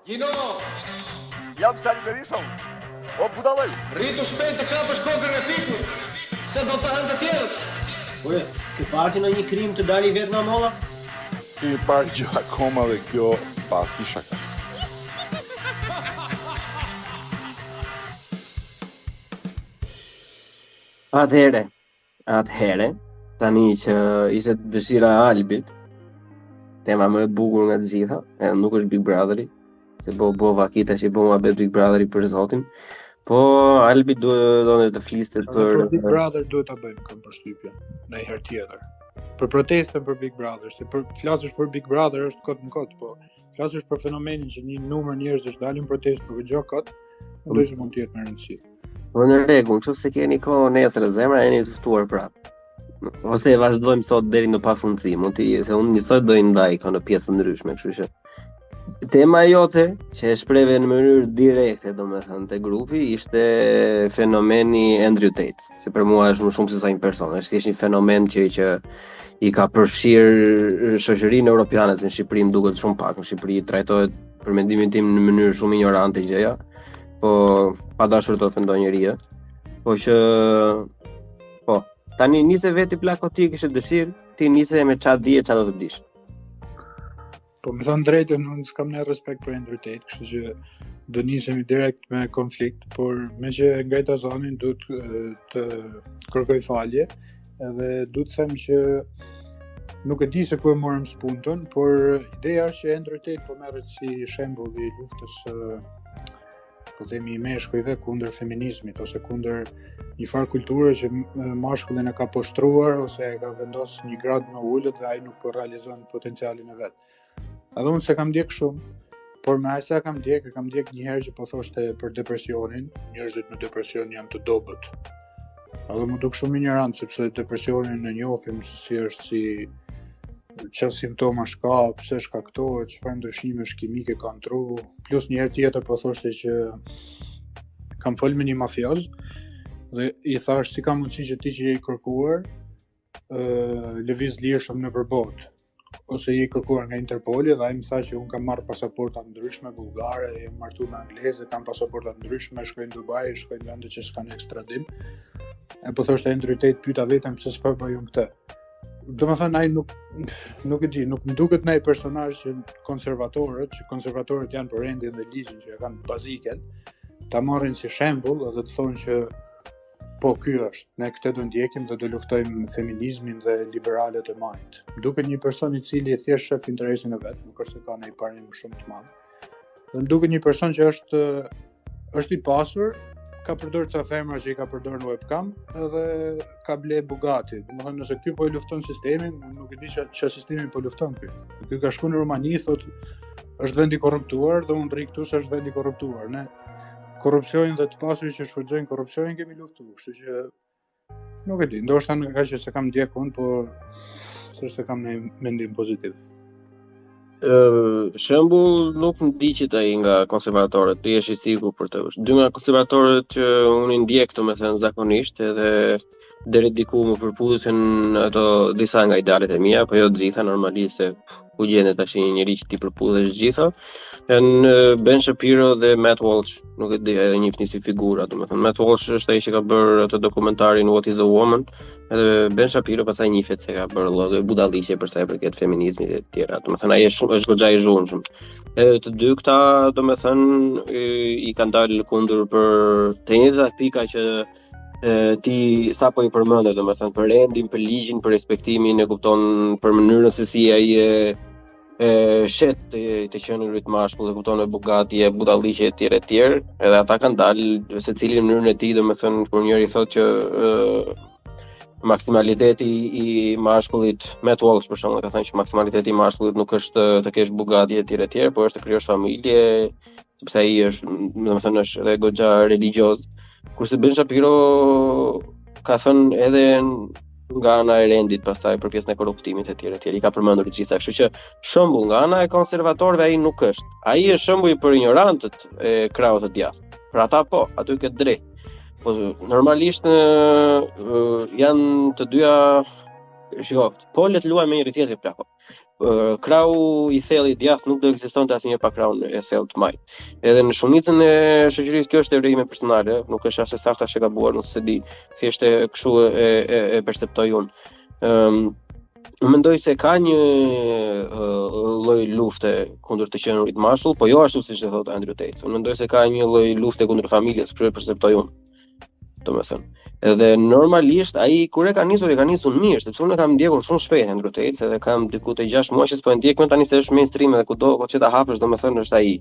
Gjino! Jam Sali Berisha. O budallaj. Rritu shpejt të kapësh kokën e fishkut, se do të hënë të tjerët. Ore, ke parti në një krim të dali vetë nga molla? S'ke parë gjë akoma dhe kjo pasi shaka. Atëhere, tani që ishte dëshira e Albit, tema më e bukur nga të gjitha, edhe nuk është Big Brotheri, se bo vakita që bo ma bet Big Brotheri për zotin, po Albi do të fliste për... Big Brother duhet ta bëjmë kam përshtypjen, në herë tjetër. Për protestën për Big Brother, se flasësh për Big Brother është kot në kot, po flasësh për fenomenin që një numër njerëzish dalin protestë për çdo kot, mendoj se mund të jetë me rëndësi. Po në rregull, nëse keni kohë nesër e zemra, jeni të ftuar prapë. Ose e vazhdojmë sot deri në pafundësi, se unë njësoj do i ndaj këto në pjesë të ndryshme, kështu që tema jote që e shpreve në mënyrë direkte, domethënë te grupi, ishte fenomeni Andrew Tate, se për mua është më shumë se sa një person, është thjesht një fenomen që i ka përfshirë shoqërinë europiane, se në Shqipëri më duket shumë pak, në Shqipëri trajtohet për mendimin tim në mënyrë shumë ignorante gjëja, po pa dashur të ofendoj njeriu, po që po tani nise veti plako ti kishe dëshirë, ti nise me çfarë dije çfarë do të dish. Po më thënë drejtën, unë s'kam ne respekt për Andrew Tate, kështu që do nisemi direkt me konflikt, por me që ngrejta zonin duhet të kërkoj falje, edhe duhet të them që nuk e di se ku e morëm spuntën, por ideja është që Andrew Tate po merret si shembull i luftës po themi i meshkujve kundër feminizmit ose kundër një farë kulture që mashkullin e ka poshtruar ose e ka vendosur një grad më ulët dhe ai nuk po realizon potencialin e vet. Edhe unë se kam ndjek shumë, por me asa kam ndjek një herë që po thoshte për depresionin, njerëzit me depresion janë të dobët. Edhe më duk shumë ignorant sepse depresionin e njohim se si është si çfarë simptoma ka, pse shkaktohet, çfarë ndryshimesh kimike kanë tru, plus një herë tjetër po thoshte që kam folë me një mafioz dhe i thash si ka mundësi që ti që je i kërkuar lëviz lirshëm nëpër botë ose je i kërkuar nga Interpoli dhe ai më tha që unë kam marrë pasaporta ndryshme bullgare, jam martuar me angleze, kam pasaporta ndryshme, shkoj në Dubai, shkoj në vende që s'kanë ekstradim. E po thoshte Andrew Tate pyeta vetëm pse s'po bëjmë këtë. Domethënë ai nuk e di, nuk më duket ndaj personazh që konservatorët janë për rendin dhe ligjin që e kanë baziken, ta marrin si shembull dhe të thonë që po ky është, ne këtë do ndjekim dhe do luftojmë feminizmin dhe liberalet e majt. Duket një person i cili thjesht shef interesin e vet, nuk është se ka ndonjë parim shumë të madh. Dhe duket një person që është i pasur, ka përdorur ca femra që i ka përdorur në webcam edhe ka ble Bugatti. Domethënë nëse ky po i lufton sistemin, nuk e di çfarë sistemin po lufton ky. Ky ka shkuar në Rumani, thotë është vend i korruptuar dhe unë rri këtu se është vend i korruptuar. Ne korrupsionin dhe të pasurit që shfrytëzojnë korrupsionin kemi luftuar, kështu që nuk e di, ndoshta nga që se kam ndjek unë, por s'është se kam një mendim pozitiv. Shembull nuk më diqet ai nga konservatorët, ti je i sigurt për të. Dy nga konservatorët që unë i ndjek domethënë zakonisht edhe deri diku më përputhen ato disa nga idealet e mia, po jo të gjitha normalisht se ku gjendet tash një njerëz që ti përputhesh gjitha. Janë Ben Shapiro dhe Matt Walsh, nuk e di, edhe njihni si figura, domethënë Matt Walsh është ai që ka bërë atë dokumentarin What is a Woman, edhe Ben Shapiro pastaj njihet se ka bërë lloj budalliqe për sa i përket feminizmit e të tjera. Domethënë ai është goxha i zhurmshëm. Edhe të dy këta domethënë i kanë dalë kundër për të njëjtat pika që ti sapo i përmendë, domethënë për rendin, për ligjin, për respektimin, e kupton për mënyrën se si ai shet të qenë rrit mashkull, e kupton e Bugatti, e budalliqe e tjerë, edhe ata kanë dalë secili në mënyrën e tij, domethënë kur njëri thotë që maksimaliteti i mashkullit, Matt Walsh për shembull ka thënë që maksimaliteti i mashkullit nuk është të kesh Bugatti e tjerë, por është të krijosh familje, sepse ai është, domethënë është edhe goxha religjoz. Kurse Ben Shapiro ka thënë edhe nga ana e rendit pastaj për pjesën e korruptimit e tjerë, i ka përmendur të gjitha, kështu që shembull nga ana e konservatorëve ai nuk është. Ai është shembull për ignorantët e krahut të djathtë. Për ata po, aty ke drejt. Po normalisht janë të dyja, shiko, po le të luajmë me njëri tjetrin plako. krau i thellë i djathtë nuk do ekzistonte asnjëherë pa kraun e thellë të majt. Edhe në shumicën e shoqërisë kjo është teori ime personale, nuk është as e saktë as e gabuar, nuk se di, thjesht e kështu e perceptoj unë. Unë mendoj se ka një lloj lufte kundër të qenurit mashull, po jo ashtu siç e thotë Andrew Tate. Unë mendoj se ka një lloj lufte kundër familjes, kështu e perceptoj unë. Domethënë. Edhe normalisht ai kur e ka nisur mirë, sepse unë e kam ndjekur shumë shpejt Andrew Tate, edhe kam diku te 6 muaj që po e ndjek më tani se është mainstream edhe kudo që ta hapësh domethënë është ai.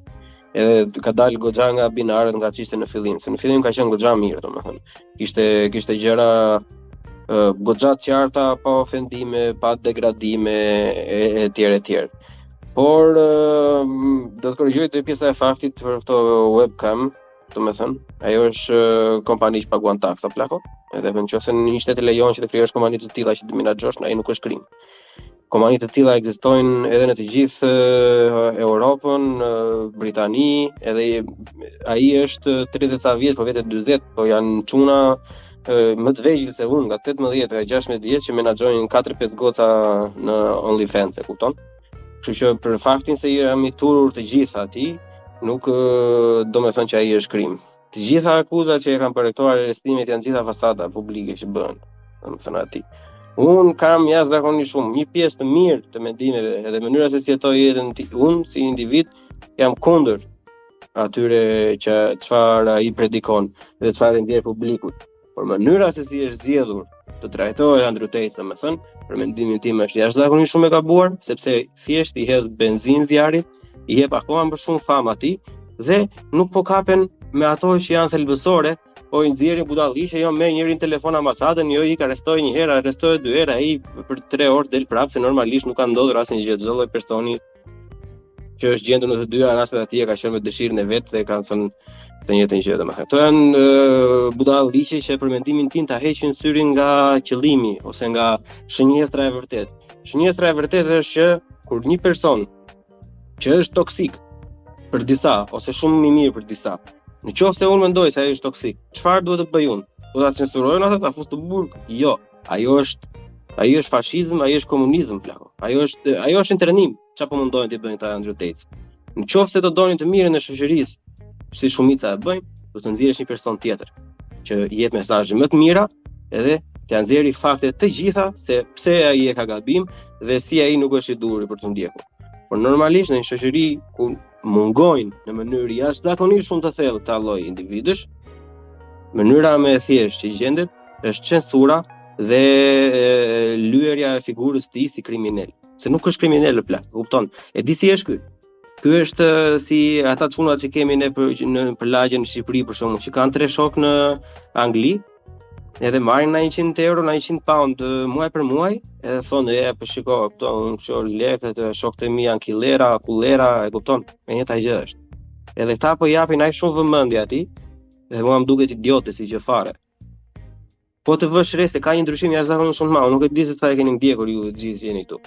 Edhe ka dalë goxha nga binarët nga çishte në fillim, se në fillim ka qenë goxha mirë domethënë. Kishte gjëra goxha të qarta, pa ofendime, pa degradime etj etj. Por do të korrigjoj te pjesa e faktit për këto webcam, domethënë, ajo është kompani që paguan taksa plako, edhe nëse një shtet e lejon që të krijosh kompani të tilla që të menaxhosh, ai nuk është krim. Kompani të tilla ekzistojnë edhe në të gjithë Europën, Britani, edhe ai është 30 ca vjet, po vetë 40, po janë çuna më të vegjël se unë, nga 18 nga 16 vjeç që menaxhojnë 4-5 goca në OnlyFans, e kupton? Kështu që për faktin se jam i turur të gjitha atij, nuk do me thënë që ai është krim. Të gjitha akuzat që e kanë për këto arrestimet janë gjitha fasada publike që bëhen, do me thënë atij. Unë kam jashtëzakonisht shumë një pjesë të mirë të mendimeve edhe mënyra se si jetoj jetën unë si individ jam kundër atyre që çfarë ai predikon dhe çfarë nxjerr publikut. Por mënyra se si është zgjedhur të trajtohet Andrew Tate, më thënë, për mendimin tim është jashtëzakonisht shumë e gabuar, sepse thjesht i hedh benzinë zjarrit, i jep akoma më shumë famë atij dhe nuk po kapen me ato që janë thelbësore, po i nxjerrin budalliqe, jo merr njërin telefon ambasadën, jo ik arrestoi një herë, arrestohet 2 herë, ai për 3 orë del prapë se normalisht nuk ka ndodhur asnjë gjë, çdo lloj personi që është gjendur në të dyja rastet atje ka qenë me dëshirën e vet dhe kanë thënë të njëjtën gjë domethënë. Këto janë budalliqe që për mendimin tim ta heqin syrin nga qëllimi ose nga shënjestra e vërtetë. Shënjestra e vërtetë është që kur një person që është toksik për disa ose shumë më mirë për disa, në qoftë se unë mendoj se ai është toksik, çfarë duhet të bëj unë? Do ta censurojnë atë, ta fus të burg? Jo, ajo është fashizëm, ajo është komunizëm plako. Ajo është internim, çfarë po mundojnë të bëjnë ta Andrew Tate. Në qoftë se do donin të mirën e shoqërisë, si shumica e bëjnë, do të nxjerrësh një person tjetër që jep mesazhe më të mira edhe t'ia nxjerrë faktet të gjitha se pse ai e ka gabim dhe si ai nuk është i duhur për të ndjekur. Por normalisht në një shoqëri ku mungojnë në mënyrë jashtëzakonisht shumë të thellë këta lloj individësh, mënyra më e thjeshtë që gjendet është censura dhe lyerja e figurës së tij si kriminal. Se nuk është kriminal plak, kupton? E di si është ky. Ky është si ata çunat që kemi ne për lagjen në Shqipëri për shkakun që kanë 3 shok në Angli, edhe marrin na 100 euro, na 100 pound muaj për muaj, edhe thonë po shiko, këto unë çoj lekët, shokët e mi janë killera, kullera, e kupton? Me njëta gjë është. Edhe këta po japin ai shumë vëmendje atij, dhe mua më duket idiotë si gjë fare. Po të vësh re se ka një ndryshim jashtëzakonisht shumë të madh, nuk e di se sa e keni ndjekur ju të gjithë jeni këtu.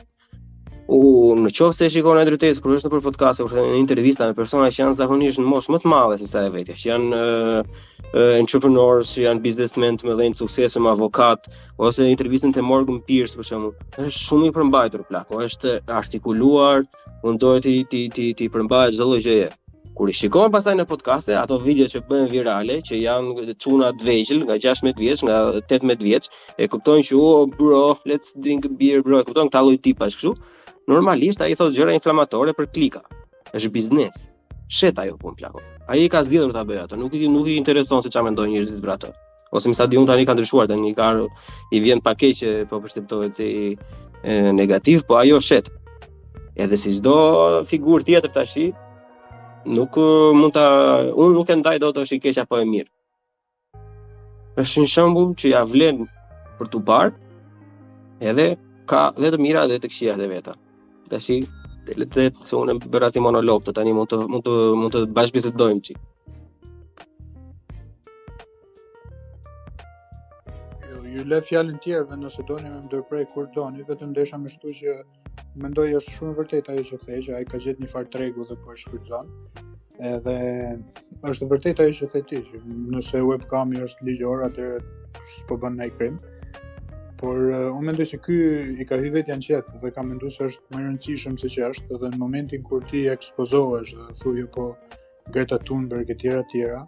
Në qoftë se shikon Andrew Tate kur është nëpër podcast ose në intervista me persona që janë zakonisht në moshë më të madhe se sa e vetja, që janë entrepreneurs, që janë businessmen të mëdhenj, suksesëm, avokat, ose intervistën te Morgan Pierce për shembull, është shumë i përmbajtur plako, është artikuluar, mundohet ti përmbahet çdo lloj gjëje. Kur i shikon pastaj në podcaste, ato video që bëhen virale, që janë çuna të vegjël, nga 16 vjeç, nga 18 vjeç, e kuptojnë që bro, let's drink a beer bro, e kupton këta lloj tipash kështu. Normalisht ai thotë gjëra inflamatore për klika. Është biznes. Shet ajo punë plako. Ai ka zgjedhur ta bëjë ato, nuk i intereson se çfarë mendojnë njerëzit për ato. Ose më sa di unë tani ka ndryshuar, tani i vjen pa keq që po perceptohet si negativ, po ajo shet. Edhe si çdo figurë tjetër tash, nuk mund unë nuk e ndaj dot është i keq apo e mirë. Është një shembull që ja vlen për tu parë, edhe ka dhe të mira dhe të këqija të veta. Tashi le të them se unë bëra si monolog, tani mund të bashkëbisedojmë çik. Ju le fjalën tjerëve nëse doni me ndërprej kur doni, vetëm desha më shtu që mendoj është shumë vërtet ajo që thej, që ai ka gjetë një farë tregu dhe po e shfrytëzon. Edhe është vërtet ajo që thej ti, që nëse webcami është ligjor, atëherë s'po bën ndaj krim. Por unë mendoj se ky i ka hyrë vetë janë qetë dhe ka menduar se është më rëndësishëm se që është, edhe në momentin kur ti ekspozohesh dhe thuaj po Greta Thunberg e tjera,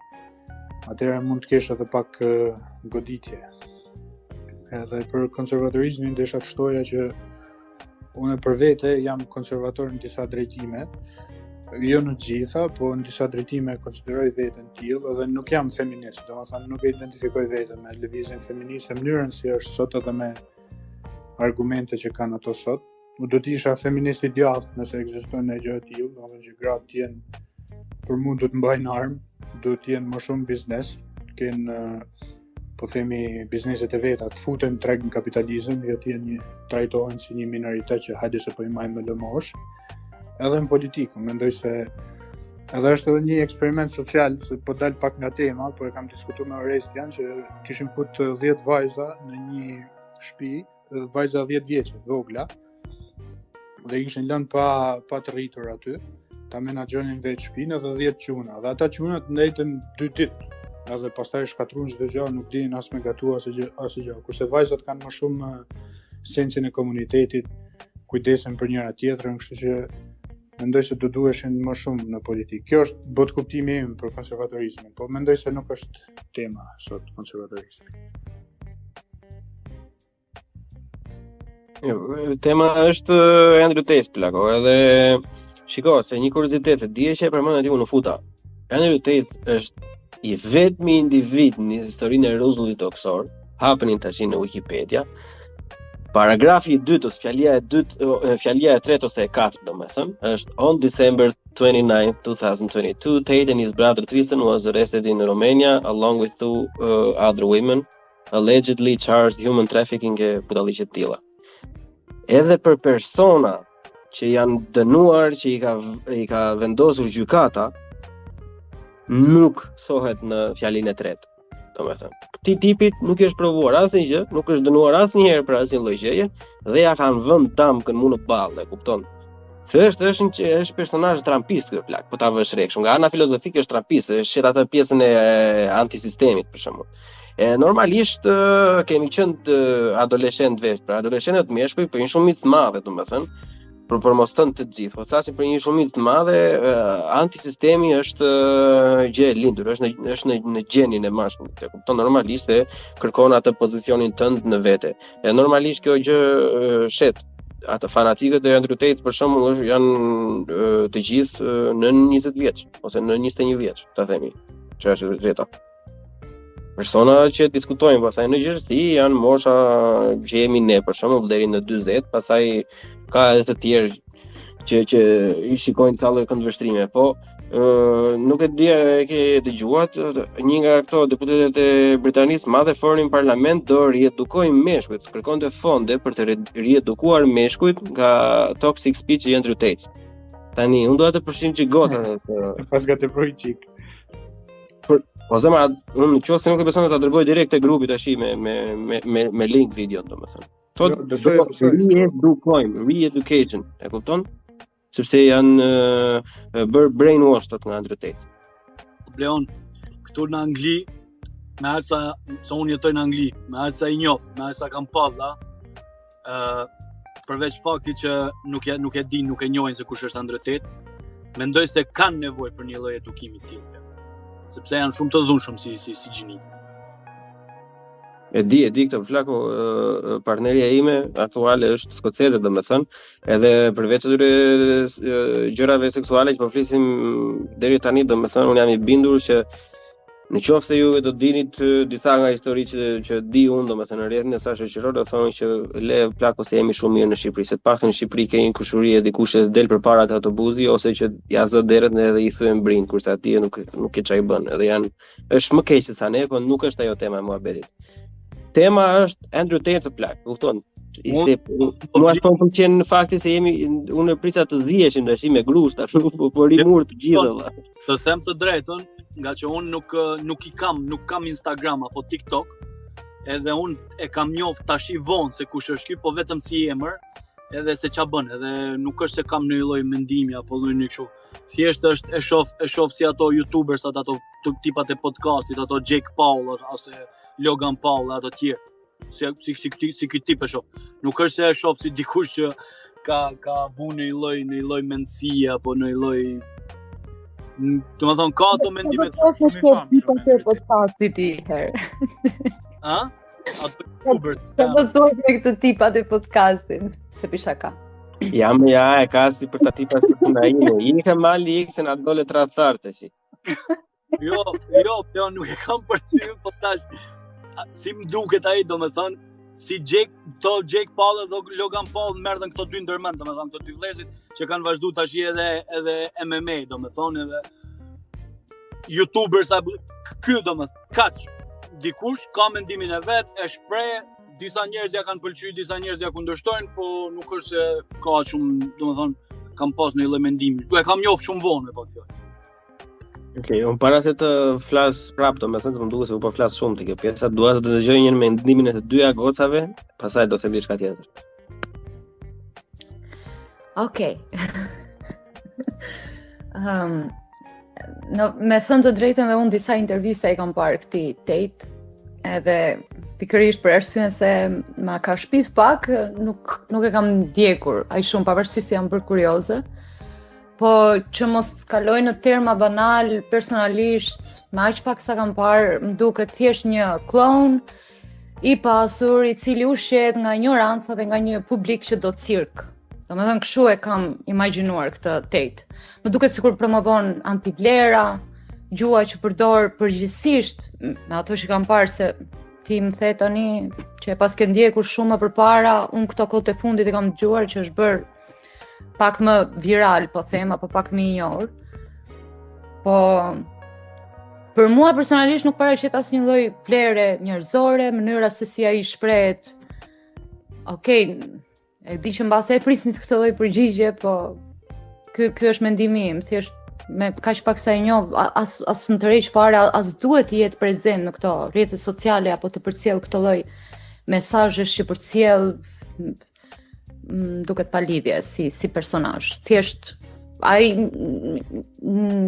atëherë mund të kesh edhe pak goditje. Edhe për konservatorizmin desha të shtoja që unë për vete jam konservator në disa drejtime, jo në gjitha, po në disa drejtime konsideroj veten tillë edhe nuk jam feminist, domethënë nuk e identifikoj veten me lëvizjen feministe në mënyrën si është sot edhe me argumente që kanë ato sot. Do të isha feminist i djathtë nëse ekziston një gjë e tillë, domethënë që gratë të jenë për mua do të mbajnë armë, do të jenë më shumë biznes, të kenë po themi bizneset e veta, të futen treg në kapitalizëm, jo të jenë trajtohen si një minoritet që hajde se po i majmë me lëmosh. Edhe në politikë, mendoj se edhe është edhe një eksperiment social, se po dal pak nga tema, po e kam diskutuar me Orestian që kishim fut 10 vajza në një shtëpi, vajza 10 vjeçe, vogla, dhe ishin lënë pa të rritur aty, ta menaxhonin vetë shtëpinë edhe 10 çuna, dhe ata çunat ndajtën 2 ditë, edhe pastaj shkatruan çdo gjë, nuk dinin as me gatu as gjë, kurse vajzat kanë më shumë sensin e komunitetit, kujdesen për njëra tjetrën, kështu që mendoj se do duheshin më shumë në politikë. Kjo është botë kuptimi im për konservatorizmin, po mendoj se nuk është tema sot konservatorizmi. Jo, tema është Andrew Tate plako, edhe shiko, se një kuriozitet se dije që e përmendën ti unë futa. Andrew Tate është i vetmi individ në historinë e rrezullit toksor, hapënin tash në Wikipedia. Paragrafi i dytë ose fjalia e tretë ose e katërt, domethënë, është on December 29, 2022, Tate and his brother Tristan was arrested in Romania along with 2 other women, allegedly charged human trafficking e budalliqe të tilla. Edhe për persona që janë dënuar, që i ka vendosur gjykata, nuk thohet në fjalinë e tretë. Domethënë, këtij tipit nuk është provuar asnjë gjë, nuk është dënuar asnjëherë për asnjë lloj gjëje dhe ja kanë vënë damkën mu në ballë, e kupton? Se është personazh trampist ky plak, po ta vësh re kështu. Nga ana filozofike është trampist, është shet atë pjesën e antisistemit për shembull. Normalisht kemi qenë adoleshent vetë, për adoleshentët meshkuj për një shumicë të madhe, domethënë, për mos thënë të gjithë, po thasim për një shumicë të madhe, antisistemi është gjë e lindur, është në gjenin e mashkullit, e kupton, normalisht e kërkon atë pozicionin tënd në vete. E normalisht kjo gjë shet atë fanatikët e Andrew Tate për shembull janë të gjithë në 20 vjeç ose në 21 vjeç, ta themi, që është drejta. Persona që diskutojnë pastaj në gjithësi janë mosha që jemi ne për shembull deri në 40, pastaj ka edhe të tjerë që i shikojnë ca lloj këndvështrime, po nuk e di e ke dëgjuar, një nga këto deputetët e Britanisë madhe folën në parlament do riedukojnë meshkujt, kërkonte fonde për të riedukuar meshkujt nga toxic speech i Andrew Tate. Tani unë do të përfshim çik goca pas gateproj çik. Po zemra, unë nëse nuk e beson ta dërgoj direkt te grupi tash me link video, domethënë. Thotë re-education, e kupton? Sepse janë bërë brainwash nga Andrew Tate. Bleon, këtu në Angli, me aq sa unë jetoj në Angli, me aq sa i njoh, me aq sa kam pavlla, përveç faktit që nuk e din, nuk e njohin se kush është Andrew Tate, mendoj se kanë nevojë për një lloj edukimi të tillë. Sepse janë shumë të dhunshëm si gjini. E di këtë flako, partnerja ime aktuale është skoceze, domethënë, edhe përveç atyre gjërave seksuale që po flisim deri tani, domethënë, unë jam i bindur që në qoftë se ju do dinit disa nga histori që di unë, domethënë, rrethën e saj shoqërore, do thonë që le plako se jemi shumë mirë në Shqipëri, se të paktën në Shqipëri ke një kushuri e dikush që del përpara të autobusi ose që ja zë derën edhe i thyen brin, kurse atje nuk e çaj bën. Edhe është më keq se sa ne, po nuk është ajo tema e muhabetit. Tema është Andrew Tate plak, kupton? Mua s'po pëlqen në fakti se unë prisa të ziheshim tash me grushta, po rimur të gjithë valla. Të them të drejtën, nga që unë nuk kam Instagram apo TikTok, edhe unë e kam njoft tash i vonë se kush është ky, po vetëm si emër, edhe se ç'a bën, edhe nuk është se kam ndonjë lloj mendimi apo ndonjë kështu. Thjesht është e shoh si ato YouTubers, ato tipat e podcastit, ato Jake Paul ose Logan Paul, ato tjerë. si ky tip e shoh. Nuk është se e shoh si dikush që ka vu në një lloj mendësie apo në një lloj domethënë ka ato mendime të podcastit i herë. A? Ato YouTuber. Ka pasur me këtë tip atë podcastin, se pisha ka. Jam e ka si për ta tipa si puna ime. I ka mali iksen atë dole tradhtartë si. Jo, nuk e kam përcjell, po tash si më duket ai, domethënë, si Jake Paul dhe Logan Paul merrën këto dy ndërmend, domethënë këto dy vëllezërit që kanë vazhduar tash edhe MMA, domethënë edhe YouTubers apo ky domethënë, kaç dikush ka mendimin e vet, e shpreh, disa njerëz ja kanë pëlqyer, disa njerëz ja kundërshtojnë, po nuk është se ka shumë, domethënë, kam pas në lloj mendimi. E kam njoft shumë vonë po kjo. Okej, unë para se të flas prapë, domethënë më duket se u po flas shumë te kjo pjesa, dua të dëgjoj një mendimin e të dyja gocave, pastaj do të them diçka tjetër. Okej. Me thënë të drejtën dhe unë disa intervista i kam parë këtij Tate, edhe pikërisht për arsyen se ma ka shpif pak, nuk e kam ndjekur aq shumë, pavarësisht se jam bërë kurioze. Po që mos kaloj në terma banal, personalisht, me aq pak sa kam parë, më duket thjesht një klon i pasur, i cili ushqet nga ignoranca dhe nga një publik që do cirk. Domethënë kështu e kam imagjinuar këtë Tate. Më duket sikur promovon antivlera, gjua që përdor përgjithsisht, me ato që kam parë se ti më the tani që e pas ke ndjekur shumë më përpara, unë këto kohë të fundit e kam dëgjuar që është bërë pak më viral, po them, apo pak më i njohur. Po për mua personalisht nuk paraqet asnjë lloj vlere njerëzore, mënyra se si ai shprehet. Okej, e di që mbase e prisnit këtë lloj përgjigje, po ky është mendimi im, thjesht me kaq pak sa e njoh, as në tërheq fare, as duhet të jetë prezent në këto rrjete sociale apo të përcjell këtë lloj mesazhesh që përcjell duket pa lidhje si personazh. Thjesht ai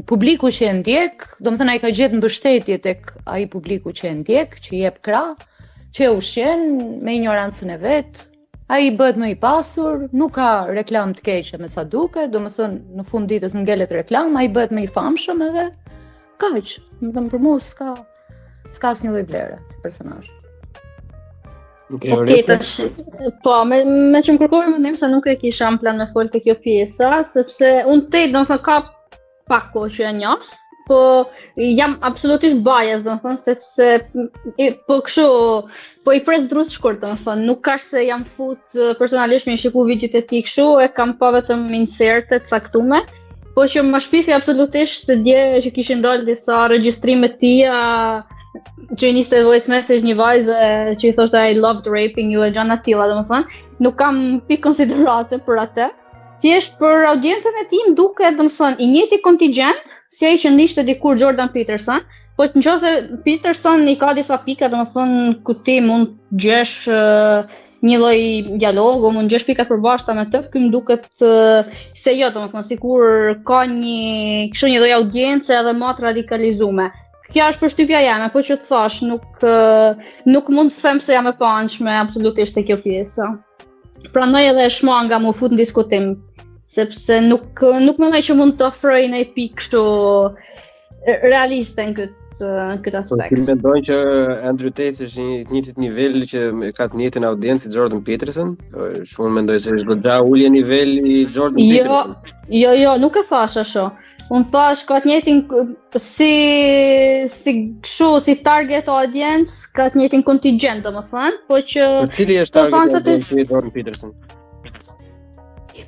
publiku që e ndjek, domethënë ai ka gjetë mbështetje tek ai publiku që e ndjek, që jep krah, që e ushqen me ignorancën e vet. Ai bëhet më i pasur, nuk ka reklam të keqe me sa duket, domethënë në fund ditës ngelet reklam, ai bëhet më i famshëm edhe kaq. Domethënë për mua s'ka asnjë lloj vlere si personazh. Okej, tash. Po, me që më kërkoj mendim se nuk e kisha në plan me fol te kjo pjesa, sepse unë domethënë ka pak kohë që e njoh, po jam absolutisht bias, domethënë sepse po kështu, po i pres drus shkurt, domethënë nuk ka se jam fut personalisht me shiku videot e tij kështu, e kam pa vetëm inserte të caktuara, po që më shpifi absolutisht dje që kishin dalë disa regjistrime të tija që i niste voice message një vajzë që i thoshte I loved raping you e gjana tilla, domethënë, nuk kam pikë konsiderate për atë. Thjesht për audiencën e tij më duket, domethënë, i njëjti kontingjent si ai që ndishte dikur Jordan Peterson, po nëse Peterson i ka disa pika, domethënë, ku ti mund gjesh një lloj dialogu, mund gjesh pikat përbashkëta me të, ky më duket se jo, domethënë, sikur ka një lloj audiencë edhe më të radikalizuar. Kjo është përshtypja jame, po që të thash, nuk mund të them se jam e pançme absolutisht te kjo pjesa. Prandaj edhe e shmanga mu fut në diskutim, sepse nuk mendoj që mund të ofroj një pikë kështu realiste në këtë aspekt. Ti mendon që Andrew Tate është një njëjtit nivel që ka të njëjtën audiencë si Jordan Peterson? Shumë mendoj se është goxha ulje niveli Jordan Peterson. Jo, nuk e thash ashtu. Unë thash ka të njëjtin si target audience, ka të njëjtin kontingjent, domethënë, po që cili është target audience i Jordan Peterson?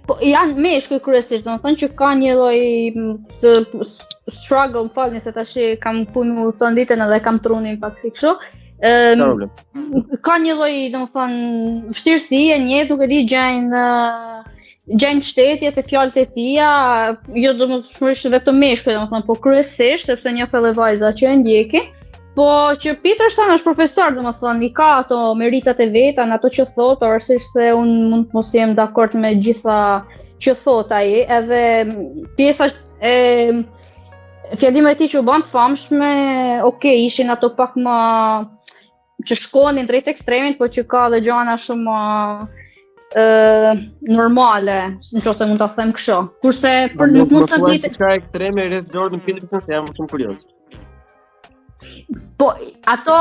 Po janë meshkuj kryesisht, domethënë që ka një lloj të struggle, më falni se tash kam punu ton ditën edhe kam trunin pak si kështu. Ka një lloj, domethënë, vështirësie, nuk e di gjajnë shtetje të fjalët e tia, jo domosdoshmërisht vetëm meshkuj, domethënë, po kryesisht sepse një edhe vajza që e ndjekin, po që Peterson është profesor, domethënë, i ka ato meritat e veta në ato që thot, pavarësisht se unë mund të mos jem dakord me gjitha që thot ai, edhe pjesa fjalimet e tij që u bën të famshme, ishin ato pak më që shkonin drejt ekstremit, po që ka dhe gjana shumë normale, nëse mund ta them kështu. Kurse për nuk mund të ditë ka ekstreme rreth Jordan Peterson, se jam shumë kurioz. Po, ato,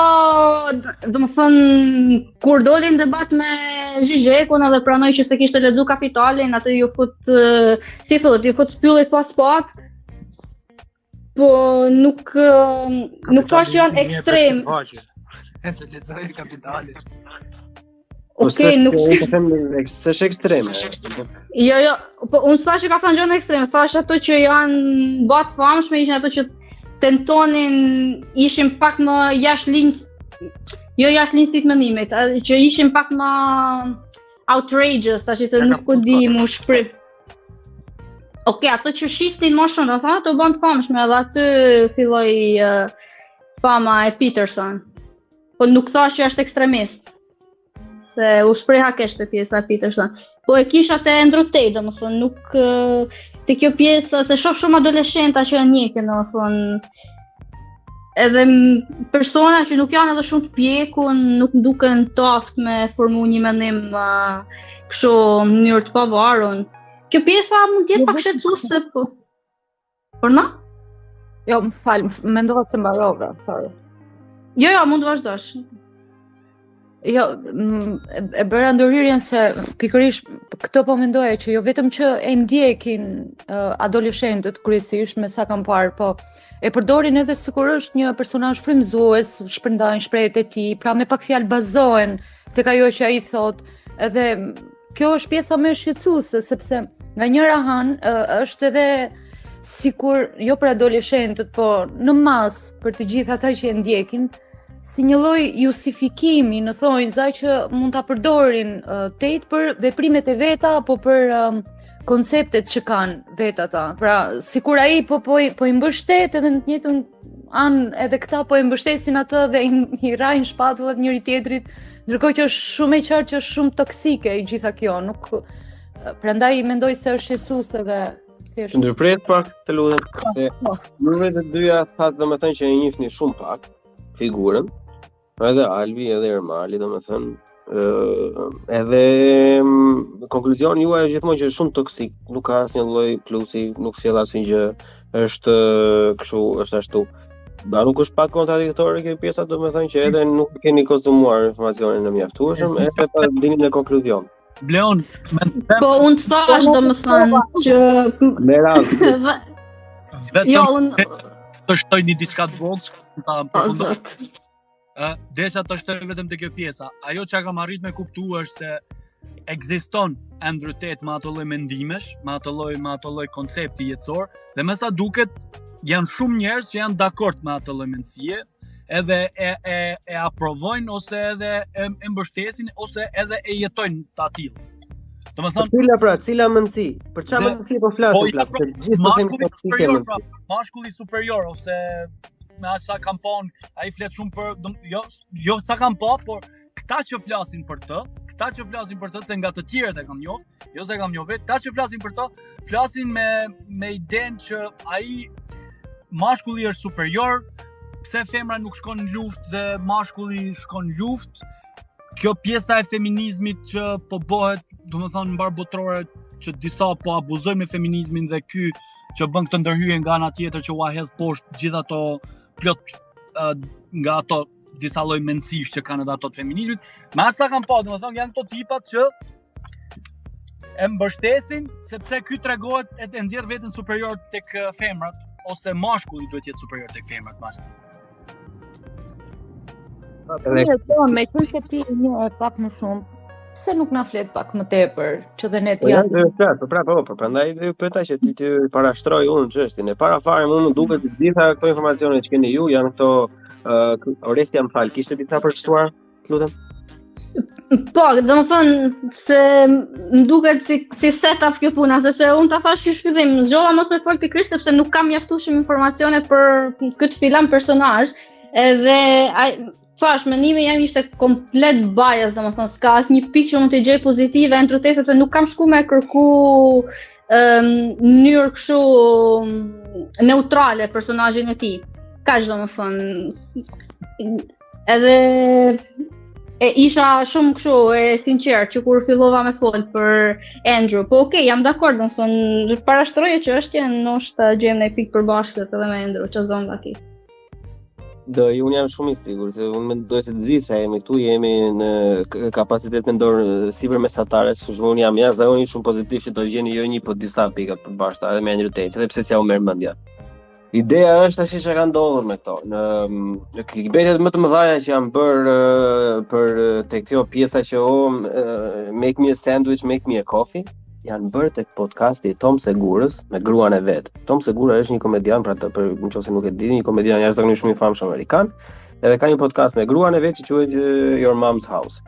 domethënë, kur doli në debat me Zhizhekun edhe pranoi që se kishte lexu Kapitalin, atë ju fut, si thotë, ju fut spyllit pas pat. Po nuk thash janë ekstrem. Se lexoj Kapitalin. Okej, nuk s'është ekstreme. Jo, po unë s'thash që ka thënë gjëra ekstreme, thash ato që janë batë famshme, ishin ato që tentonin ishin pak më jashtë linjës të mendimit, që ishin pak më outrageous, tash se nuk po di mu shpreh. Okej, ato që shisnin më shumë, do thonë, ato bën të famshme, edhe aty filloi fama e Peterson. Po nuk thash që është ekstremist. Se u shpreha kështë pjesa e Peterson. Po e kisha te Andrew Tate, domethënë, nuk te kjo pjesë se shoh shumë adoleshenta që janë njekin, domethënë, edhe persona që nuk janë edhe shumë të pjekun, nuk duken të aftë me formu një mendim kështu në mënyrë të pavarur. Kjo pjesa mund të jetë pak shqetësuese, po. Por na? Jo, më fal, mendova se mbarova, sorry. Jo, mund të vazhdosh. Jo, e bëra ndërhyrjen se pikërisht këtë po mendoja që jo vetëm që e ndjekin adoleshentët kryesisht me sa kam parë, po e përdorin edhe sikur është një personazh frymëzues, shpërndajnë shprehjet e tij, pra me pak fjalë bazohen tek ajo që ai thot, edhe kjo është pjesa më e shqetësuese sepse nga njëra anë është edhe sikur jo për adoleshentët, po në mas për të gjithë ata që e ndjekin, si një lloj justifikimi në thonjza që mund ta përdorin Tate për veprimet e veta apo për konceptet që kanë vetë ata. Pra, sikur ai po i mbështet edhe në të njëjtën anë edhe këta po e mbështesin atë dhe i rajnë shpatullat njëri tjetrit, ndërkohë që është shumë e qartë që është shumë toksike i gjitha kjo, nuk prandaj mendoj se është shqetësuese dhe thjesht. Ndërpret pak të lutem se juve të dyja thatë domethënë që e njihni shumë pak figurën, edhe Albi edhe Ermali domethënë, edhe konkluzioni juaj është gjithmonë që është shumë toksik, nuk ka asnjë lloj plusi, nuk sjell asnjë gjë, është kështu, është ashtu. Ba nuk është pak kontradiktore kjo pjesa, domethënë që edhe nuk keni konsumuar informacionin e mjaftueshëm, edhe pa dini në konkluzion. Bleon, po unë të thash domethënë që me rast. Vetëm të shtoj një diçka të vogël, ta përfundoj. Desha të shtoj vetëm te kjo pjesa. Ajo që kam arrit me kuptu është se ekziston Andrew Tate me ato lloj mendimesh, me ato lloj koncepti jetësor, dhe me sa duket janë shumë njerëz që janë dakord me ato lloj mendësie, edhe e aprovojnë ose edhe e mbështesin ose edhe e jetojnë të atill. Domethënë, cila mendësi? Për çfarë mendësi po flasim? Për gjithë të toksike mendësi. Mashkulli superior ose me aq sa kam pa, ai flet shumë për jo sa kam pa, por këta që flasin për të, se nga të tjerët e kam njoft, jo se kam njoft vetë, këta që flasin për të, flasin me idenë që ai mashkulli është superior, pse femra nuk shkon në luftë dhe mashkulli shkon në luftë. Kjo pjesa e feminizmit që po bëhet, domethënë mbar botërore, që disa po abuzojnë me feminizmin dhe ky që bën këtë ndërhyrje nga ana tjetër që ua hedh poshtë gjithë ato plot nga ato disa lloj mendësish që kanë edhe ato të feminizmit. Me aq sa kam pa, domethënë janë këto tipat që e mbështesin sepse ky tregohet e nxjerr veten superior tek femrat ose mashkulli duhet jetë superior tek femrat mas. Po, me që ti një pak më shumë, pse nuk na flet pak më tepër, që dhe ne t'janë? Po, prandaj pyeta që ti parashtroj unë çështjen. E para fare më duket të gjitha këto informacione që keni ju janë këto Orestia më fal, kishte diçka për shtuar, lutem? Po, domethënë se më duket si setup kjo puna, sepse unë ta thash në fillim, zgjolla mos me fol pikërisht sepse nuk kam mjaftueshëm informacione për këtë filan personazh, edhe thash mendimi jam ishte komplet bias, domethënë s'ka asnjë pikë që mund të gjej pozitive Andrew Tate, sepse nuk kam shku me kërku në mënyrë kështu neutrale personazhin e tij. Kaq domethënë Edhe e isha shumë kështu e sinqert që kur fillova me fol për Andrew. Po okay, jam dakord, do të thonë parashtroje që është ndoshta gjejmë një pikë përbashkët edhe me Andrew, ç'është bën vaki. Unë jam shumë i sigurt se unë mendoj se të gjithë që jemi këtu jemi në kapacitet mendor sipër mesatare, kështu që unë jam jashtëzakonisht shumë pozitiv që do gjeni jo një po disa pika përbashkëta edhe me Andrew Tate, edhe pse s'ja u merr mendja. Ideja është tash çka ka ndodhur me këto. Në clickbaitet më të mëdha që janë bërë për tek kjo pjesa që make me a sandwich, make me a coffee, janë bërë tek podcasti i Tom Segurës me gruan e vet. Tom Segura është një komedian, për nëse nuk e dini, një komedian jashtëzakonisht shumë i famshëm amerikan, edhe ka një podcast me gruan e vet që quhet Your Mom's House.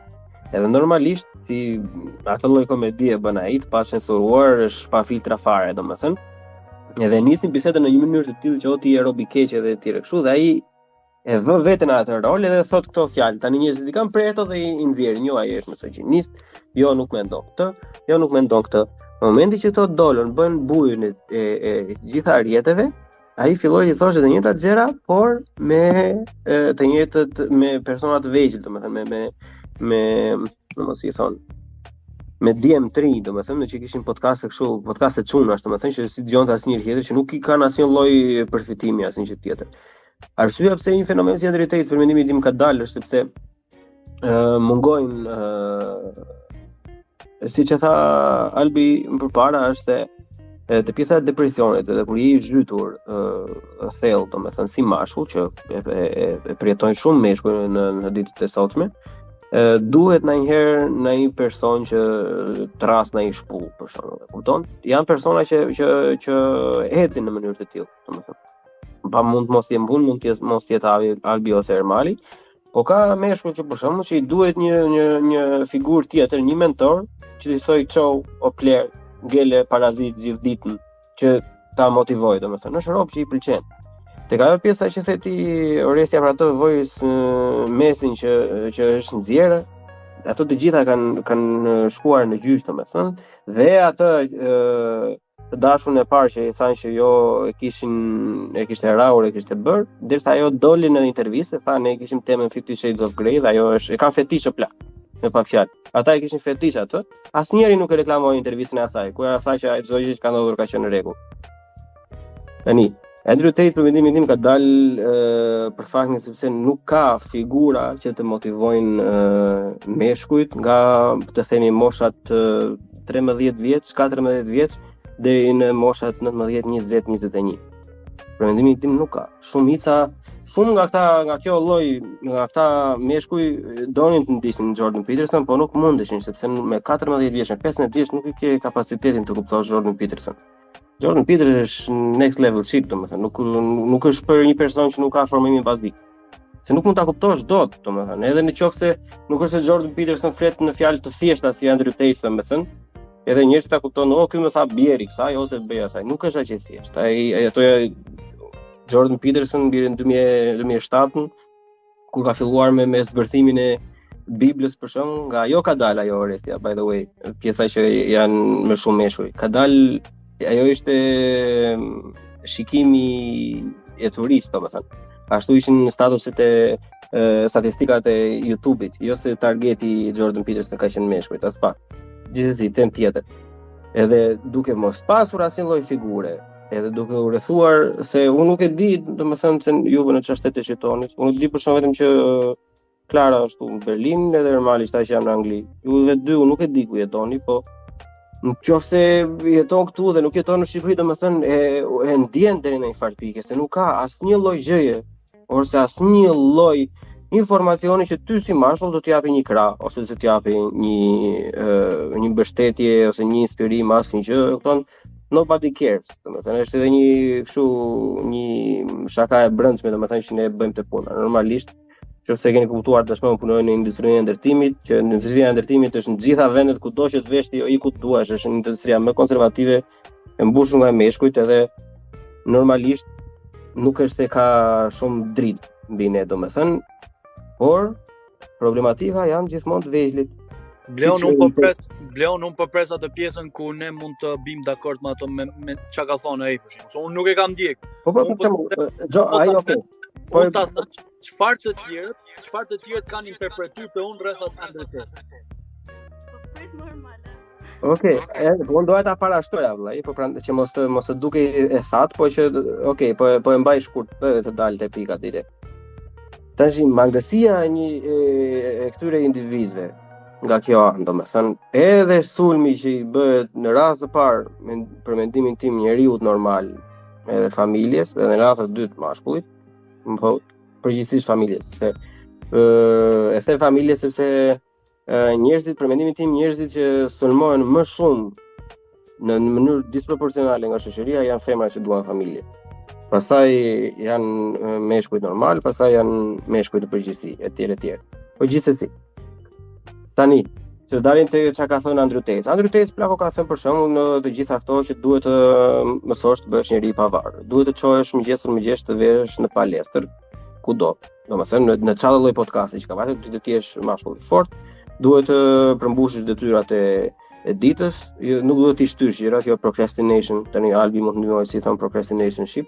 Edhe normalisht si atë lloj komedie bën ai, pa censuruar, është pa filtra fare, domethënë. Edhe nisin bisedën në një mënyrë të tillë që ti je robi keq edhe të tjerë kështu, dhe ai e vë veten në atë rol edhe thot këto fjalë. Tani njerëzit i kanë prer ato dhe i nxjerrin, jo ai është misogjinist, jo nuk mendon këtë, jo nuk mendon këtë. Në momentin që këto dolën, bën bujën e gjitha rrjeteve, ai filloi të thoshte të njëjtat gjëra, por me të njëjtat me persona të vegjël, domethënë me mos i thon me DM3, domethënë që kishin podcaste kështu, podcaste çunash, domethënë që si dëgjonte asnjëri tjetër, që nuk i kanë asnjë lloj përfitimi asnjë tjetër. Arsyeja pse një fenomen si Andrew Tate për mendimin tim ka dalë është sepse mungojnë siç e tha Albi më përpara, është se te pjesa e depresionit edhe kur je i zhytur thellë, domethënë si mashkull që e përjetojnë shumë meshkuj në ditët e sotme, duhet ndonjëherë një person që tras në një shpull, për shembull, e kupton? Janë persona që ecin në mënyrë të tillë, domethënë. Pa mund mos jetë Albi ose Ermali, po ka meshkull që për shembull që i duhet një figurë tjetër, një mentor që i thoj çau o pler, ngele parazit gjithë ditën, që ta motivoj, domethënë, është rob që i pëlqen. Tek ajo pjesa që theti Oresja për ato vojës mesin që është nxjerrë, ato të gjitha kanë shkuar në gjyq, domethënë, dhe atë të dashun e parë që i thanë që jo e kishte rrahur, e kishte bërë, derisa ajo doli në intervistë, thanë ne kishim temën 50 Shades of Grey dhe ajo e kanë fetish plak, me pak fjalë. Ata e kishin fetish atë. Asnjëri nuk e reklamoi intervistën e asaj, ku ajo tha që çdo gjë që ka ndodhur ka qenë në rregull. Tani Andrew Tate për mendimin tim ka dalë për faktin sepse nuk ka figura që të motivojnë meshkujt nga të themi moshat 13 vjeç, 14 vjeç deri në moshat 19, 20, 21. Për mendimin tim nuk ka. Shumë nga këta meshkuj donin të ndishin Jordan Peterson, po nuk mundeshin sepse me 14 vjeç, me 15 vjeç nuk i ke kapacitetin të kuptosh Jordan Peterson. Jordan Peterson është next level shit, domethënë, nuk është për një person që nuk ka formimin bazik. Se nuk mund ta kuptosh dot, domethënë, edhe nëse nuk është se Jordan Peterson flet në fjalë të thjeshta si Andrew Tate, domethënë, edhe njerëzit ta kuptojnë, ky më tha bieri kësaj ose bëj asaj. Nuk është aq e thjeshtë. Ai Jordan Peterson bie në 2007 kur ka filluar me zbërthimin e Biblës për shembull, nga ajo ka dalë ajo Orestia, by the way, pjesa që janë më shumë meshkuj. Ka dalë ajo ishte shikimi i turistë, domethënë. Ashtu ishin statuset e statistikat e YouTube-it, jo se targeti i Jordan Peterson ka qenë meshkujt, as pak. Gjithsesi, tem tjetër. Edhe duke mos pasur asnjë lloj figure, edhe duke u rrethuar se unë nuk e di, domethënë se juve në çështet e shitonit. Unë di për shkak vetëm që Klara është në Berlin edhe Ermali që janë në Angli. Ju vetë dy unë nuk e di ku jetoni, po nëse jeton këtu dhe nuk jeton në Shqipëri, domethënë e ndjen deri në një farë pike se nuk ka asnjë lloj gjëje ose asnjë lloj informacioni që ty si mashkull do t'japi një krah ose do t'japi një mbështetje ose një inspirim, asnjë gjë, kupton? Nobody cares. Domethënë është edhe një shaka e brendshme, domethënë që ne bëjmë të puna. Normalisht nëse keni kuptuar tashmë punojnë në industrinë e ndërtimit, që industria e ndërtimit është në gjitha vendet kudo që të vesh ti i ku duash, është një industria më konservative, e mbushur nga meshkujt edhe normalisht nuk është se ka shumë dritë mbi ne, domethënë, por problematika janë gjithmonë të vegjëlit. Bleon unë po pres atë pjesën ku ne mund të bim dakord me ato me çka ka thonë ai për shembull. Unë nuk e kam ndjek. Po, çfarë të tjerët kanë interpretuar të unë rreth Andretet. Prit normale. Okej, po unë doja ta parashtoja vëllai, po prandaj që mos të dukej e thatë, po që po e mbaj shkurt të dalë te pika direkt. Tash mangësia e këtyre individëve nga kjo anë, domethënë, edhe sulmi që i bëhet në radhë të parë për mendimin tim njeriu normal, edhe familjes, edhe në radhë të dytë mashkullit, përgjithsisht familjes. E them familjes sepse njerëzit, për mendimin tim, njerëzit që sulmohen më shumë në mënyrë disproporcionale nga shoqëria janë femrat që duan familje. Pastaj janë meshkujt normal, pastaj janë meshkujt në përgjithësi, etj. Po gjithsesi. Tani, që dalim te çka ka thënë Andrew Tate. Andrew Tate plako ka thënë për shembull në të gjitha këto që duhet të mësosh të bëhesh njeri i pavarur. Duhet të çohesh mëngjes të vesh në palestër kudo. Domethënë në çfarë lloj podcasti që ka vajtë ti të jesh mashkull i fortë, duhet të përmbushësh detyrat e ditës, nuk duhet të shtysh gjërat, jo procrastination. Tani Albi mund të ndihmojë si thon procrastinationship.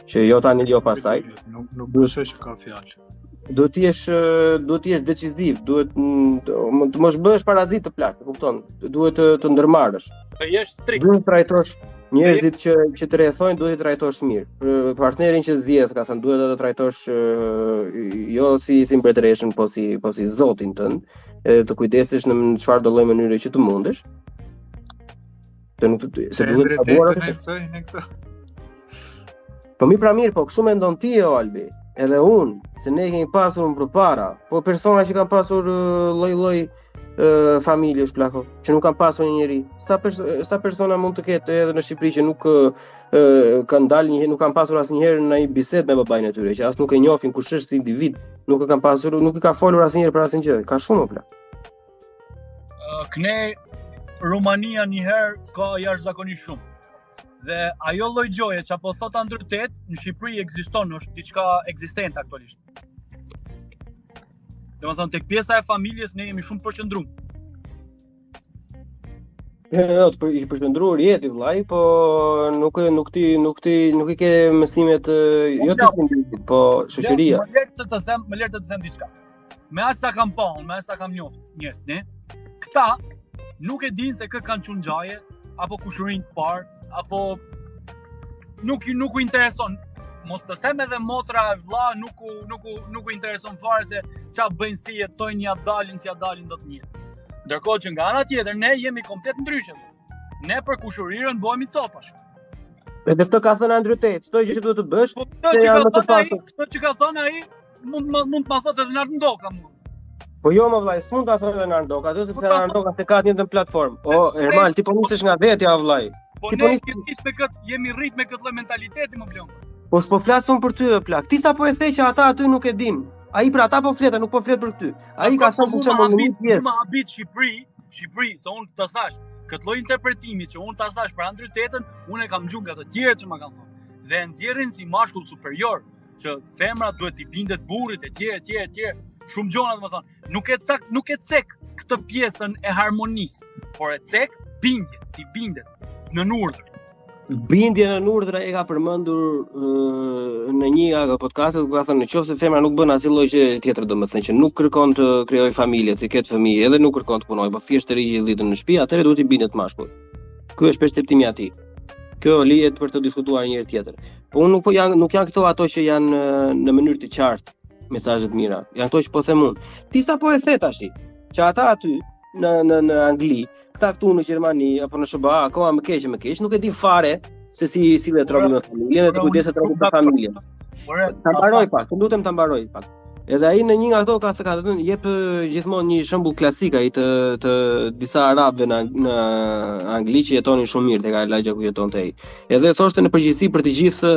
Që jo tani jo pasaj. Nuk besoj se ka fjalë. Duhet të jesh decisiv, duhet të mos bëhesh parazit të plak, e kupton? Duhet të ndërmarrësh. Të jesh strikt. Duhet të trajtosh njerëzit që të rrethojnë, duhet të trajtosh mirë. Për partnerin që zgjedh, ka thënë, duhet të trajtosh jo si mbretëreshën, po si zotin tënd, të kujdesesh në çfarë do lloj mënyre që të mundesh. Të nuk të duhet të bëra. Po mi pra mirë, po kështu mendon ti o Albi. Edhe unë, se ne kemi pasur më përpara, po persona që kanë pasur lloj familjesh plako, që nuk kanë pasur një njeri. Sa persona mund të ketë edhe në Shqipëri që nuk kanë dalë nuk kanë pasur asnjëherë në një bisedë me babain e tyre, që as nuk e njohin kush është si individ, nuk e kanë pasur, nuk i ka folur asnjëherë për asnjë gjë. Ka shumë plak. Këne Rumania njëherë ka jashtëzakonisht shumë. Dhe ajo lloj gjoje që apo thot Andrew Tate në Shqipëri ekziston, është diçka ekzistente aktualisht. Domethënë tek pjesa e familjes ne jemi shumë përqendruar. Jo, i përqendruar jeti vllai, po nuk i ke mësimet jo të individit, po shoqëria. Më lër të them diçka. Me aq sa kam pa, me aq sa kam njoft njerëz, ne. Këta nuk e dinë se kë kanë qenë ngjaje apo kushërinë të parë, apo nuk u intereson. Mos të them edhe motra e vlla nuk u intereson fare se çfarë bëjnë, si jetojnë, ja dalin, si ja dalin do të njëjtë. Ndërkohë që nga ana tjetër ne jemi komplet ndryshe. Ne për kushërirën bëhemi copash. Edhe këtë ka thënë Andrew Tate, çdo gjë që duhet të bësh, se janë më të pasur. Këtë që ka thënë ai, mund të ma thotë edhe Narndoka mua. Po jo më vllai, s'mund ta thënë Narndoka, atë sepse Narndoka se ka të njëjtën platformë. O, Ermal, ti po nisesh nga vetja vllai. Po ne jemi rrit me këtë lloj mentaliteti më blon. Po s'po flasun për ty plak. Ti sapo e the që ata aty nuk e din. Ai për ata po flet, nuk po flet për ty. Ai ka thënë për shembull në një pjesë. Më habit Shqipëri, se unë të thash, këtë lloj interpretimi që unë ta thash për Andrew Tate-n, unë e kam gjuar nga të tjerë që më kanë thënë. Dhe nxjerrin si mashkull superior, që femra duhet i bindet burrit etj. Shumë gjona domethënë. Nuk e cek këtë pjesën e harmonisë, por e cek bindje, ti bindet në urdhër. Bindje në urdhër e ka përmendur në një nga podcastet ku ka thënë nëse femra nuk bën asnjë lloj gjë tjetër, domethënë që nuk kërkon të krijojë familje, të ketë fëmijë, edhe nuk kërkon të punojë, po thjesht të rigjë lidhën në shtëpi, atëherë duhet i bindet mashkullit. Ky është perceptimi i tij. Kjo lihet për të diskutuar një herë tjetër. Po unë nuk janë këto ato që janë në mënyrë të qartë mesazhe të mira. Janë këto që po them unë. Ti sapo e the tash, që ata aty në Angli, këta këtu në Gjermani apo në SBA, akoma më keq, nuk e di fare se si sillet rrobi me familjen, dhe të kujdeset rrobi me familjen. Ta mbaroj pak, të lutem ta mbaroj pak. Edhe ai në një nga ato ka thënë jep gjithmonë një shembull klasik ai të disa arabëve në Angli që jetonin shumë mirë tek ai lagja ku jetonte ai. Edhe thoshte në përgjithësi për të gjithë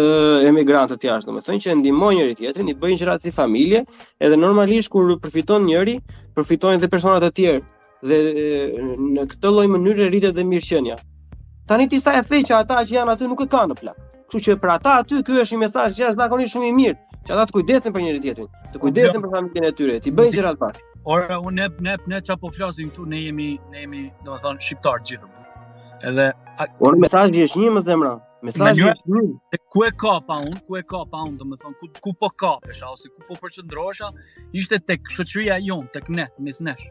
emigrantët jashtë, domethënë që ndihmojnë njëri tjetrin, i bëjnë gjërat si familje, edhe normalisht kur përfiton njëri, përfitojnë edhe personat e tjerë. Dhe në këtë lloj mënyre rritet dhe mirëqenia. Tani ti sa e the që ata që janë aty nuk e kanë në plak. Kështu që për ata aty ky është një mesazh që është zakonisht shumë i mirë, që ata të kujdesen për njëri tjetrin, të kujdesen për familjen e tyre, ti bëjnë gjëra të bashkë. Ora ne çapo flasim këtu, ne jemi domethënë shqiptar gjithë. Edhe mesazhi është një më zemra. Mesazhi ku e ka pa unë, domethënë ku po kapesha ose ku po përqendrohesha, ishte tek shoqëria jon, tek ne, mes nesh.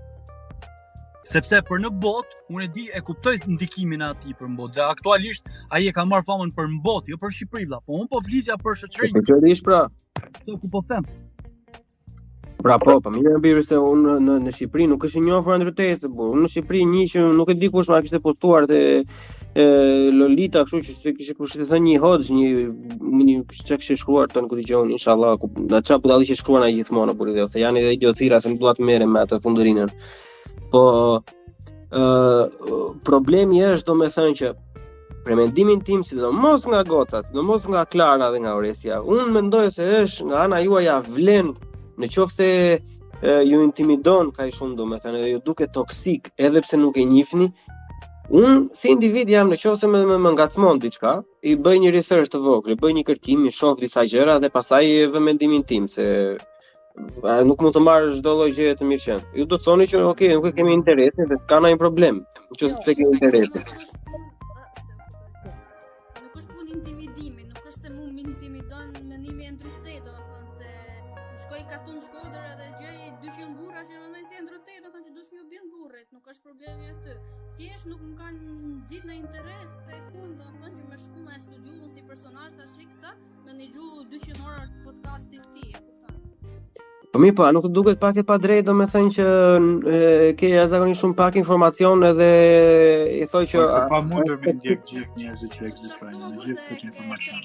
Sepse për në botë, unë e kuptoj ndikimin e atij për në botë. Dhe aktualisht ai e ka marrë famën për në botë, jo për Shqipëri, po unë po flisja për shoqërinë. Pikërisht pra. Ku po them. Pra po, mirë mbirë se unë në Shqipëri nuk është i njohur Andrew Tate, unë në Shqipëri një që nuk e di kush ma kishte postuar te Lolita, kështu që se kishte thënë një hoxh, një çka kishte shkruar tonë ku dëgjon, inshallah, na çfarë budalli që shkruan ai gjithmonë për ide, se janë edhe idiotëra se nuk dua të merrem me atë fundërinën. Po problemi është domethënë që për mendimin tim, sidomos nga gocat, sidomos nga Klara dhe nga Orestia, unë mendoj se është nga ana juaja vlen në qoftë se ju intimidon kaq shumë domethënë dhe ju duket toksik edhe pse nuk e njihni. Unë si individ jam në qoftë se më ngacmon diçka, i bëj një research të vogël, bëj një kërkim, i shoh disa gjëra dhe pastaj vë mendimin tim se nuk mund të marrë çdo lloj gjëje të mirëqen. Ju do të thoni që okay, nuk e kemi interesin dhe s'ka ndonjë problem. Nëse pse kemi interesin. Nuk është punë intimidimi, nuk është se mua më intimidon mendimi e ndrytet, domethënë se shkoj katun Shkodër edhe gjej 200 burra që mendojnë se ndrytet, do të thonë që dush më bën burrit, nuk është problemi aty. Thjesht nuk më kanë nxit në interes te kund, domethënë që më shku me studiu si personazh tash këtë, më ndëgju 200 orë podcastin e tij, e kupton. Po mirë, po, nuk të duket pak e padrejtë domethënë që ke jashtëzakonisht shumë pak informacion edhe i thoj që është pa mundur me ndjek gjithë njerëzit që ekzistojnë me gjithë këtë informacion.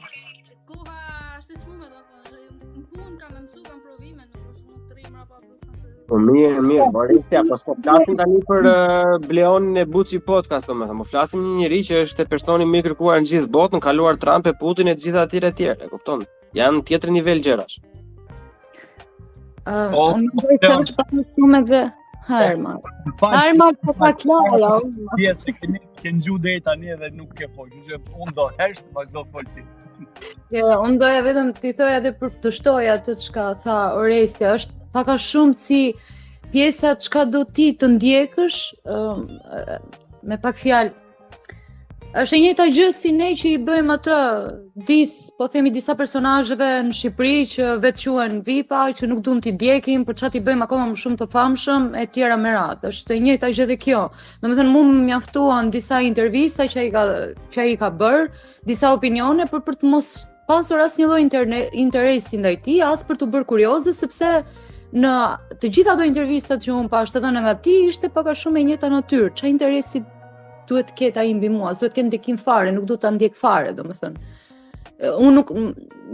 Koha është e çmuar, domethënë, në punë kam mësuar, kam provime, nuk është shumë të rrimra pa plus. Po mirë, Borisja, po s'po flasim tani për Bleonin e Buçi podcast, domethënë, po flasim një njerëz që është personi më i kërkuar në gjithë botën, kaluar Trump e Putin e të gjitha të tjerë, e kupton? Janë tjetër nivel gjërash. Unë mendoj se është pak më shumë edhe Harma po pa Klara. Tjetër që ngju deri tani edhe nuk ke fol, që unë do hesht, vazhdo fol ti. Jo, unë doja vetëm t'i thoj edhe për të shtoj atë çka tha Orestia, është pak a shumë si pjesa çka do ti të ndjekësh, me pak fjalë. Është e njëjta gjë si ne që i bëjmë atë po themi disa personazheve në Shqipëri që vetë quhen VIP-a, që nuk duam t'i djekim, për çfarë t'i bëjmë akoma më shumë të famshëm e tjera me radhë. Është e njëjta gjë dhe kjo. Domethënë mua më mjaftuan disa intervista që ai ka bërë, disa opinione për të mos pasur asnjë lloj interesi ndaj tij, as për të bërë kurioze, sepse në të gjitha ato intervistat që unë pash të dhëna nga ti, ishte pak a shumë e njëjta natyrë. Çfarë interesi duhet ketë ai mbi mua, duhet ketë ndikim fare, nuk duhet ta ndjek fare, domethënë. Unë nuk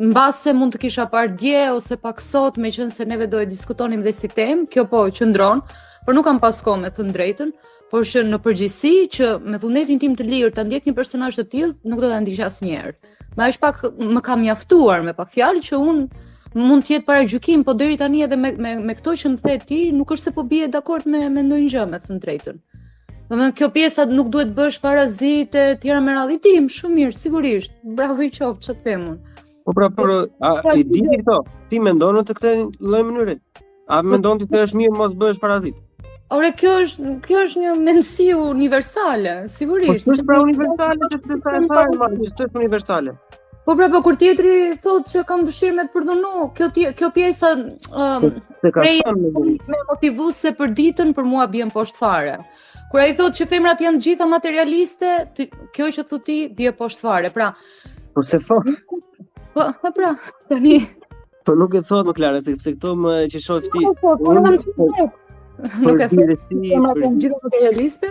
mbase mund të kisha parë dje ose pak sot, meqense neve do e diskutonim dhe si temë, kjo po qëndron, por nuk kam pas kohë me thënë drejtën, por që në përgjithësi që me vullnetin tim të lirë ta ndjek një personazh të tillë, nuk do ta ndiqja asnjëherë. Ma është pak më ka mjaftuar me pak fjalë që unë mund të jetë para gjykim, po deri tani edhe me këto që më the ti, nuk është se po bie dakord me ndonjë gjë, me thënë drejtën. Domethënë kjo pjesa nuk duhet bësh parazite, tjera me radhë tim, shumë mirë, sigurisht. Bravo i qoftë, ç'të them unë. Po pra, i di këto. Ti mendon në të këtë lloj mënyre? A mendon ti se është mirë mos bësh parazit? Ore, kjo është një mendësi universale, sigurisht. Po është pra universale, sepse sa e fare, është universale. Po pra, po kur tjetri thotë që kam dëshirë me të përdhunu, kjo pjesa me motivuese për ditën për mua bie poshtë fare. Kur ai thotë që femrat janë gjitha materialiste, kjo që thotë ti bie poshtë fare. Pra, po se thon. Po pra, tani. Po nuk e thot më Klara, sepse këto më që shoh ti. Nuk e thot. Femrat janë gjitha materialiste.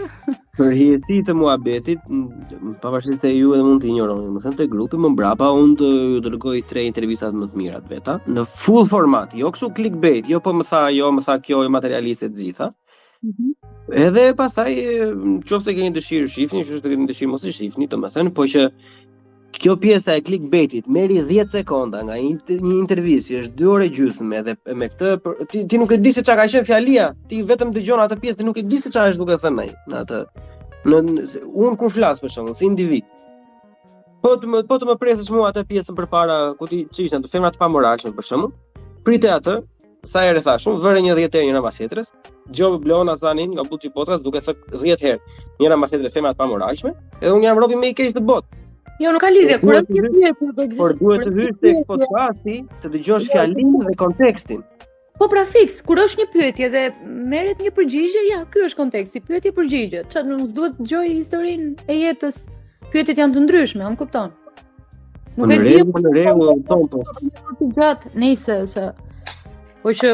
Për hirësi të muhabetit, pavarësisht se ju edhe mund të injoroni, më thënë te grupi më mbrapa unë të ju dërgoj 3 intervistat më të mira të veta, në full format, jo kështu clickbait, jo po më tha kjo e materialiste të gjitha. Edhe pastaj nëse keni dëshirë shifni, nëse keni dëshirë mos e shifni, domethënë, po që kjo pjesa e clickbaitit merri 10 sekonda nga një intervistë që është 2 orë gjysmë edhe me këtë ti nuk e di se çka ka qenë fjalia, ti vetëm dëgjon atë pjesë, ti nuk e di se çfarë është duke thënë ai në atë. Unë kur flas për shembull si individ. Po të më presësh mua atë pjesën përpara ku ti çishte të femra të pamoralshme për shembull. Pritej atë, sa herë thash, unë vëre një 10 herë njëra mbas tjetrës. Gjove Bleona Zanin nga Buçi Podcast duke thënë 10 herë njëra mbas tjetrës femra të pamoralshme, edhe unë jam robi më i keq të botë. Jo, nuk ka lidhje, kur është një pyetje, por duhet të hysh tek podcasti, të dëgjosh fjalinë dhe kontekstin. Po pra fiks, kur është një pyetje dhe merret një përgjigje, ja, ky është konteksti, pyetje-përgjigje. Çfarë nuk duhet të dëgjoj historinë e jetës. Pyetjet janë të ndryshme, më kupton? Nuk e di. Në rregull, po. Gjatë, nëse se po që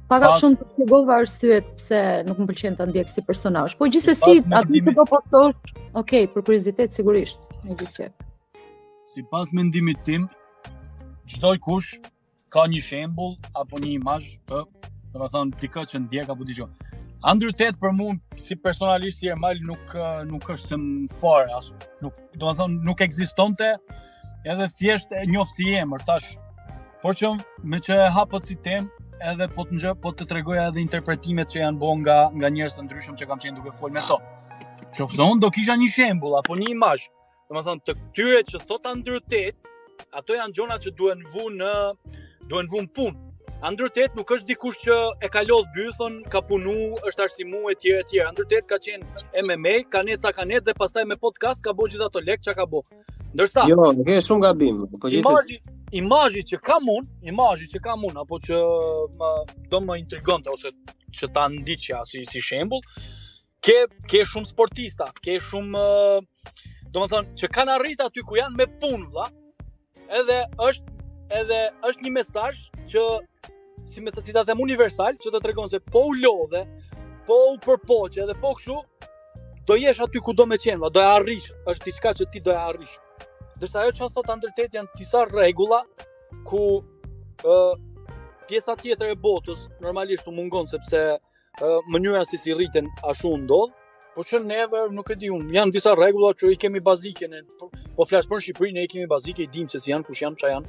paka shumë të shpjegova arsyet pse nuk më pëlqen ta ndjek si personazh. Po gjithsesi, aty që do postosh, okay, për kuriozitet sigurisht, në gjithë. Sipas mendimit tim, çdo kush ka një shembull apo një imazh të, domethënë dikë që ndjek apo diçka. Andrew Tate për mua si personalisht si Ermal nuk është se më fare as nuk, domethënë nuk ekzistonte, edhe thjesht e njoh si emër, thash. Por që me që e hapët si temë, edhe po të tregoja edhe interpretimet që janë bën nga njerëz të ndryshëm që kam qenë duke folë me to. Qofse unë do kisha një shembull apo një imazh, domethënë të këtyre që thot Andrew Tate, ato janë gjona që duhen vu në punë. Andrew Tate nuk është dikush që e ka lodh bythën, ka punu, është arsimu e tjerë. Andrew Tate ka qenë MMA, ka net dhe pastaj me podcast ka bo gjitha ato lek që ka bo. Ndërsa Jo, ke shumë gabim. Po imazhi që kam unë, apo që do më intrigonte ose që ta ndiqja si shembull, ke shumë sportista, ke shumë domethënë që kanë arrit aty ku janë me punë, valla. Edhe është një mesazh që si ta them universal, që të tregon se po u lodhe, po u përpoqe dhe po kështu do jesh aty ku do me qenë, do e arrish, është diçka që ti do e arrish. Ndërsa ajo që thot Andrew Tate janë disa rregulla ku pjesa tjetër e botës normalisht u mungon sepse mënyra si rriten ashtu ndodh, por që neve nuk e di unë, janë disa rregulla që i kemi bazike ne, po flas për Shqipërinë, ne i kemi bazike, i dim se si janë, kush janë, çfarë janë.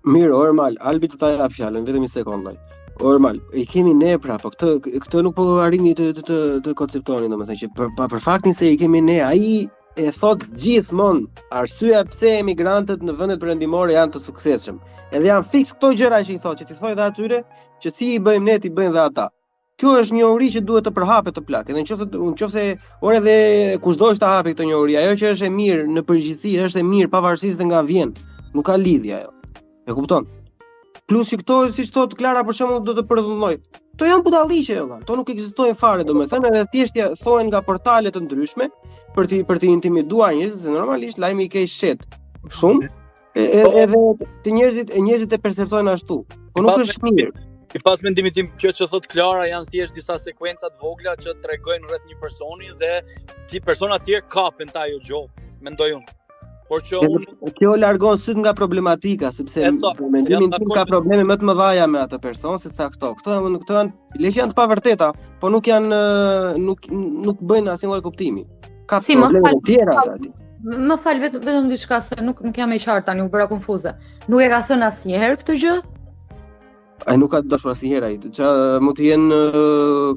Mirë, Ormal, Albi të ta jap fjalën, vetëm një sekondë. Ormal, i kemi ne pra, po këtë nuk po arrini të konceptoni, domethënë që për faktin se i kemi ne, ai e thot gjithmonë arsyeja pse emigrantët në vendet perëndimore janë të suksesshëm. Edhe janë fiks këto gjëra që i thot, që ti thoj dhe atyre, që si i bëjmë ne, ti bëjnë dhe ata. Kjo është një uri që duhet të përhapet të plak. Edhe nëse ore dhe kushdo që ta hapi këtë një uri, ajo që është e mirë në përgjithësi është e mirë pavarësisht nga vjen. Nuk ka lidhje ajo. E kupton? Plus që këto, siç thot Klara për shembull, do të përdhulloj. Kto janë budalliqe valla. Kto nuk ekzistojnë fare, domethënë, edhe thjesht thohen nga portale të ndryshme për të intimiduar njerëzit, se normalisht lajmi i keq shet shumë. Edhe të njerëzit e perceptojnë ashtu. Po nuk është mirë. Pas mendimit tim, kjo që thot Klara janë thjesht disa sekuenca të vogla që tregojnë rreth një personi dhe persona të tjerë kapen ta ajo gjë, mendoj unë. Por që kjo largon syt nga problematika, sepse mendimin tim ka probleme më të mëdha me atë person se sa këto. Këto janë të pavërteta, po nuk bëjnë asnjë lloj kuptimi. Ka probleme të tjera aty. Më fal vetëm diçka se nuk jam e qartë tani, u bëra konfuze. Nuk e ka thënë asnjëherë këtë gjë? Ai nuk ka dashur asnjëherë ai. Ça mund të jenë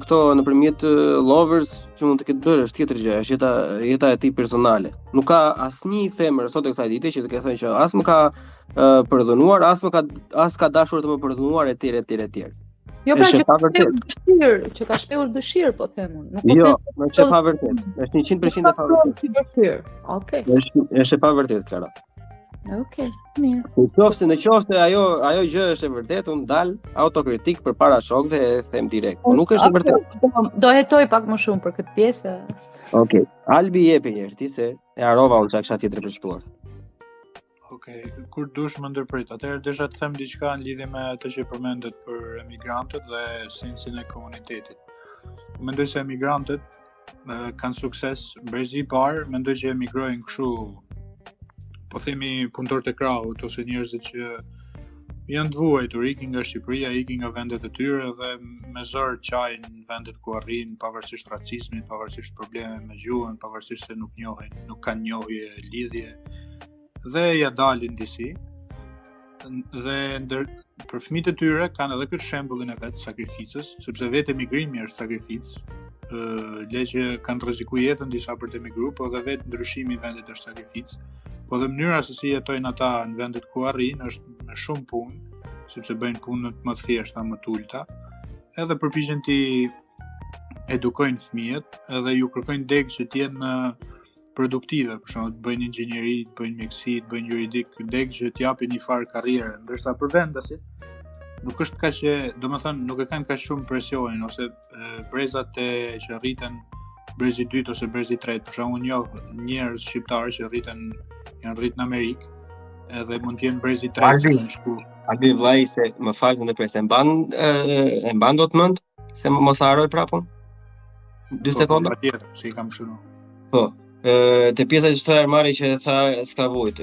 këto nëpërmjet lovers që mund të ketë bërë është tjetër gjë, është jeta e tij personale. Nuk ka asnjë femër sot e kësaj dite që të ke thënë që as më ka përdhunuar, as ka dashur të më përdhunuar etj. Jo, pra që ka shpehur dëshirë, po them unë. Jo, është e pavërtet. Është 100% e pavërtet. Okej. Është e pavërtet, Klara. Okej, mirë. Në qoftë ajo gjë është e vërtetë, unë dal autokritik përpara shokëve e them direkt. Po nuk është e vërtetë. Do hetoj pak më shumë për këtë pjesë. Okej. Albi jepi një herë ti se e harova unë çka kisha tjetër për shtuar. Okej, kur dush më ndërprit. Atëherë desha të them diçka në lidhje me atë që përmendet për emigrantët dhe sensin e komunitetit. Mendoj se emigrantët kanë sukses. Brezi i parë mendoj që emigrojnë kështu, po themi punëtor të krahut ose njerëzit që janë të vuajtur, ikin nga Shqipëria, ikin nga vendet e tyre dhe me zor qajnë në vendet ku arrin, pavarësisht racizmit, pavarësisht probleme me gjuhën, pavarësisht se nuk kanë njohje lidhje dhe ja dalin disi. Dhe për fëmijët e tyre kanë edhe këtë shembullin e vet sakrificës, sepse vetë emigrimi është sakrificë. Le që kanë rrezikuar jetën disa për të emigruar, po edhe vetë ndryshimi i vendit është sakrificë. Po dhe mënyra se si jetojnë ata në vendet ku arrin është me shumë punë, sepse bëjnë punët më të thjeshta, më të ulta, edhe përpiqen të edukojnë fëmijët, edhe ju kërkojnë degë që të jenë produktive, për shembull të bëjnë inxhinieri, të bëjnë mjeksi, të bëjnë juridik, deg që t'japin një farë karriere, ndërsa për vendasit nuk është kaq që, domethënë nuk e kanë kaq shumë presionin ose brezat që rriten brezi 2 ose brezi 3, për shembull njoh njerëz shqiptarë që janë rritë në Amerikë, edhe mund të jenë brezi 3 në shkollë. Albi vllai se më fal në presë e mban dot mend se mos harroj prapun. 2 sekonda. Patjetër, se I kam shënuar. Po. Te pjesa që shtoja armari që tha s'ka vujt.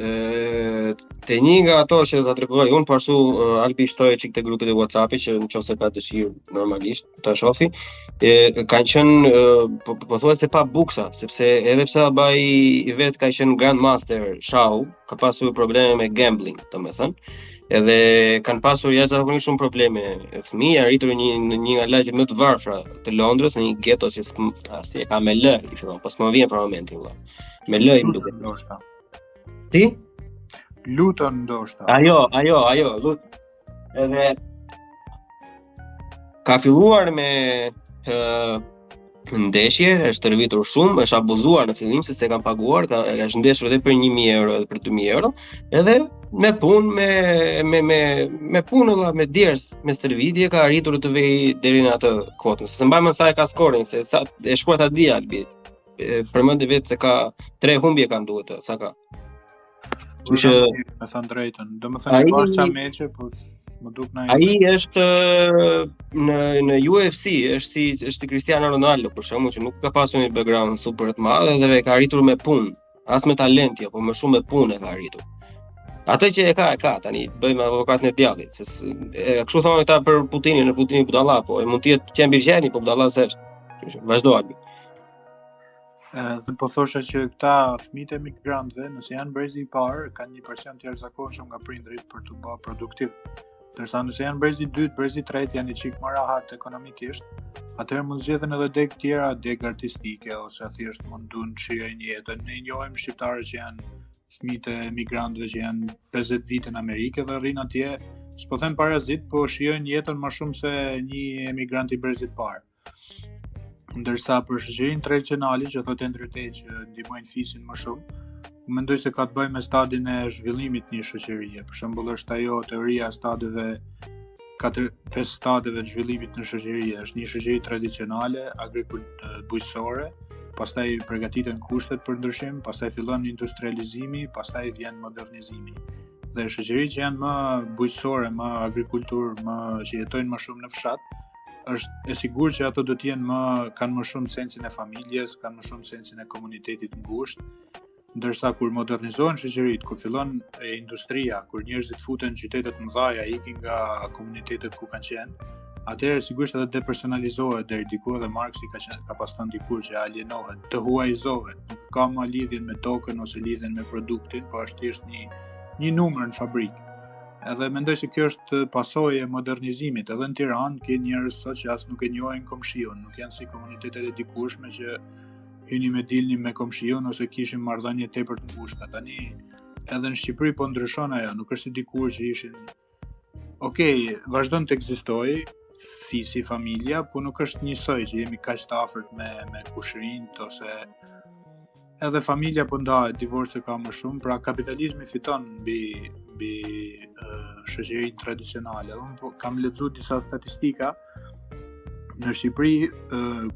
Te një nga ato që ta tregoj unë, po ashtu Albi shtoi çik te grupet e WhatsApp-it që nëse ka dëshirë normalisht ta shofi. Kanë qenë pothuajse pa buksa, sepse edhe pse babai I vet ka qenë Grandmaster Shau, ka pasur probleme me gambling, domethënë. Edhe kanë pasur jashtëzakonisht shumë probleme. Fëmijë arritur një nga lagjet më të varfra të Londrës, në një geto që si e ka me L, I fillon, po s'më vjen për momentin valla. Me L I duket. Ndoshta. Ti? Luton ndoshta. Ajo, Lut. Edhe ka filluar me ndeshje, është tërvitur shumë, është abuzuar në fillim se s'e kanë paguar, është ndeshur edhe për 1.000 euro edhe për 2.000 euro, edhe me punë, me punë valla, me djers, me stërvitje ka arritur të vejë deri në atë kotën. Se mbaj më sa e ka skorin, se sa e shkruaj ta di Albi. Përmendi vetë se ka 3 humbje kanë duhet, sa ka. Që me thënë drejtën, domethënë pas ça meçe, po më duk na. Ai është në UFC, është si Cristiano Ronaldo për shembull, që nuk ka pasur një background super të madh dhe ka arritur me punë, as me talent, po më shumë me punë ka arritur. Atë që e ka tani, bëjmë avokatën e djallit, se kështu thonë ata për Putinin, në Putini budalla, po mund të jetë Qembirgjeni, po budalla s'është. Vazhdo Albi. Dhe po thosha që këta fëmijët e migrantëve, nëse janë brezi I parë, kanë një presion të jashtëzakonshëm nga prindrit për të bërë produktiv. Ndërsa nëse janë brezi 2, brezi 3 janë një çik më rahat ekonomikisht, atëherë mund zgjedhin edhe deg tjera, deg artistike ose thjesht mund duan të shijojnë jetën. Ne njohim shqiptarë që janë fëmijët e migrantëve që janë 50 vite në Amerikë dhe rrin atje, s'po them parazit, po shijojnë jetën më shumë se një emigrant I brezit parë. Ndërsa për shoqërinë tradicionale që thotë Ndërtej që ndihmojnë fisin më shumë, mendoj se ka të bëjë me stadin e zhvillimit të një shoqërie. Për shembull është ajo teoria e stadeve 4-5 stadeve të zhvillimit në shoqëri. Është një shoqëri tradicionale, bujqësore, pastaj përgatiten kushtet për ndryshim, pastaj fillon industrializimi, pastaj vjen modernizimi. Dhe shoqëritë që janë më bujqësore, më agrikulturë, që jetojnë më shumë në fshat, është e sigurt që ato do të jenë kanë më shumë sensin e familjes, kanë më shumë sensin e komunitetit ngushtë. Ndërsa kur modernizohen shoqëritë, kur fillon industria, kur njerëzit futen në qytetet mëdha, ikin nga komunitetet ku kanë qenë, atëherë sigurisht edhe depersonalizohet deri diku dhe Marksi ka pas thënë dikur që alienohet, të huajizohet, nuk ka më lidhjen me tokën ose lidhjen me produktin, por është thjesht një numër në fabrikë. Edhe mendoj se kjo është pasojë e modernizimit. Edhe në Tiranë ke njerëz sot që as nuk e njohin komshiun, nuk janë si komunitetet e dikurshme që hyni me dilni me komshiun ose kishin marrëdhënie tepër të ngushta. Tani edhe në Shqipëri po ndryshon ajo, nuk është si dikur që ishin. Okej, vazhdon të ekzistojë fisi, familja, po nuk është njësoj që jemi kaq të afërt me kushërinjt ose edhe familja po ndahet, divorce ka më shumë, pra kapitalizmi fiton mbi shoqërinë tradicionale. Unë kam lexuar disa statistika. Në Shqipëri,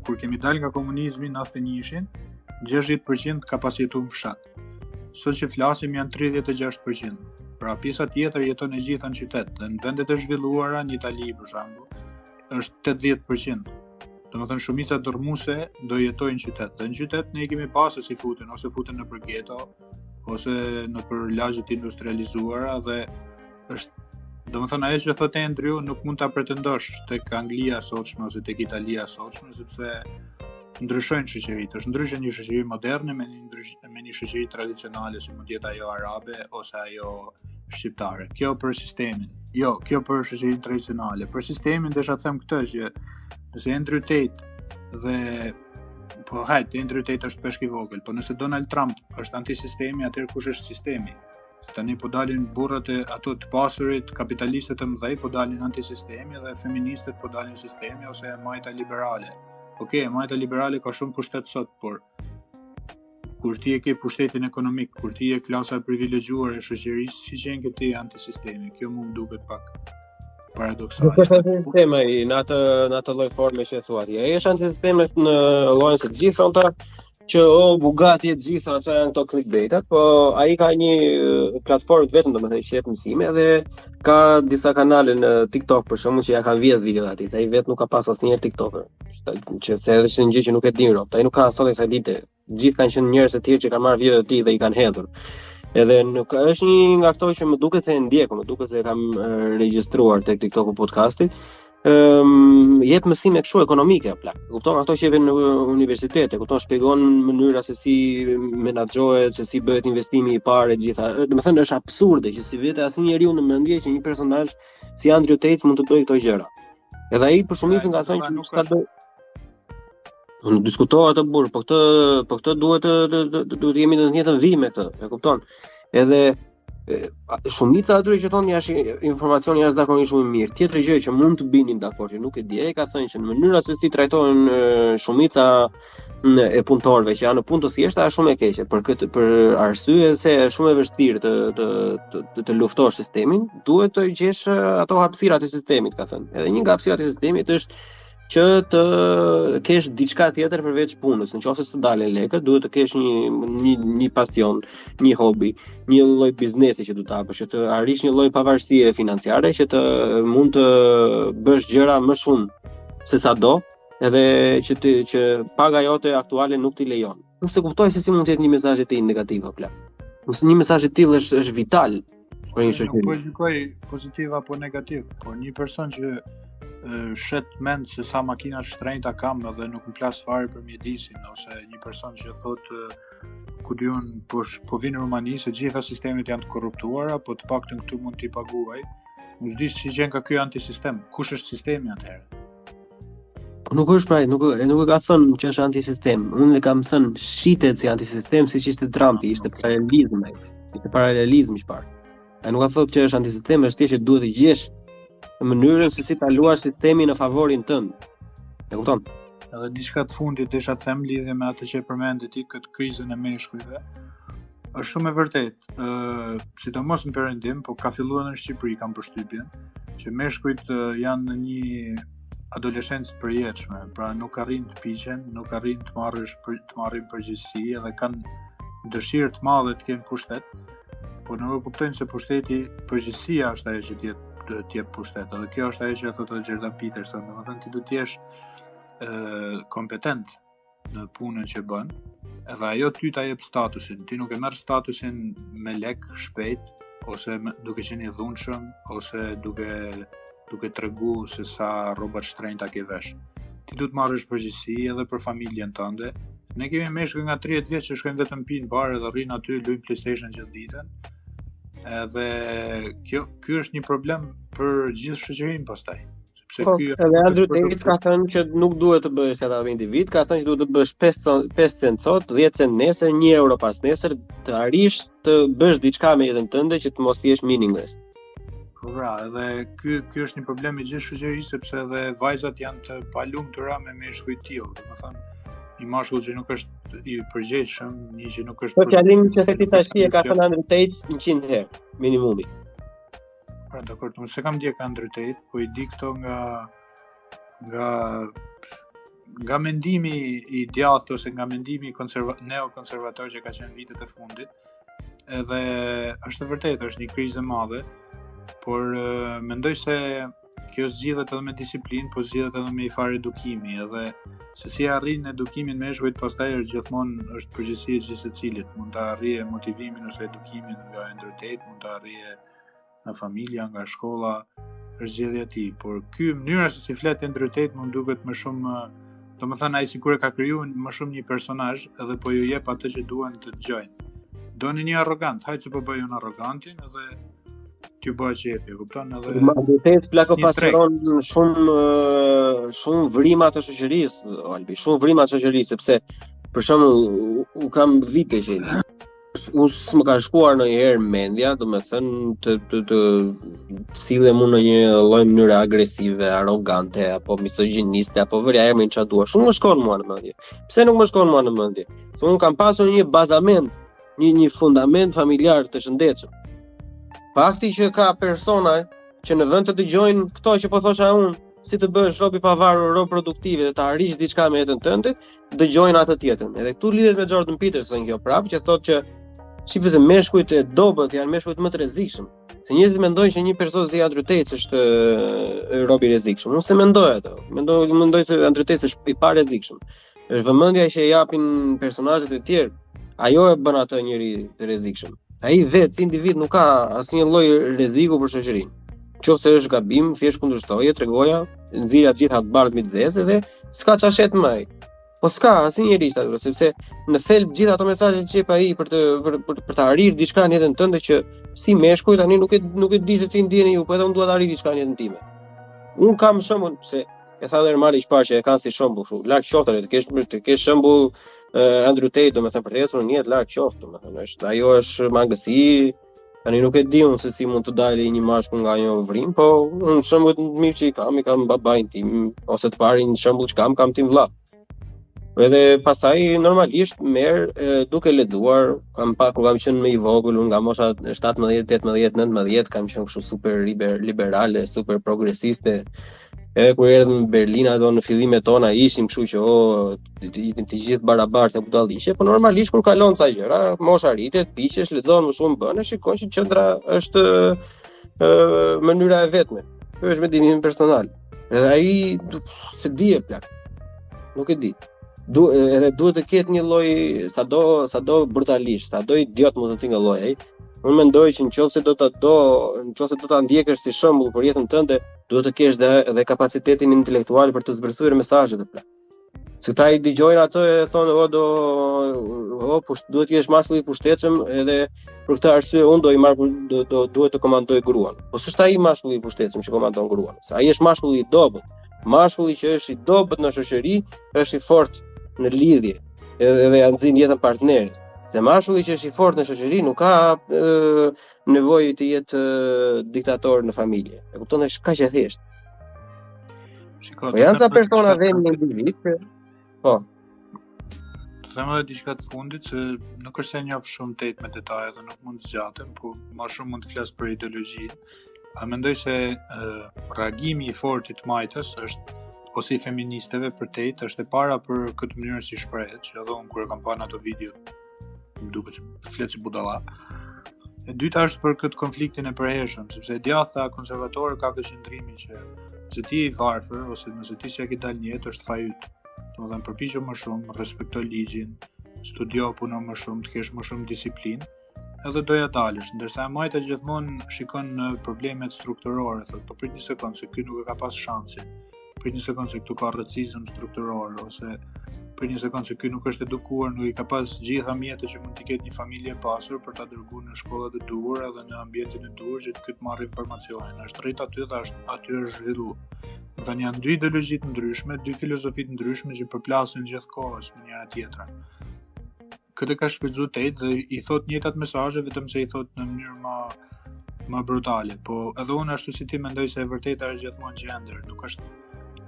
kur kemi dalë nga komunizmi në 91-shin, 60% ka pas jetuar në fshat. Sot që flasim janë 36%. Pra pjesa tjetër jeton e gjitha në qytet. Dhe në vendet e zhvilluara, në Itali për shembull, është 80%. Domethënë shumica dormuese do jetojnë në qytet. Dhe në qytet ne kemi pasur si futen në për geto ose në për lagjet industrializuara dhe është domethënë ajo që thotë Andrew nuk mund ta pretendosh tek Anglia sotshme ose tek Italia sotshme sepse ndryshojnë shoqëritë. Është ndryshe një shoqëri moderne me një shoqëri tradicionale si mund të jetë ajo arabe ose ajo shqiptare. Kjo për sistemin. Jo, kjo për shoqërinë tradicionale. Për sistemin desha të them këtë që nëse Andrew Tate dhe Andrew Tate është peshk I vogël, po nëse Donald Trump është antisistemi, atëherë kush është sistemi? Se tani po dalin burrat e ato të pasurit, kapitalistët e mëdhej po dalin antisistemi dhe feministët po dalin sistemi ose majta liberale. Okej, majta liberale ka shumë pushtet sot, por kur ti e ke pushtetin ekonomik, kur ti e klasa e privilegjuar e shoqërisë, si që ke ti antisistemi. Kjo mu më duket pak paradoksale. Nuk është antisisteme në atë lloj forme që e thua ti. Ai është antisisteme në llojin se gjithë thonë ta që Bugatti e gjitha ato janë këto clickbaitat, po ai ka një platformë vetëm domethënë që jep mësime dhe ka disa kanale në TikTok për shembull që ja kanë vjedh videot atij. Ai vetë nuk ka pas asnjëherë TikToker. Që se edhe është një gjë që nuk e din rob. Ai nuk ka asnjë sa dite. Gjithë kanë qenë njerëz të tjerë që kanë marrë videot e tij dhe i kanë hedhur. Edhe nuk është një nga ato që më duket se e ndjekur, më duket se e kam regjistruar tek TikToku podcastit. Jep mësime kështu ekonomike plak. Kupton ato që jepin në universitete, kupton shpjegon mënyra se si menaxhohet, se si bëhet investimi i parë e gjitha. Domethënë është absurde që si vete asnjë njeriu në mendje që një personazh si Andrew Tate mund të bëjë këto gjëra. Edhe ai për shumicën nga thonë që nuk ka bëj. Unë diskutova atë burr, po këtë duhet të jemi në të njëjtën vijë me këtë, e kupton? Edhe shumica atyre që thonë janë informacion jashtëzakonisht shumë mirë. Tjetër gjë që mund të binin dakord, që nuk e di, ai ka thënë që në mënyra se si trajtohen shumica e punëtorëve që janë në punë të thjeshta është shumë e keqe për arsye se është shumë e vështirë të luftosh sistemin, duhet të gjesh ato hapësirat e sistemit, ka thënë. Edhe një nga hapësirat e sistemit është që të kesh diçka tjetër përveç punës. Nëse të dalin lekët, duhet të kesh një pasion, një hobi, një lloj biznesi që do ta hapësh, që të arrish një lloj pavarësie financiare, që të mund të bësh gjëra më shumë se sa do, edhe që paga jote aktuale nuk t'i lejon. Nuk se kuptoj se si mund të jetë një mesazh i tillë negativ apo. Nëse një mesazh i tillë është vital për një shoqëri. Nuk po gjykoj pozitiv apo negativ, por një person që shet mend se sa makina shtrenjta kam edhe nuk më plas fare për mjedisin, ose një person që thotë ku diun po vinë në Rumani se gjitha sistemet janë të korruptuara, po të paktën këtu mund t'i paguaj. Nuk di si gjen ka ky antisistem. Kush është sistemi atëherë? Nuk është pra, nuk e ka thënë që është antisistem. Unë e kam thënë shitet si antisistem siç ishte Trumpi, ishte paralelizëm ai. Ishte paralelizëm i parë. Ai nuk ka thotë që është antisistem, është thjesht që duhet të gjesh në mënyrën se si ta luash sistemin në favorin tënd. E kupton? Edhe diçka të fundit desha të them lidhje me atë që e përmendë ti këtë krizën e meshkujve. Është shumë e vërtetë, sidomos në Perëndim, po ka filluar në Shqipëri kam përshtypjen, që meshkujt janë në një adoleshencë të përjetshme, pra nuk arrin të piqen, nuk arrin të marrin përgjegjësi edhe kanë dëshirë të madhe të kenë pushtet, por nuk e kuptojnë se përgjegjësia është ajo që të jep pushtet. Edhe kjo është ajo që thotë Jordan Peterson, domethënë ti duhet të jesh kompetent në punën që bën, edhe ajo ty ta jep statusin. Ti nuk e merr statusin me lek shpejt, ose duke qenë i dhunshëm, ose duke tregu se sa rroba të shtrenjta ke vesh. Ti duhet marrësh përgjegjësi edhe për familjen tënde. Ne kemi meshkuj nga 30 vjeç që shkojnë vetëm pinë bar dhe rrin aty luajnë PlayStation gjithë ditën. Edhe ky është një problem për gjithë shoqërinë pastaj. Po, edhe Andrew Tate ka thënë që nuk duhet të bëhesh ata individ, ka thënë që duhet të bësh 5 cent sot, 10 cent nesër, 1 euro pas nesër, të arrish të bësh diçka me jetën tënde që të mos jesh meaningless. Po pra, edhe ky është një problem i gjithë shoqërisë sepse edhe vajzat janë të palumtura me meshkuj të tillë, domethënë një mashkull që nuk është i përgjegjshëm, një që nuk është. Po fjalën që ti tash e ka thënë Andrew Tate 100 herë minimumi. Pra, dakord, unë se kam ndjek Andrew Tate, po i di këto nga mendimi i djathtë ose nga mendimi neokonservator që ka qenë vitet e fundit. Edhe është vërtet, është një krizë e madhe, por mendoj se kjo zgjidhet edhe me disiplinë, po zgjidhet edhe me i farë edukimi, edhe se si arrin edukimin me meshkujt pastaj është gjithmonë është përgjegjësi e gjithë secilit. Mund ta arrijë motivimin ose edukimin nga Andrew Tate, mund ta arrijë nga familja, nga shkolla, është zgjedhja e tij, por ky mënyra se si flet Andrew Tate më duket më shumë, domethënë ai sikur e ka krijuar më shumë një personazh edhe po ju jep atë që duan të dëgjojnë. Doni një arrogant, hajde që po bëj unë arrogantin edhe t'ju bëj që jepi, kupton? Edhe Andrew Tate plako pasion shumë vrima të shoqërisë, Albi, shumë vrima të shoqërisë, sepse për shembull u kam vite që unë s'më ka shkuar ndonjëherë mendja, domethënë të sillem unë në një lloj mënyre agresive, arrogante apo misogjiniste apo vërja emrin çfarë dua. Shumë më shkon mua në mendje. Pse nuk më shkon mua në mendje? Se unë kam pasur një bazament, një fundament familjar të shëndetshëm. Fakti që ka persona që në vend të dëgjojnë këto që po thosha unë, si të bësh rob i pavarur, rob produktiv dhe të arrish diçka me jetën tënde, dëgjojnë atë tjetrën. Edhe këtu lidhet me Jordan Peterson kjo prapë, që thotë që shifë se meshkujt e dobët janë meshkujt më të rrezikshëm. Se njerëzit mendojnë që një person si Andrew Tate është rob i rrezikshëm. Unë se mendoj ato. Mendoj se Andrew Tate është i pa rrezikshëm. Është vëmendja që i japin personazhet e tjerë. Ajo e bën atë njëri të rrezikshëm. Ai vetë si individ nuk ka asnjë lloj rreziku për shoqërinë. Qofse është gabim, thjesht kundërshtoje, tregoja, nxirja të gjitha të bardhë mbi të zezë dhe s'ka çashet më ai. Po s'ka asnjërisht atë, sepse në thelb gjithë ato mesazhe që jep ai për të arrirë diçka në jetën tënde që si meshkuj tani nuk e di se si ndjeni ju, po edhe unë dua të arrij diçka në jetën time. Unë kam shembull se e tha edhe Ermali çfarë që e kanë si shembull kështu, larg qoftë të kesh shembull Andrew Tate, domethënë për të ecur në jetë larg qoftë, domethënë ajo është mangësi. Tani nuk e di unë se si mund të dalë një mashkull nga një vrim, po unë shembull të mirë që i kam babain tim, ose të parin shembull që kam tim vlla. Edhe pasaj normalisht merr duke lexuar, kur kam qenë më i vogël, unë nga mosha 17, 18, 19, kam qenë kështu super liberale, super progresiste. Edhe kur erdhëm në Berlin ato në fillimet tona ishim kështu që të gjithë barabartë e budalliqe, po normalisht kur kalon ca gjëra, mosha rritet, piqesh, lexon më shumë bën, e shikon që qendra është mënyra e vetme. Kjo është mendimi personal. Edhe ai se di e plak. Nuk e di. Edhe duhet të ketë një lloj sado brutalisht, sado idiot mund të tingëlloj ai. Unë mendoj që nëse do ta ndjekësh si shembull për jetën tënde, duhet të kesh edhe kapacitetin intelektual për të zbërthyer mesazhet e plot. Se ta i dëgjojnë ato e thonë duhet të jesh mashkull i pushtetshëm, edhe për këtë arsye unë duhet të komandoj gruan. Po s'është ai mashkulli i pushtetshëm që komandon gruan. Se ai është mashkulli i dobët. Mashkulli që është i dobët në shoqëri, është i fortë në lidhje, edhe nxin jetën partnerit. Se mashkulli që është i fortë në shoqëri nuk ka nevojë të jetë diktator në familje. E kupton, është kaq e thjeshtë. Po janë ca persona dhe në individ. Po. Të them edhe diçka të fundit se nuk është se njoh shumë Tate me detaje dhe nuk mund të zgjatem, po më shumë mund të flas për ideologjinë. A mendoj se reagimi i fortë i majtës është ose i feministëve për Tate është e para për këtë mënyrë si shprehet, që edhe unë kur e kam parë ato video më duket se flet si budalla. E dyta është për këtë konfliktin e përhershëm, sepse djatha konservatore ka këtë qëndrimin që nëse ti je i varfër ose nëse ti s'ja ke dalë në jetë është fajyt. Domethënë përpiqu më shumë, respekto ligjin, studio, puno më shumë, të kesh më shumë disiplinë, edhe doja dalësh, ndërsa e majta gjithmonë shikon në problemet strukturore, thotë, po prit një sekond se ky nuk e ka pas shansin. Prit një sekond se këtu ka racizëm strukturor, ose prit një sekond se ky nuk është edukuar, nuk i ka pas gjitha mjetët që mund t'i ketë një familje e pasur për ta dërguar në shkollat e duhura dhe në ambientin e duhur që të marrë informacionin. Është rrit aty dhe aty është zhvilluar. Tani janë dy ideologji të ndryshme, dy filozofi të ndryshme që përplasin gjithkohës me njëra tjetrën. Këtë ka shfrytzuar Tate dhe i thot njëjtat mesazhe, vetëm se i thot në mënyrë më brutale. Po edhe unë ashtu si ti mendoj se e vërteta është gjithmonë gender, nuk është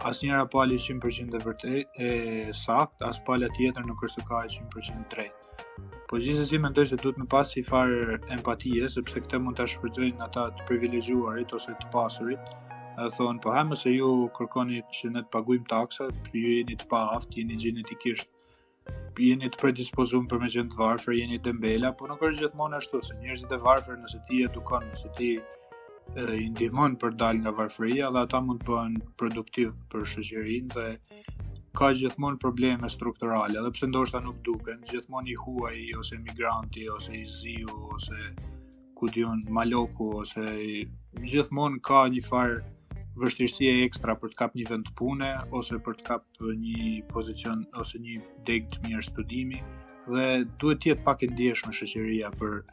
asnjëra palë 100% e vërtetë e saktë, as pala tjetër nuk është se ka 100% drejt. Po gjithsesi mendoj se duhet me pas si farë empatie, sepse këtë mund ta shfrytëzojnë ata të privilegjuarit ose të pasurit. E thonë, po hajmë se ju kërkoni që ne të paguajmë taksat, ju jeni të paaftë, jeni gjenetikisht, jeni të predispozuar për me qenë të varfër, jeni dembela, po nuk është gjithmonë ashtu, se njerëzit e varfër nëse ti edukon, nëse ti i ndihmon për dal nga varfëria, dhe ata mund të bëhen produktiv për shoqërinë dhe ka gjithmonë probleme strukturale, edhe pse ndoshta nuk duken, gjithmonë i huaj ose migranti ose i ziu ose ku diun maloku ose gjithmonë ka një farë vështirësie ekstra për të kap një vend pune ose për të kap një pozicion ose një deg të mirë studimi dhe duhet të jetë pak e ndjeshme shoqëria për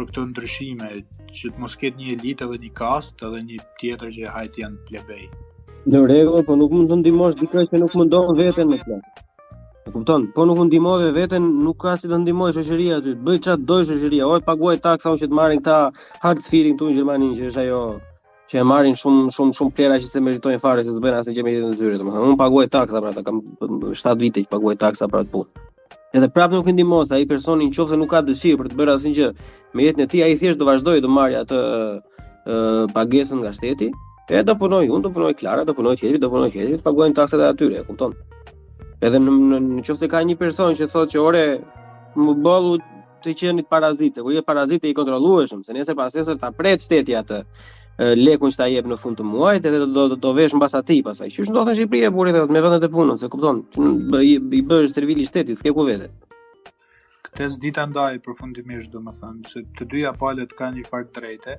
këto ndryshime që të mos ketë një elitë edhe një kast edhe një tjetër që hajt janë plebej. Në rregull, po nuk mund të ndihmosh dikë që nuk mundon veten në plan. E kupton? Po nuk u ndihmove veten, nuk ka si të ndihmoj shoqëria aty. Bëj çfarë doj shoqëria, oj paguaj taksa që të marrin këta Hartz-IV këtu në Gjermani, që është ajo që e marrin shumë plera që se meritojnë fare se s'bën asnjë gjë me jetën e tyre, domethënë. Unë paguaj taksa për ata, kam 7 vite që paguaj taksa për atë punë. Edhe prapë nuk i ndihmon se ai personi nëse nuk ka dëshirë për të bërë asnjë gjë me jetën e tij, ai thjesht do vazhdojë të marrë atë pagesën nga shteti, e do punoj, unë do punoj Klara, do punoj tjetri, të paguajnë taksat e atyre, e kupton? Edhe nëse ka një person që thotë që ore më bollu të qenit parazit, se kur je parazit e i kontrollueshëm, se nesër pas nesër ta pret shteti atë lekun që ta jep në fund të muajit, edhe do vesh mbas atij pastaj. Qysh ndodhet në Shqipëri e burrit me vendet e punës, e kupton? I bësh servili shtetit, s'ke ku vete. Këtë s'di ta ndaj përfundimisht, domethënë, se të dyja palët kanë një farë drejte,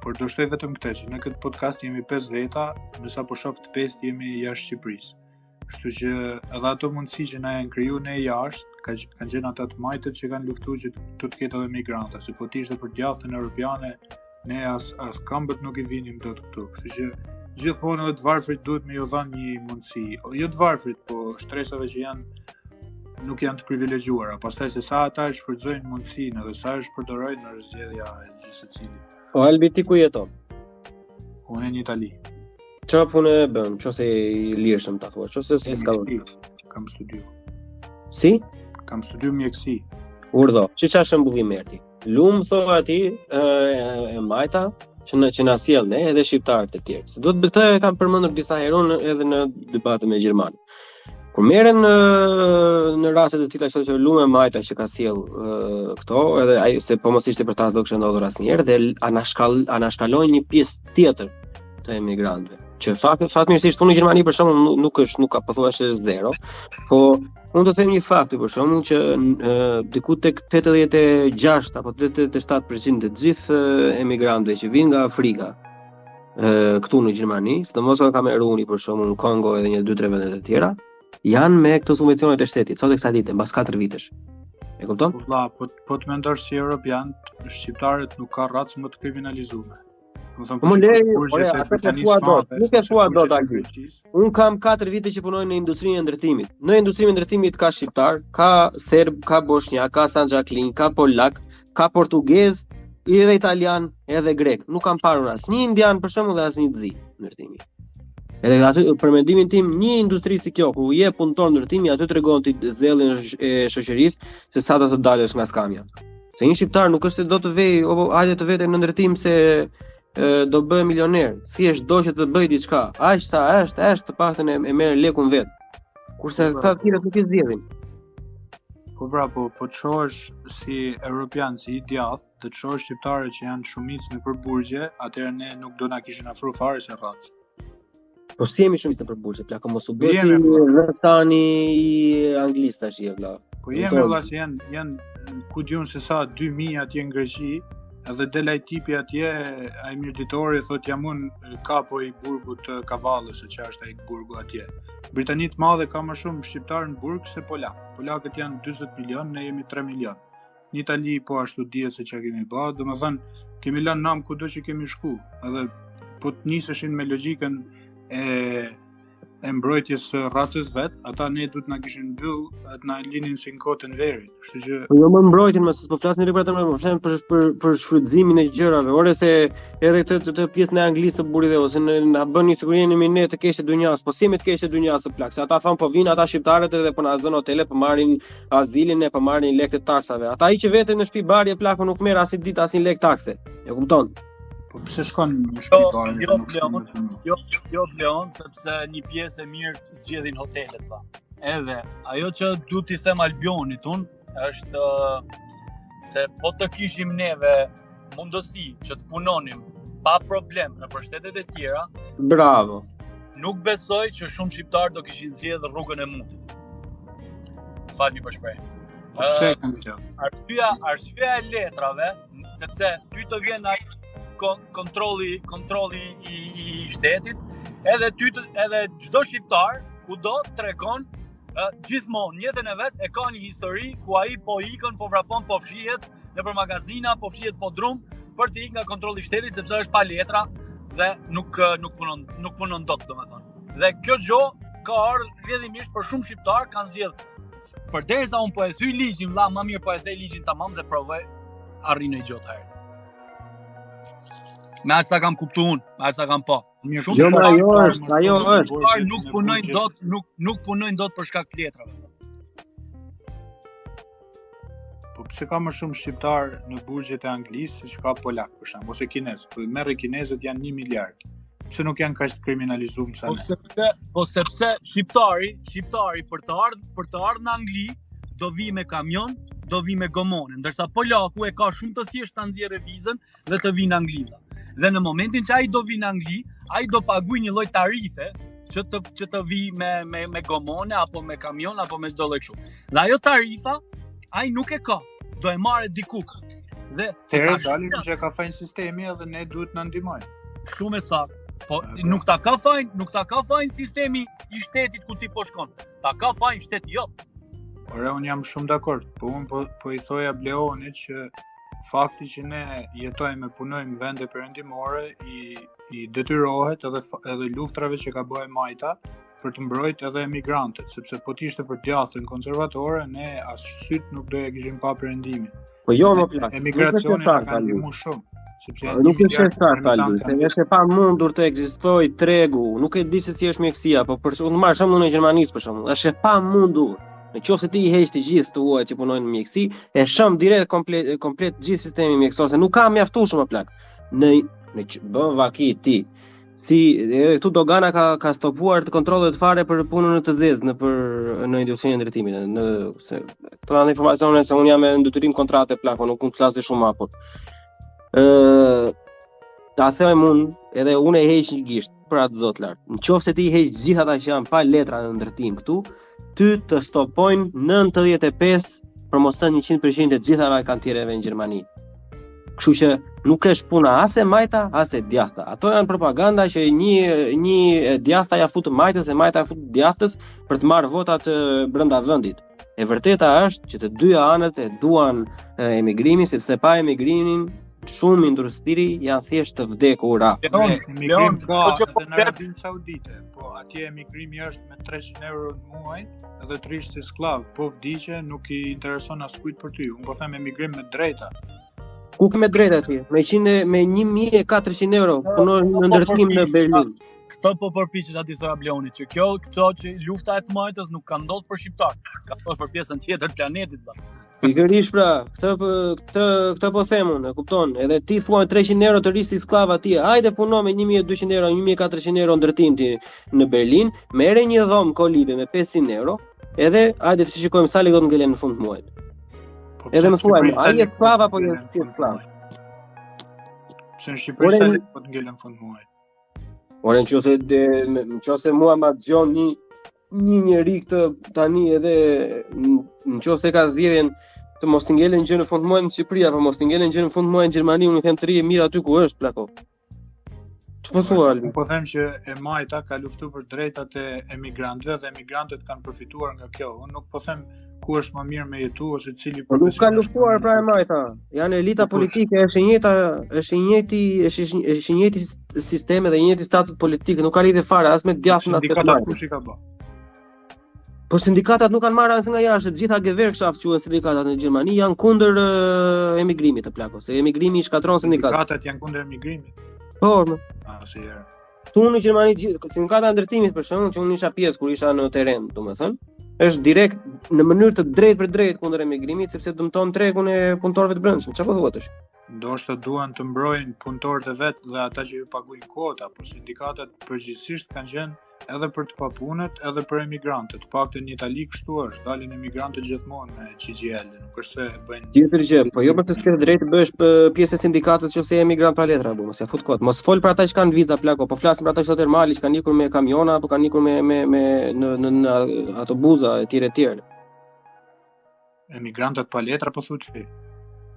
por do shtoj vetëm këtë që në këtë podcast jemi 5 veta, ndërsa po shoh të 5 jemi jashtë Shqipërisë. Kështu që edhe ato mundësi që na janë kriju ne jashtë, kanë qenë ata të majtët që kanë luftuar që të ketë edhe migranta, se po t'ishte për djathtën europiane, ne as këmbët nuk i vinim dot këtu. Kështu që gjithmonë edhe të varfrit duhet me ju dhënë një mundësi, jo të varfrit, po shtresave që nuk janë të privilegjuara. Pastaj se sa ata e shfrytëzojnë mundësinë edhe sa e shpërdorojnë në zgjedhja e gjithë secilit. O Albi, ti ku jeton? Unë në Itali. Çfarë punë bën? Nëse i lirshëm ta thuash, nëse s'ka kam studiu. Si? Kam studiu mjekësi. Urdhë. Çfarë shembulli merrti? Lum thova aty e majta që na sjell ne edhe shqiptarët e tjerë. Se duhet këtë kam përmendur disa herë edhe në debate me gjerman. Kur merren në raste të tilla që lum e majta që ka sjell këto, edhe ai se po mos ishte për ta do kishte ndodhur asnjëherë dhe anashkalojnë një pjesë tjetër të emigrantëve. Që fatmirësisht unë në Gjermani për shembull nuk ka pothuajse zero, po unë do të them një fakt për shembull që diku tek 86 apo 87% të gjithë emigrantëve që vinë nga Afrika këtu në Gjermani, sidomos nga Kameruni për shembull, Kongo edhe një 2-3 vende të tjera, janë me këto subvencionet e shtetit, sot e kësaj dite, mbas 4 vitesh. E kupton? Po të mendosh si europian, shqiptarët nuk ka racë më të kriminalizuar. Nuk e thua dot Albi. Unë kam 4 vite që punoj në industrinë e ndërtimit. Në industrinë e ndërtimit ka shqiptar, ka serb, ka bosnjak, ka sanxhaklin, ka polak, ka portugez, edhe italian, edhe grek. Nuk kam parur asnjë indian për shembull dhe asnjë zi ndërtimi. Edhe aty për mendimin tim, një industri si kjo, ku je punëtor ndërtimi, aty tregon ti zellin e shoqërisë se sa do të dalësh nga skamja. Se një shqiptar nuk është se do të vej apo hajde të vete në ndërtim se do bëj milioner, thjesht do që të bëj diçka, aq sa është të paktën e merr lekun vet. Kurse këta të tjerë nuk i zgjedhin. Po të shohësh si europian, si i djathtë, të shohësh shqiptarë që janë shumicë në përburgje, atëherë ne nuk do na kishin afruar fare se rracë. Po si jemi shumicë në përburgje, plaka mos u bësi rretani i anglisë tash e vëlla. Po jemi vëlla se janë ku diun se sa 2000 atje në Greqi. Edhe del ai tipi atje, ai mirëditori thotë jam unë kapo i burgut të Kavallës, që është ai burgu atje. Britani të madhe ka më shumë shqiptar në burg se polak. Polakët janë 40 milion, ne jemi 3 milion. Në Itali po ashtu dihet se çka kemi bërë, domethënë kemi lënë nam kudo që kemi shku. Edhe po të niseshin me logjikën e mbrojtjes së racës vet, ata ne duhet na kishin mbyll, atë na linin si në kotën verit. Kështu që po jo më mbrojtjen, më s'po flasin për atë, më flasin për shfrytëzimin e gjërave. Ore se edhe këtë pjesën e anglisë së burrit ose na bën një sigurinë ne të keqë dunjas, po si me të keqë dunjas së plak. Se ata thon po vinë ata shqiptarët edhe po na zën hotele, po marrin azilin e po marrin lekë të taksave. Ata që veten në shtëpi barje plakun nuk merr as ditë as një lek takse. E kupton? Po pse shkon në shtëpi? Jo Leon, sepse një pjesë e mirë të zgjedhin hotelet pa. Edhe ajo që duhet t'i them Albionit është se po të kishim neve mundësi që të punonim pa problem në shtetet e tjera. Bravo. Nuk besoj që shumë shqiptar do kishin zgjedhur rrugën e Mutit. Falni për shprehjen. Arsyeja e letrave, sepse ty të vjen kontrolli i shtetit, edhe çdo shqiptar kudo tregon gjithmonë jetën e vet e ka një histori ku ai po ikën, po vrapon, po fshihet nëpër magazina, po fshihet po drum për të ikë nga kontrolli i shtetit sepse është pa letra dhe nuk punon dot, domethënë. Dhe kjo gjë ka ardhur rrjedhimisht për shumë shqiptar kanë zgjedh përderisa unë po e thyj ligjin, vlla, më mirë po e thej ligjin tamam dhe provoj arrin në gjot herë. Me aq sa kam kuptuar unë, me aq sa kam pa. Jo, ajo është. Nuk punojnë dot për shkak të letrave. Po pse ka më shumë shqiptar në burgjet e Anglisë se ka polak për shemb, ose kinez. Po merr kinezët janë 1 miliard. Pse nuk janë kaq të kriminalizuar sa ne? Po sepse shqiptari për të ardhur në Angli do vi me kamion, do vi me gomone, ndërsa polaku e ka shumë të thjeshtë ta nxjerrë vizën dhe të vinë në Angli. Dhe në momentin që ai do vi në Angli, ai do paguaj një lloj tarife që të vi me gomone apo me kamion apo me çdo lloj kështu. Dhe ajo tarifa ai nuk e ka, do e marrë diku. Dhe dalim që ka fajin sistemi edhe ne duhet na ndihmojnë. Shumë e saktë. Po nuk ta ka fajin sistemi i shtetit ku ti po shkon. Ta ka fajin shteti jo. Ora unë jam shumë dakord, po unë po i thoja Bleonit që fakti që ne jetojmë e punojmë vende perëndimore i detyrohet edhe luftrave që ka bëhe Majta për të mbrojtë edhe emigrantët, sepse po t'ishte për djathtën konservatore, ne as syt nuk do e kishim pa perëndimin. Po jo më plak. Emigracioni na ka ndihmuar shumë, sepse nuk është saktë, është pa mundur të ekzistojë tregu, nuk e di se si është mjekësia, po për shembull marr shembullin e Gjermanisë për shembull, është pa mundur. Nëse ti i heq të gjithë të huaj që punojnë në mjekësi, e shëm direkt komplet gjithë sistemi mjekësor, se nuk ka mjaftueshëm më plak. Në bën vaki ti. Si këtu dogana ka stopuar të kontrollet fare për punën në të zezë në industrinë e ndërtimit. Këto janë informacione se unë jam me ndetyrim kontrate plak, nuk mund të flas shumë apo. Ta them unë, edhe unë e heq një gisht për atë zot lart. Nëse ti heq gjithë ata që janë pa letra në ndërtim këtu, ty të stopojnë 95 për mos thënë 100% të gjitha vajkantiereve në Gjermani. Kështu që nuk është puna as e Majta as e djathta. Ato janë propaganda që një djathta ja fut Majtës e Majta ja fut djathtës për të marrë votat brenda vendit. E vërteta është që të dyja anët e duan emigrimin, sepse pa emigrimin shumë industri janë thjesht të vdekura. Emigrim ka edhe në Arabinë Saudite, po atje emigrimi është me 300 euro në muaj edhe të rish si sklav, po vdiqe nuk i intereson askujt për ty. Unë po them emigrim me drejta. Ku ke me drejta ti? Me 1400 euro punon në ndërtim në Berlin. Këtë po përpiqesh aty thoya Bleonit që këto që lufta e të Majtës nuk ka ndodhur për shqiptar, ka ndodhur për pjesën tjetër të planetit valla. Pikërisht pra, këtë po them unë, e kupton? Edhe ti thua 300 euro të rish si sklav atje. Hajde puno me 1200 euro, 1400 euro ndërtim ti në Berlin, merre një dhomë kolibe me 500 euro, edhe hajde të shikojmë sa lekë do të ngelen në fund të muajit. Edhe më thuaj, ai je sklav apo je sklav? Pse në Shqipëri sa lekë po të ngelen në fund të muajit? Ore nëse mua ma dëgjon një njeri këtë tani edhe nëse ka zgjedhjen të mos të ngelen gjë në fund të muajit në Shqipëri apo mos të ngelen gjë në fund të muajit në Gjermani, unë i them të rri mirë aty ku është plako. Ç'po thua Albi? Po them që e Majta ka luftuar për drejtat e emigrantëve dhe emigrantët kanë përfituar nga kjo. Unë nuk po them ku është më mirë me jetu ose cili profesion. Nuk ka luftuar pra e Majta. Janë elita politike, është i njëjti sistemi dhe i njëjti statut politik, nuk ka lidhje fare as me djathtën as me sindikatat kush i ka bë. Po sindikatat nuk kanë marrë as nga jashtë, gjitha Gewerkschaft quhen sindikatat në Gjermani janë kundër emigrimit të plako, se emigrimi i shkatron sindikatat. Sindikatat janë kundër emigrimit. Po, si herë. Unë në Gjermani sindikata e ndërtimit për shembull, që unë isha pjesë kur isha në terren, domethënë, është direkt në mënyrë të drejtë për drejtë kundër emigrimit, sepse dëmton tregun e punëtorëve të brendshëm. Çfarë po thuat tash? Ndoshta duan të mbrojnë punëtorët e vet dhe ata që ju paguajnë kvota, po sindikatat përgjithsisht kanë qenë edhe për të papunët, edhe për emigrantët. Paktën në Itali kështu është, dalin emigrantët gjithmonë me CGL, nuk është se bëjnë. Tjetër gjë, po jo për të s'ke drejtë bësh pjesë e sindikatës nëse je emigrant pa letra, apo mos ja fut kot. Mos fol për ata që kanë viza plako, po flasim për ata që termali, që kanë ikur me kamiona apo kanë ikur në autobuza etj. Emigrantët pa letra po thotë ti.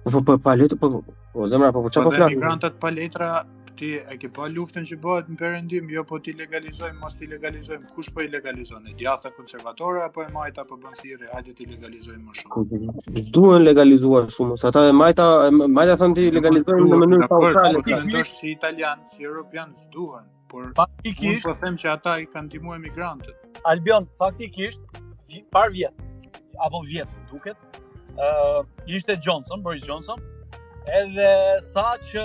Po pa letra po zemra po çfarë po flas? Emigrantët pa letra ti e ke pa luftën që bëhet në perëndim, jo po ti legalizojmë, mos ti legalizojmë. Kush po i legalizon? Djathta konservatore apo e Majta po bën thirrje, hajde ti legalizojmë më shumë. S'duhen legalizuar shumë, se ata e Majta thonë ti legalizojmë në mënyrë paushale. Është si italian, si europian s'duhen, por faktikisht po them që ata i kanë ndihmuar emigrantët. Albion, faktikisht par vjet apo vjet duket. Ishte Boris Johnson, edhe tha që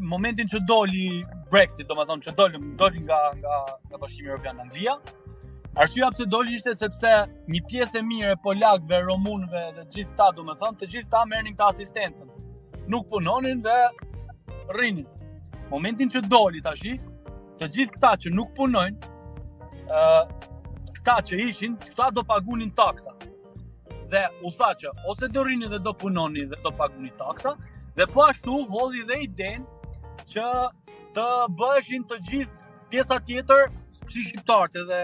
momentin që doli Brexit, domethënë që doli nga Bashkimi Evropian Anglia, arsyeja pse doli ishte sepse një pjesë e mirë e polakëve, rumunëve dhe të gjithë ta, domethënë, të gjithë ta merrnin këtë asistencën. Nuk punonin dhe rrinin. Momentin që doli tashi, të gjithë këta që nuk punojnë, këta që ishin, këta do pagunin taksa. Dhe u tha që ose do rrinin dhe do punonin dhe do pagunin taksa, dhe po ashtu hodhi dhe idenë që të bëheshin të gjithë pjesa tjetër si shqiptarët edhe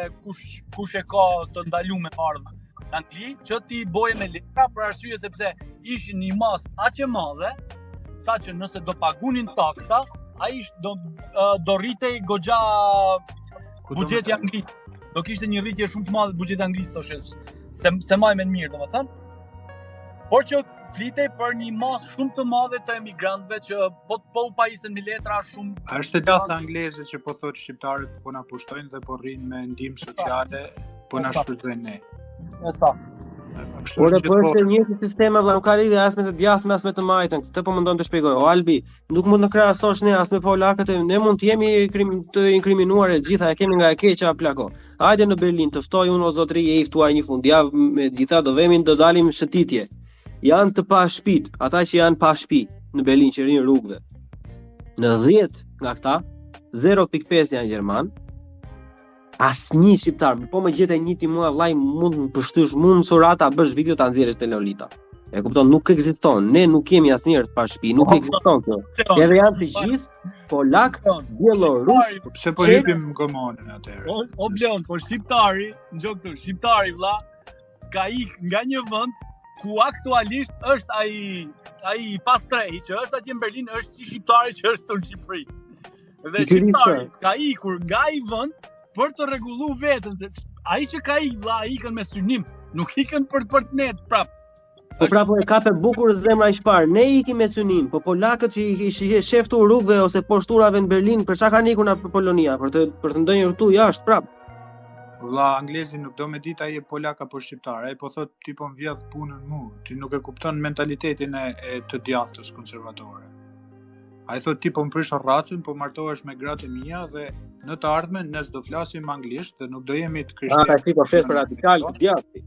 kush e ka të ndaluar me ardhmë në Angli, që ti boje me letra për arsye sepse ishin një masë aq e madhe, saqë nëse do pagunin taksa, ai do rritej goxha buxheti anglisë. Do kishte një rritje shumë të madhe buxheti anglisë, thoshë se më mirë, domethënë. Por që flitej për një masë shumë të madhe të emigrantëve që po u pajisen me letra shumë. A është e djathtë angleze që po thotë shqiptarët po na pushtojnë dhe po rrinë me ndihmë sociale, po na shfrytëzojnë ne. Saktë. Por është një sistem vëlla, nuk ka lidhje as me të djathtë as me të majtën. Këtë po mundon të shpjegoj. O Albi, nuk mund të krahasosh ne as me polakët, ne mund të jemi të inkriminuar e gjitha, e kemi nga e keqja plako. Hajde në Berlin, të ftoj unë o zotëri e i ftuar një fundjavë me gjitha do vemi do dalim shëtitje. Janë të pa shtëpi, ata që janë pa shtëpi në Berlin që rinë rrugëve. Në 10 nga këta, 0.5 janë gjerman. Asnjë shqiptar, po më gjetë njëti mua vllai mund të pështysh mund surata bësh video ta nxjerrësh te Lolita. E kupton, nuk ekziston. Ne nuk kemi asnjëherë pa shtëpi, nuk ekziston kjo. Edhe janë të gjithë polak, bielorus, pse po hypim komunën atëherë. O blon, po shqiptari, ngjok këtu, shqiptari vlla, ka ik nga një vend ku aktualisht është ai pastrehi që është atje në Berlin, është si shqiptari që është në Shqipëri. Dhe shqiptari ka ikur nga ai vend për të rregulluar veten, se ai që ka ikë vlla, ikën me synim, nuk ikën për të net prap. Po prapë e ka për bukur zemra i shpar. Ne ikim me synim, po polakët që i sheftu rrugëve ose poshturave në Berlin, për çka kanë ikur në Polonia, për të ndonjë rtu jashtë prap. Vlla, anglezi nuk do me ditë ai e polak apo shqiptar, ai po thot ti po mvjedh punën mu, ti nuk e kupton mentalitetin e të djathtës konservatore. Ai thot ti po mprish rracën, po martohesh me gratë e mia dhe në të ardhmen ne s'do flasim anglisht dhe nuk do jemi të krishterë. Ata po flet për radikal të djathtë.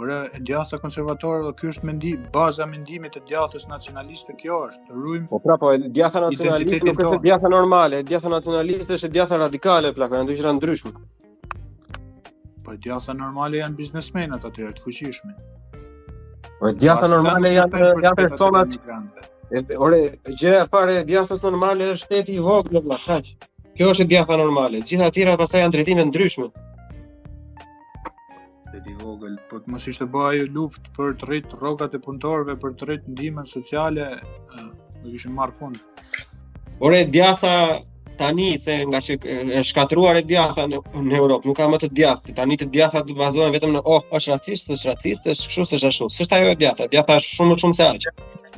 Ora, e djathta konservatore dhe ky është baza e mendimit të djathtës nacionaliste, kjo është. Rrujm. Po prapë, e djathta nacionaliste nuk është djathta normale, e djathta nacionaliste është djathta radikale, plako, janë dy gjëra ndryshme. Po djathta normale janë biznesmenat atëherë të fuqishëm. Po djathta normale janë personat. Ore, gjëja e parë e djathtës normale është shteti i vogël, vëlla, kaq. Kjo është djathta normale. Gjithë tjera pastaj janë drejtime ndryshme. Shteti i vogël, po të mos ishte bëj ajo luftë për të rrit rrogat e punëtorëve, për të rrit ndihmën sociale, do kishim marrë fund. Ore, djathta tani se nga që e shkatruar e djathta në Europë, nuk ka më të djathtë. Tani të djathta bazohen vetëm në është racist, është kështu, është ashtu. S'është ajo e djathta. Djathta është shumë më shumë se aq.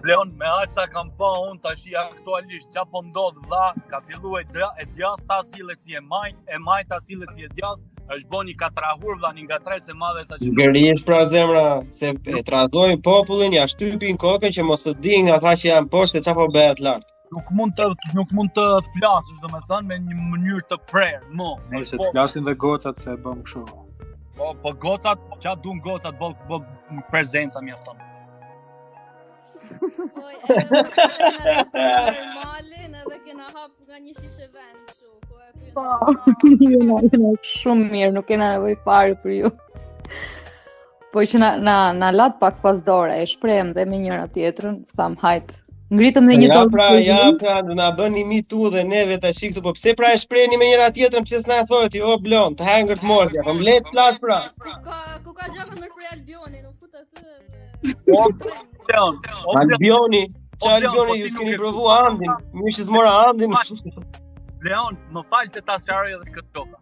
Leon, me aq sa kam pa unë tash aktualisht çfarë po ndodh vlla, ka filluar e djathta sillet si e majta sillet si e djathtë, është bën një katrahur vlla, një ngatresë e madhe sa që. Ngërihesh pra zemra se e tradhojnë popullin, ja shtypin kokën që mos të dinë nga ata që janë poshtë se çfarë po bëhet lart. Nuk mund të flasësh, domethënë me një mënyrë të prerë, Nëse të flasin dhe gocat se e bëm kështu. Po gocat, çfarë duan gocat, bë prezenca mjafton. Normalin edhe kena hap nga një shishe vend kështu. Shumë mirë, nuk kena nevojë fare për ju. Po që na lat pak pas dore, e shprehem dhe me njëra tjetrën, tham hajt. Ngritëm dhe një tonë. Ja pra, do na bëni mi tu dhe neve tash këtu, po pse pra e shprehni me njëra tjetrën, pse s'na thotë o blon, të hangër të mordja, po mblet flas pra. Ku ka gjaka ndër për Albioni, nuk fut atë. Albioni, ju s'keni provu Andin, mirë që s'mora Andin. Leon, më fal të ta sqaroj edhe këtë toka.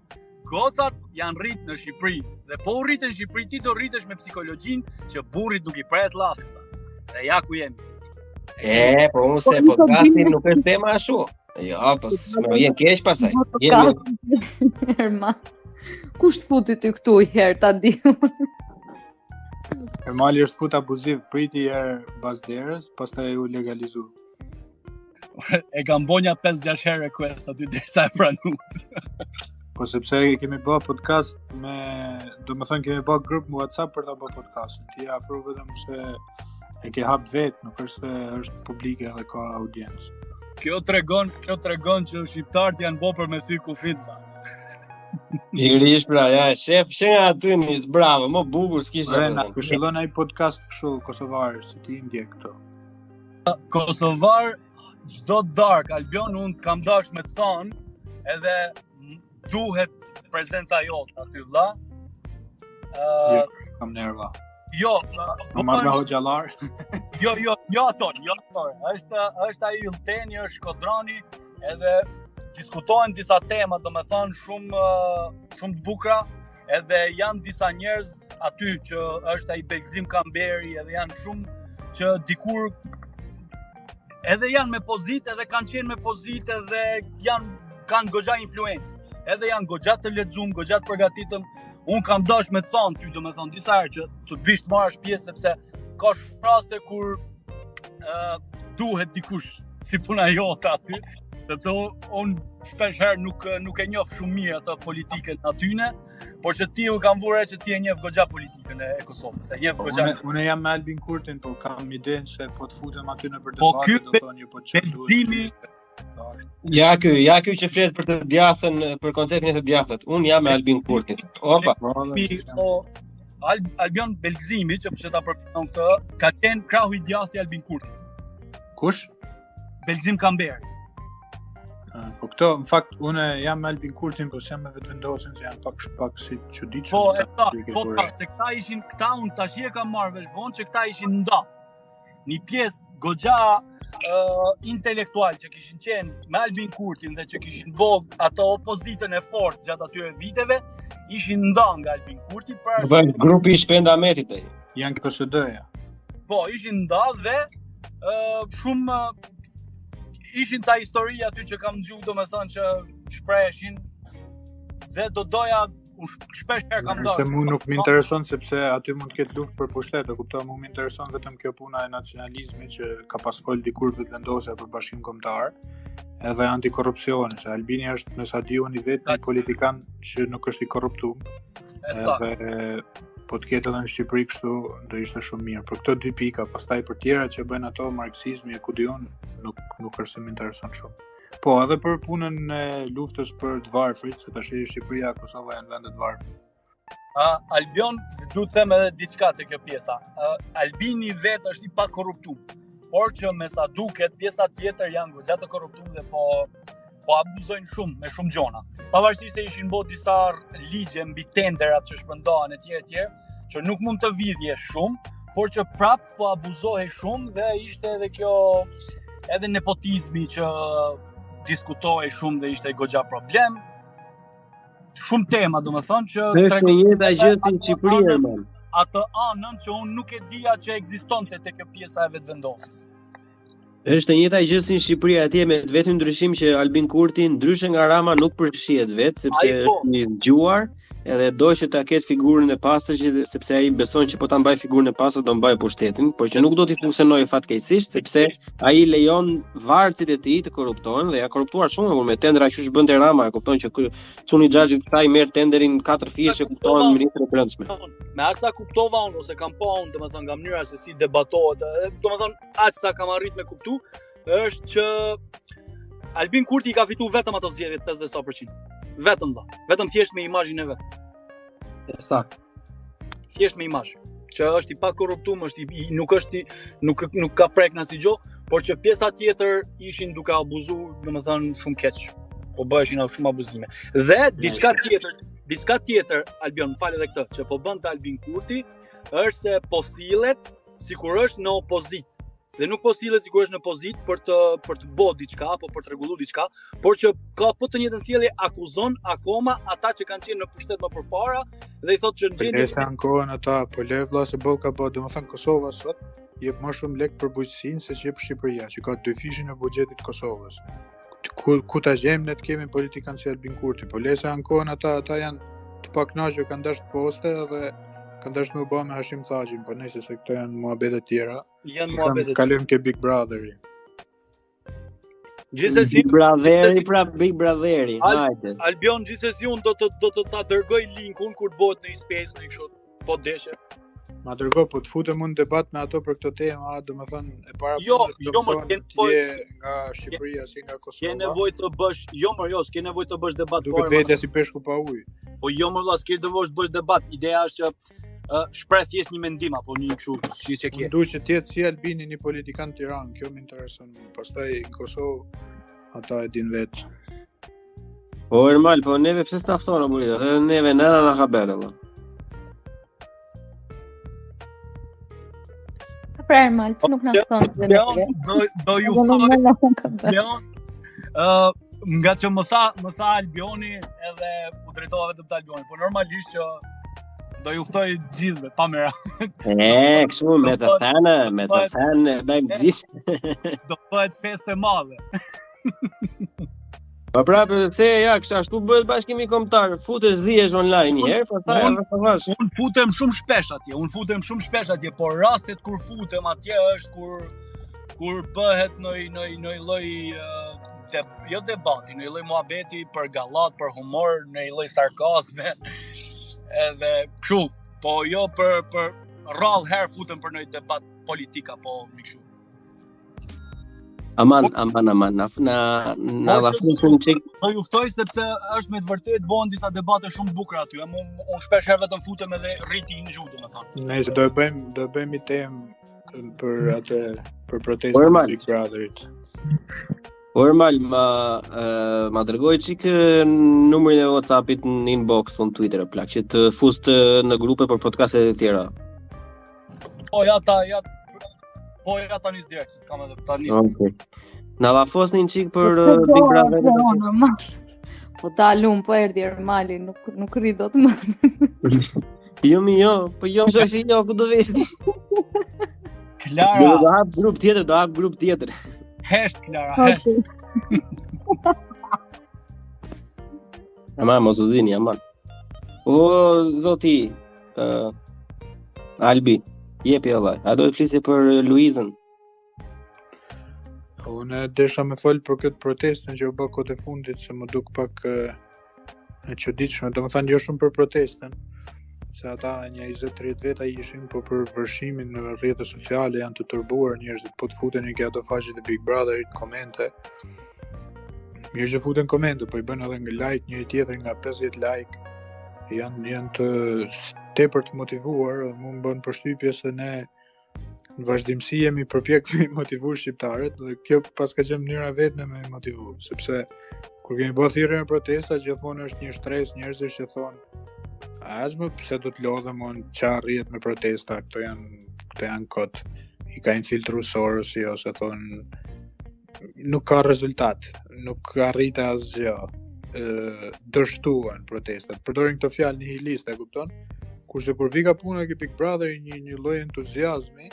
Gocat janë rrit në Shqipëri dhe po u rritën në Shqipëri ti do rritesh me psikologjinë që burrit nuk i pret llafi. Dhe ja ku jemi. Po unë se podcastin nuk është tema ashtu. Jo, po më vjen keq pasaj. Kush të futi ty këtu i herë, ta di. Ermali është fut abuziv, priti herë bazderës, pastaj u legalizu. E kam bonja 5-6 herë request aty derisa e pranu. Po sepse kemi bë podcast kemi bë grup në WhatsApp për ta bë podcastin. Ti afro vetëm se e ke hap vetë, nuk është se është publike dhe ka audiencë. Kjo tregon që shqiptarët janë bo për me thy kufit. Pikërisht pra, ja, shef nga aty nis, bravo, më bukur s'kishte. Na këshillon ai podcast kështu kosovar, si ti ndjek këto. Kosovar çdo dark Albion unë kam dash me të thonë, edhe duhet prezenca jote aty vëlla. Jo, kam nerva. Jo, po marr me hoxhallar. Jo aton. Është ai Yllteni, është Shkodrani, edhe diskutojnë disa tema, domethënë shumë të bukura, edhe janë disa njerëz aty që është ai Belgzim Kamberi, edhe janë shumë që dikur edhe janë me pozitë, edhe kanë qenë me pozitë, edhe kanë goxha influencë. Edhe janë goxha të lexuar, goxha të përgatitëm. Unë kam dash me të thonë ty, domethënë disa herë që të vish të marrësh pjesë sepse ka raste kur duhet dikush si puna jote aty, sepse unë shpesh herë nuk e njoh shumë mirë atë politikën atyne, por që ti u kam vurë që ti e njeh goxha politikën e Kosovës. E njeh goxha. Unë jam me Albin Kurtin, po kam idenë se po të futem aty në për debatë, do thonë ju po çfarë. Ja ky që flet për të djathën, për konceptin e të djathët. Unë jam me Albin Kurtin. Opa. Albion Belgzimi, që ta përkëton këtë, ka qenë krahu i djathtë i Albin Kurtit. Kush? Belgzim Kamberi. Po këto, në fakt, unë jam me Albin Kurtin, po s'jam me vetëvendosin, se janë pak si çuditshëm. Po, se këta unë tash e kam marrë vesh vonë që këta ishin nda. Një pjesë goxha intelektual që kishin qenë me Albin Kurtin dhe që kishin vog ato opozitën e fortë gjatë atyre viteve, ishin nda nga Albin Kurti për grupi i Shpendametit ai. Janë PSD-ja. Po, ishin nda dhe shumë ishin ca histori aty që kam dëgjuar, domethënë që shprehin dhe do doja shpesh herë kam dorë. Se mu nuk më intereson sepse aty mund të ketë luftë për pushtet, e kuptoj, mu më intereson vetëm kjo puna e nacionalizmit që ka pasfol dikur vetëvendosja për Bashkimin Kombëtar, edhe antikorrupsioni, se Albini është me sa di unë i vetë një politikan që nuk është i korruptuar. Edhe po të ketë edhe në Shqipëri kështu do ishte shumë mirë. Për këto dy pika, pastaj për tjera që bëjnë ato marksizmi e kudion, nuk është se më intereson shumë. Po, edhe për punën e luftës për të varfrit, se tash Shqipëria, Kosova janë vende të varfrit. Albion, du të them edhe diçka te kjo pjesa. Albini vetë është i pa korruptuar, por që me sa duket pjesa tjetër janë goxha të korruptuar dhe po abuzojnë shumë me shumë gjona. Pavarësisht se ishin bërë disa ligje mbi tenderat që shpërndahen etj, që nuk mund të vidhje shumë, por që prap po abuzohej shumë dhe ishte edhe kjo edhe nepotizmi që diskutohej shumë dhe ishte goxha problem. Shumë tema, domethënë që është një jetë gjë në Shqipëri më. Atë anën që unë nuk e dija që ekzistonte te kjo pjesa e vetëvendosjes. Është një jetë gjë si në Shqipëri, atje me vetëm ndryshim që Albin Kurti ndryshe nga Rama nuk përfshihet vetë, sepse është i zgjuar, edhe do që ta ketë figurën e pastër, sepse ai beson që po ta mbaj figurën e pastër do mbaj pushtetin, por që nuk do t'i funksionojë fatkeqësisht, sepse ai lejon varësit e tij të korruptohen dhe ja korruptuar shumë me tendera që bënte Rama, e kupton që çuni xhaxhit këta i merr tenderin 4 fishë kuptohen ministri i brendshme. Me asa kuptova unë ose kam pa unë, domethënë nga mënyra se si debatohet, domethënë aq sa kam arrit me kuptu, është që Albin Kurti ka fituar vetëm ato zgjedhjet 50%. Vetëm thjesht me imazhin e vet. Sakt. Thjesht me imazh. Që është i pa korruptuar, nuk ka prek në asnjë gjë, por që pjesa tjetër ishin duke abuzuar, domethënë shumë keq. Po bëheshin shumë abuzime. Dhe diçka tjetër, Albion, më fal edhe këtë, që po bën të Albin Kurti, është se po sillet sikur është në opozitë. Dhe nuk po sillet sikur është në pozitë për të bërë diçka apo për të rregulluar diçka, por që ka po të njëjtën sjellje akuzon akoma ata që kanë qenë në pushtet më përpara dhe i thotë që në gjendje se ankohen ata, po le vëlla se boll ka bë, domethënë Kosova sot jep më shumë lek për bujqësinë se që jep Shqipëria, që ka 2 fishin e buxhetit të Kosovës. Ku ta gjejmë ne të kemi politikan si Albin Kurti, po le se ankohen ata janë të paknaqur kanë dash të poste edhe kanë dash me u bë me Hashim Thaqin, po nëse se këto janë muhabete tjera. Janë muhabete. Kalojmë ke Big Brotheri. Gjithsesi Big Brotheri, pra Big Brotheri. Hajde. Albion gjithsesi unë do të ta dërgoj linkun kur bëhet në space në kështu po deshe. Ma dërgo, po të futem unë debat me ato për këtë temë, domethënë e para nga Shqipëria si nga Kosova. S'ke nevojë të bësh, s'ke nevojë të bësh debat fare. Duket vetja si peshku pa ujë. Po jo më valla, s'ke nevojë të bësh debat. Ideja është që shpreh thjesht një mendim apo një kështu, siç e ke. Unë duhet që të jetë si Albini një politikan Tiranë, kjo më intereson. Pastaj në Kosovë ata e din vetë. Po normal, po neve pse s'na fton apo jo? Edhe neve nëna na ka bërë valla. Pra Ermal, që nuk në fëtonë do ju fëtonë nga që më tha Albioni edhe u drejtova vetëm të Albioni, po normalisht që do ju ftoj gjithve, pa mëra. Kështu me të thënë, bëjmë gjithë. Do bëhet festë e madhe. Po prapë se ja kështu bëhet bashkimi kombëtar, futesh zihesh online një herë, pastaj unë futem shumë shpesh atje, por rastet kur futem atje është kur bëhet në lloj jo debati, në lloj muhabeti për gallat, për humor, në lloj sarkazme. Edhe kështu, po jo për rrallë herë futem për një debat politik apo më kështu. Aman, na vafun çik. Do ju ftoj sepse është me të vërtetë bëhen disa debate shumë të bukura aty. Unë shpesh herë vetëm futem edhe rriti një gjuhë, domethënë. Nëse do e bëjmë një temë për protestën e Big Brotherit. Normal, ma dërgoj çik numrin e WhatsAppit në inbox në Twitter plak që të fust në grupe për podcastet e tjera. Po ja tanis direkt, kam edhe tanis. Okej. Na vafos një çik për Big Brother. Po dalum, po erdhi Ermali, nuk rri dot më. Jo, po jo shoqi jo, ku do veshti? Klara. Do hap grup tjetër. Hesht Klara, hesht. Ama mos u zini, aman. O zoti, Albi, jepi valla. A do të flisë për Luizën? Unë desha me fol për këtë protestën që u bë kohët e fundit, se më duk pak e çuditshme, domethënë jo shumë për protestën, se ata një 20-30 veta ishin, po për vërshimin në rrjetet sociale janë të turbuar njerëzit, po të futen në ato faqe të Big Brotherit, komente. Mirë që futen komente, po i bën edhe nga like, njëri tjetri nga 50 like. Janë të tepër të motivuar, dhe mu më bën përshtypje se ne në vazhdimsi jemi përpjek me motivu shqiptarët, dhe kjo pas ka qenë mënyra vetme me motivu, sepse kur kemi bërë thirrje në protesta, gjithmonë është një stres njerëzish që thonë, më pse do të lodhem on çfarë rrihet me protesta, këto janë kot, i ka infiltruar Sorosi ose thonë nuk ka rezultat, nuk arrite asgjë. Dështuan protestat. Përdorin këtë fjalë nihiliste, e kupton? Kurse kur vika puna ke Big Brother një lloj entuziazmi,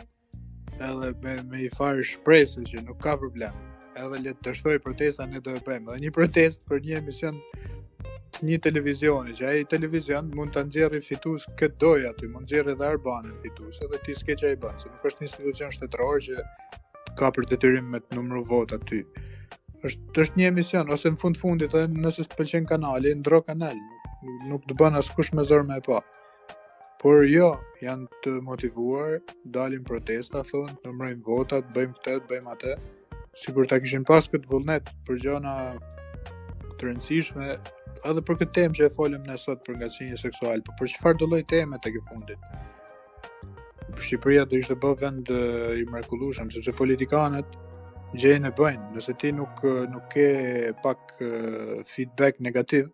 edhe me i farë shpresë që nuk ka problem. Edhe le të dështoj protesta, ne do e bëjmë. Edhe një protestë për një emision të një televizioni, që ai televizion mund ta nxjerrë fitues këtë doj aty, mund nxjerrë edhe Arbanin fitues, edhe ti s'ke çaj bën, se nuk është një institucion shtetëror që ka për detyrim me të numëru vot aty. është një emision, ose në fundit edhe nëse të pëlqen kanali, ndro kanal, nuk të bën askush me zor me e pa. Por jo, janë të motivuar, dalin protesta, thonë, numërojmë votat, bëjmë këtë, bëjmë atë, sigur ta kishin pas këtë vullnet për gjona të rëndësishme, edhe për këtë temë që e folëm ne sot për ngacërinë seksuale, por për çfarë do lloj teme tek e fundit. Shqipëria do ishte bë vend i mrekullueshëm, sepse politikanët gjën e bëjnë. Nëse ti nuk ke pak feedback negativ,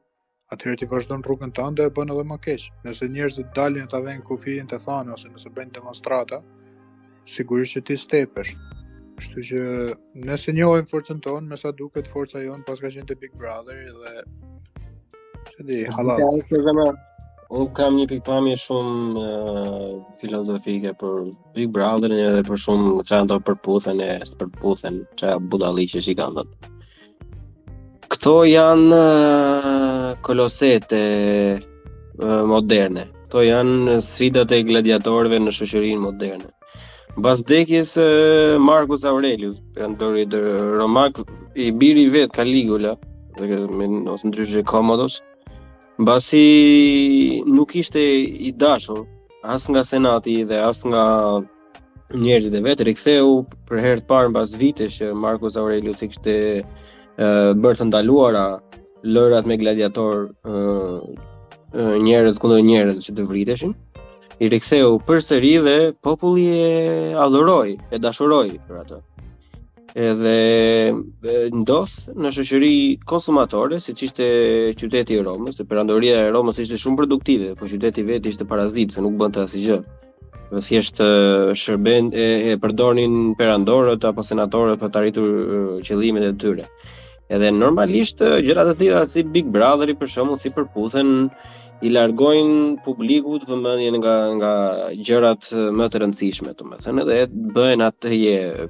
atëherë ti vazhdon rrugën tënde e bën edhe më keq. Nëse njerëzit dalin ta vënë kufirin të thanë ose nëse bëjnë demonstrata, sigurisht që ti stepesh. Kështu që nëse njohim forcën tonë, me sa duket forca jonë pas ka qenë te Big Brother dhe se di halal. Unë kam një pikpamje shumë filozofike për Big Brotherin edhe për shumë që ato përputhen e s'përputhen, që budalliqe që i kanë dhëtë. Këto janë kolosete moderne. Kto janë sfidat e gladiatorëve në shoqërinë moderne. Mbas vdekjes Marcus Aurelius, perandori i Romak, i biri vet Caligula, ose ndryshe Commodus, mbasi nuk ishte i dashur as nga senati dhe as nga njerëzit e vet, riktheu për herë të parë mbas vitesh që Marcus Aurelius i kishte bërë të ndaluara lojrat me gladiator, njerëz kundër njerëz që të vriteshin. I riktheu përsëri dhe populli e adhuroi, e dashuroi për atë. Edhe ndodh në shoqëri konsumatore, siç ishte qyteti i Romës, se perandoria e Romës ishte shumë produktive, por qyteti vet ishte parazit, se nuk bënte asgjë. Thjesht shërben e përdornin perandorët apo senatorët për të arritur qëllimet e tyre. Edhe normalisht gjërat e tilla si Big Brotheri për shembull, si përputhen, i largojnë publikut vëmendjen nga gjërat më të rëndësishme, domethënë, dhe bëhen atë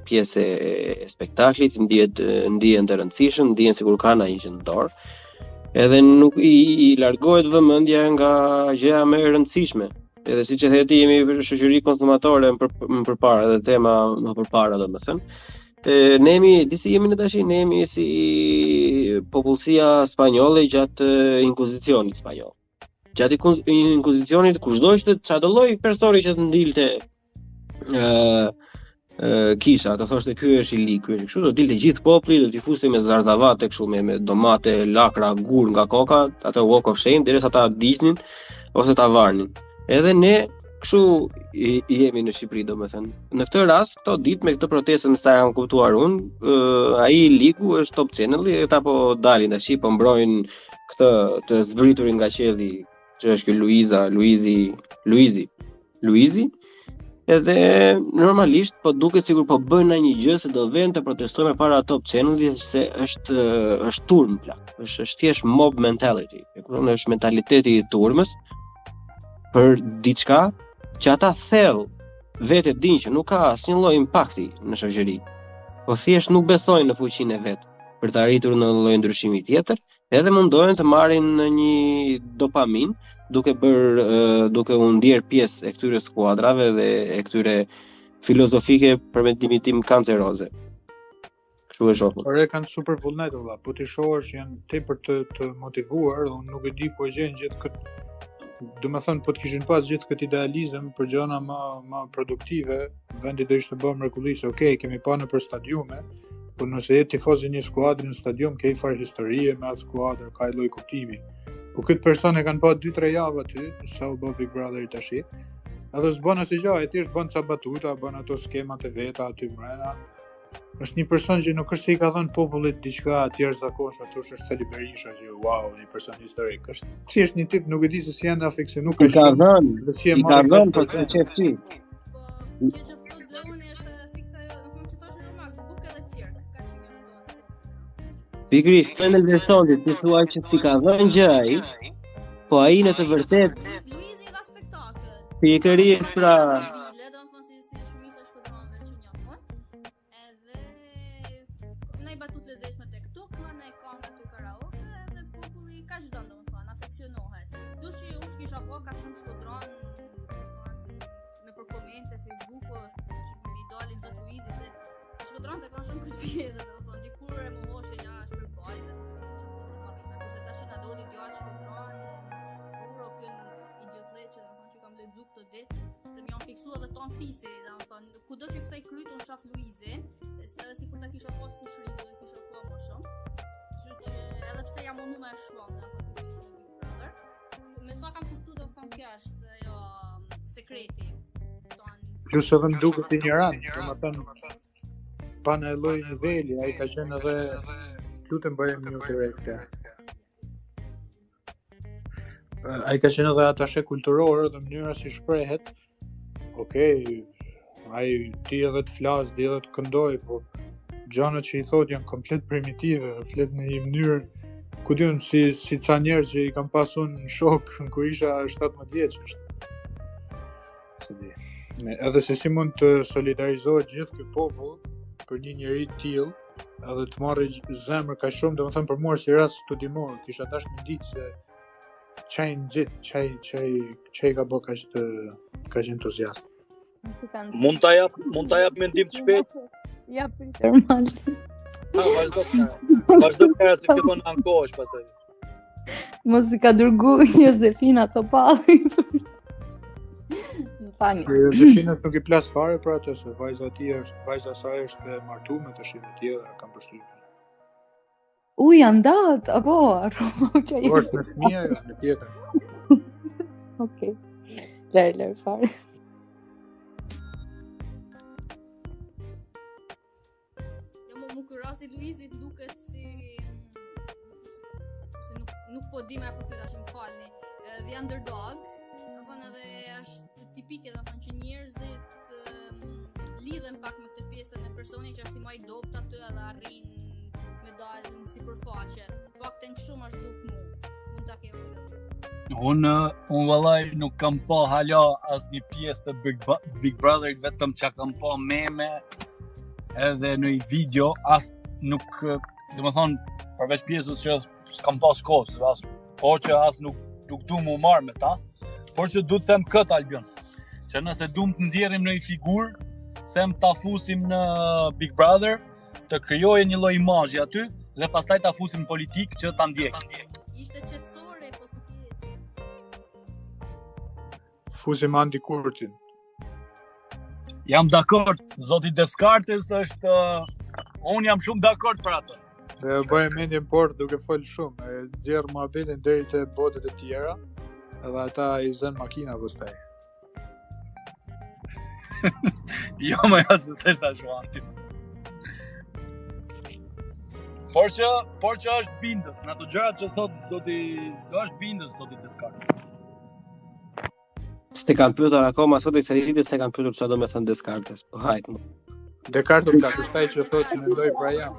pjesë e spektaklit, ndihen të rëndësishëm, ndihen sikur kanë ai gjë në dorë. Edhe nuk i largohet vëmendja nga gjëja më e rëndësishme. Edhe siç e theti, jemi në shoqëri konsumatore më përpara, edhe tema më përpara domethënë. Ne jemi në tash, ne jemi si popullsia spanjolle gjatë inkuzicionit spanjoll. Gjatë inkuzicionit, kushdo ishte çdo lloj personi që të ndilte kisha, të thoshte ky është i lig, ky është kështu, do dilte gjithë populli, do t'i fuste me zarzavate kështu, me domate, lakra, gur nga koka, atë walk of shame, derisa ta diqnin ose ta varnin. Edhe ne kështu jemi në Shqipëri, domethënë. Në këtë rast, këto ditë me këtë protestë, sa kam kuptuar unë, ai ligu është Top Channel-i, ata po dalin tash, po mbrojnë këtë të zbriturin nga qielli, që është ky Luizi. Edhe normalisht po duket sikur po bëjnë një gjë se do vjen të protestojnë para Top Channel-it, se është turm plak. Është thjesht mob mentality. Është mentaliteti i turmës për diçka që ata thellë vetë dinë që nuk ka asnjë lloj impakti në shoqëri. Po thjesht nuk besojnë në fuqinë e vet për të arritur në lloj ndryshimi tjetër, edhe mundohen të marrin një dopamin, duke u ndier pjesë e këtyre skuadrave dhe e këtyre filozofike për mendimin tim kanceroze. Kështu e shoh. Por e kanë super vullnet valla, po ti shohësh janë tepër të motivuar, unë nuk e di ku e gjejnë gjithë këtë. Domethënë po të kishin pas gjithë këtë idealizëm për gjëra më produktive, vendi do ishte bërë mrekullisë. Okej, kemi pa në për stadiume, por nëse je tifoz i një skuadri në stadium, ke fare historie me atë skuadër, ka lloj kuptimi. Po këtë person e kanë pa 2-3 javë aty, sa u bë Big Brother tash. Edhe s'bën asgjë, ai thjesht bën ca batuta, bën ato skemat e veta aty mbrenda. Është një person që nuk është se i ka dhënë popullit diçka të jashtëzakonshme, thosh është Sali Berisha që wow, një person historik. Është thjesht një tip, nuk e di se si janë afeksion, nuk ka dhënë. I ka dhënë për të qefti. Pikërisht, në versonit, ti thua që si ka dhënë gjë ai, po ai në të vërtet Luizi dha spektakël. Pikërisht pra. Në i batut lezeshme tek tukma, në i kanë aty karaoke, edhe populli ka çdo domethënë, afeksionohet. Plus që unë s'kisha po ka shumë shkodron në për komente Facebooku që mi dalin zot Luizi se shkodron të kanë shumë këtë pjesë, domethënë dikur e mohoshe një ashtë për bajzë, kurse tash na doli djalë shkodron, uro kën idiotleçe, domethënë që kam lexuar këtë ditë, se më janë fiksuar edhe ton fisi, domethënë kudo që kthej kryt unë shaf Luizin, se sikur ta kisha pas kushërisë dhe kisha pa më shumë. Kështu që edhe pse jam unë më e shpallë apo Big Brother, me sa kam kuptuar domethënë kjo është ajo sekreti. Plus edhe më duket ignorant, domethënë pa në lloj niveli, ai ka qenë edhe lutem bëjmë një korrektë. Ai ka qenë edhe atashe kulturor dhe mënyra si shprehet. Okej, ai ti edhe të flas, di edhe të këndoj, po gjanat që i thot janë komplet primitive, flet në një mënyrë ku diun si ca njerëz që i kam pasur në shok kur isha 17 vjeç është. Se di. Edhe se si mund të solidarizohet gjithë ky popull për një njeri të tillë, edhe të marrë zemër kaq shumë, domethënë për mua si rast studimor, kisha dashur të di se çaj nxit, çaj ka bë kaq entuziast. Mund ta jap mendim të shpejt. Ja Peter Malti. Vazhdo kërë se fillon ankohesh pastaj. Mos i ka dërgu Josefina Topalli. Fani. Josefina nuk i plas fare për atë se vajza saj është e martuar me të shimë tjetër, kam përshtypjen. Janë datë, apo? Po është me fëmija, është me tjetër. Okej. Lër fare. Mu ky rasti Luizit duket si nuk po di më apo këtë tash më falni. The underdog, domethënë edhe është tipike domethënë që njerëzit lidhen pak me këtë pjesën e personit që është si më i dobët aty edhe arrin me dalë në sipërfaqe. Paktën kështu më zhduk mund ta kem. Unë vallai nuk kam pa hala asnjë pjesë të Big Brother, vetëm çka kam pa meme edhe në një video, as nuk, domethënë përveç pjesës që s'kam pas kohë, as nuk du mu marrë me ta, por që du të them këtë Albion, që nëse du të ndjerim në një figurë, them ta fusim në Big Brother, të krijojë një lloj imazhi aty dhe pastaj ta fusim në politikë që ta ndjekin. Ishte qetësore po s'u jetë. Fusim Andi Kurtin. Jam dakord, zoti Descartes është unë jam shumë dakord për atë. Bëj mendjen por duke fol shumë, nxjerr mohabetin deri te botët e tjera, edhe ata i zën makina pastaj. Jo më se s'është ashtu Anti. Por që është bindës, në ato gjërat që thot do është bindës zoti Descartes. S'te kam pyetur akoma sot se ditë se kam pyetur çfarë do të thënë Descartes. Po hajt. Descartes ka kushtaj që thotë që mendoj pra jam.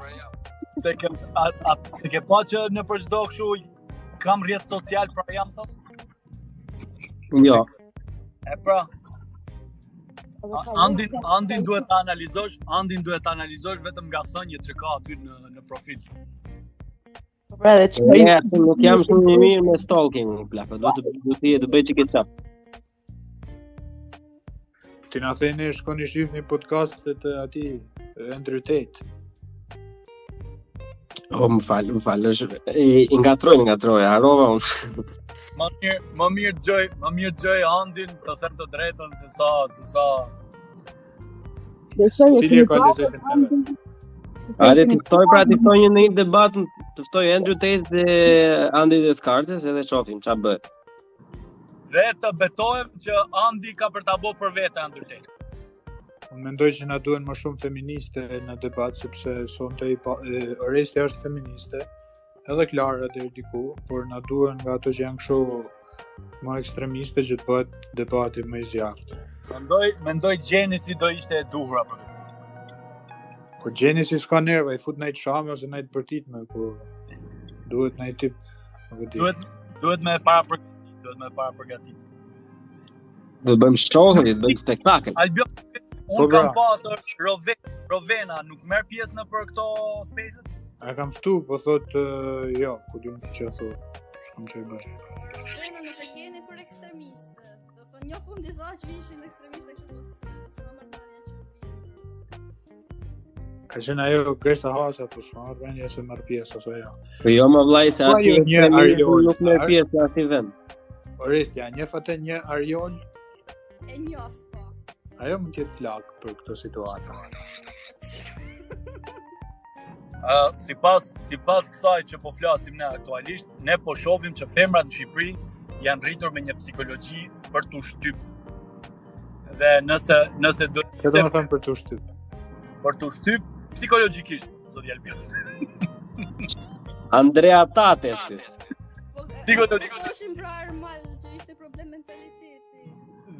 Se ke pa që në për çdo kështu kam rrjet social pra jam sot? Jo. E pra. Andin duhet ta analizosh vetëm nga thënjet që ka aty në profil. Pra dhe çfarë? Nuk jam shumë i mirë me stalking, plako. Do të bëj çike çap. Ti na theni shkoni shihni podcastet e atij Andrew Tate. Më fal, i ngatroj, harova unë. Më mirë dëgjoj Andin, të them të drejtën se sa. Cili e ka lezetin të vet? Hajde të ftoj një debat, të ftoj Andrew Tate dhe Andi Descartes edhe shohim ç'a bëhet. Dhe të betohem që Andi ka për ta bërë për vete Andrew Tate. Unë mendoj që na duhen më shumë feministe në debat, sepse sonte Oresti është feministe, edhe Klara deri diku, por na duhen nga ato që janë kështu më ekstremiste që të bëhet debati më i zjarrt. Mendoj Gjenesi do ishte e duhur për këtë. Po Gjenesi s'ka nerva, i fut najt shame ose najt bërtitme, po duhet najt tip, nuk e di. Duhet me para përgatit. Do bëjmë show, do bëjmë spektakël. Albion, unë kam patur Rovena, nuk merr pjesë në për këto space-et? A kam ftu, po thot jo, ku di se çfarë thot. S'kam çaj bëj. Rovena nuk e keni për ekstremistë. Do thonë një fund disa që ishin ekstremistë kështu s'ma marrë që ka qenë ajo Gresa Hasa, po s'ma marrë vendja se marrë pjesë ose jo. Po jo më vllai se aty nuk merr pjesë në asnjë vend. Oresti, a njeh atë një Ariol? E njoh po. Ajo mund të jetë flak për këtë situatë. Sipas kësaj që po flasim ne aktualisht, ne po shohim që femrat në Shqipëri janë rritur me një psikologji për t'u shtyp. Dhe nëse do të thënë për t'u shtyp. Për t'u shtyp psikologjikisht, zoti Albion. Andrea Tates. Psikologjikisht pra normal që ishte problem mentaliteti.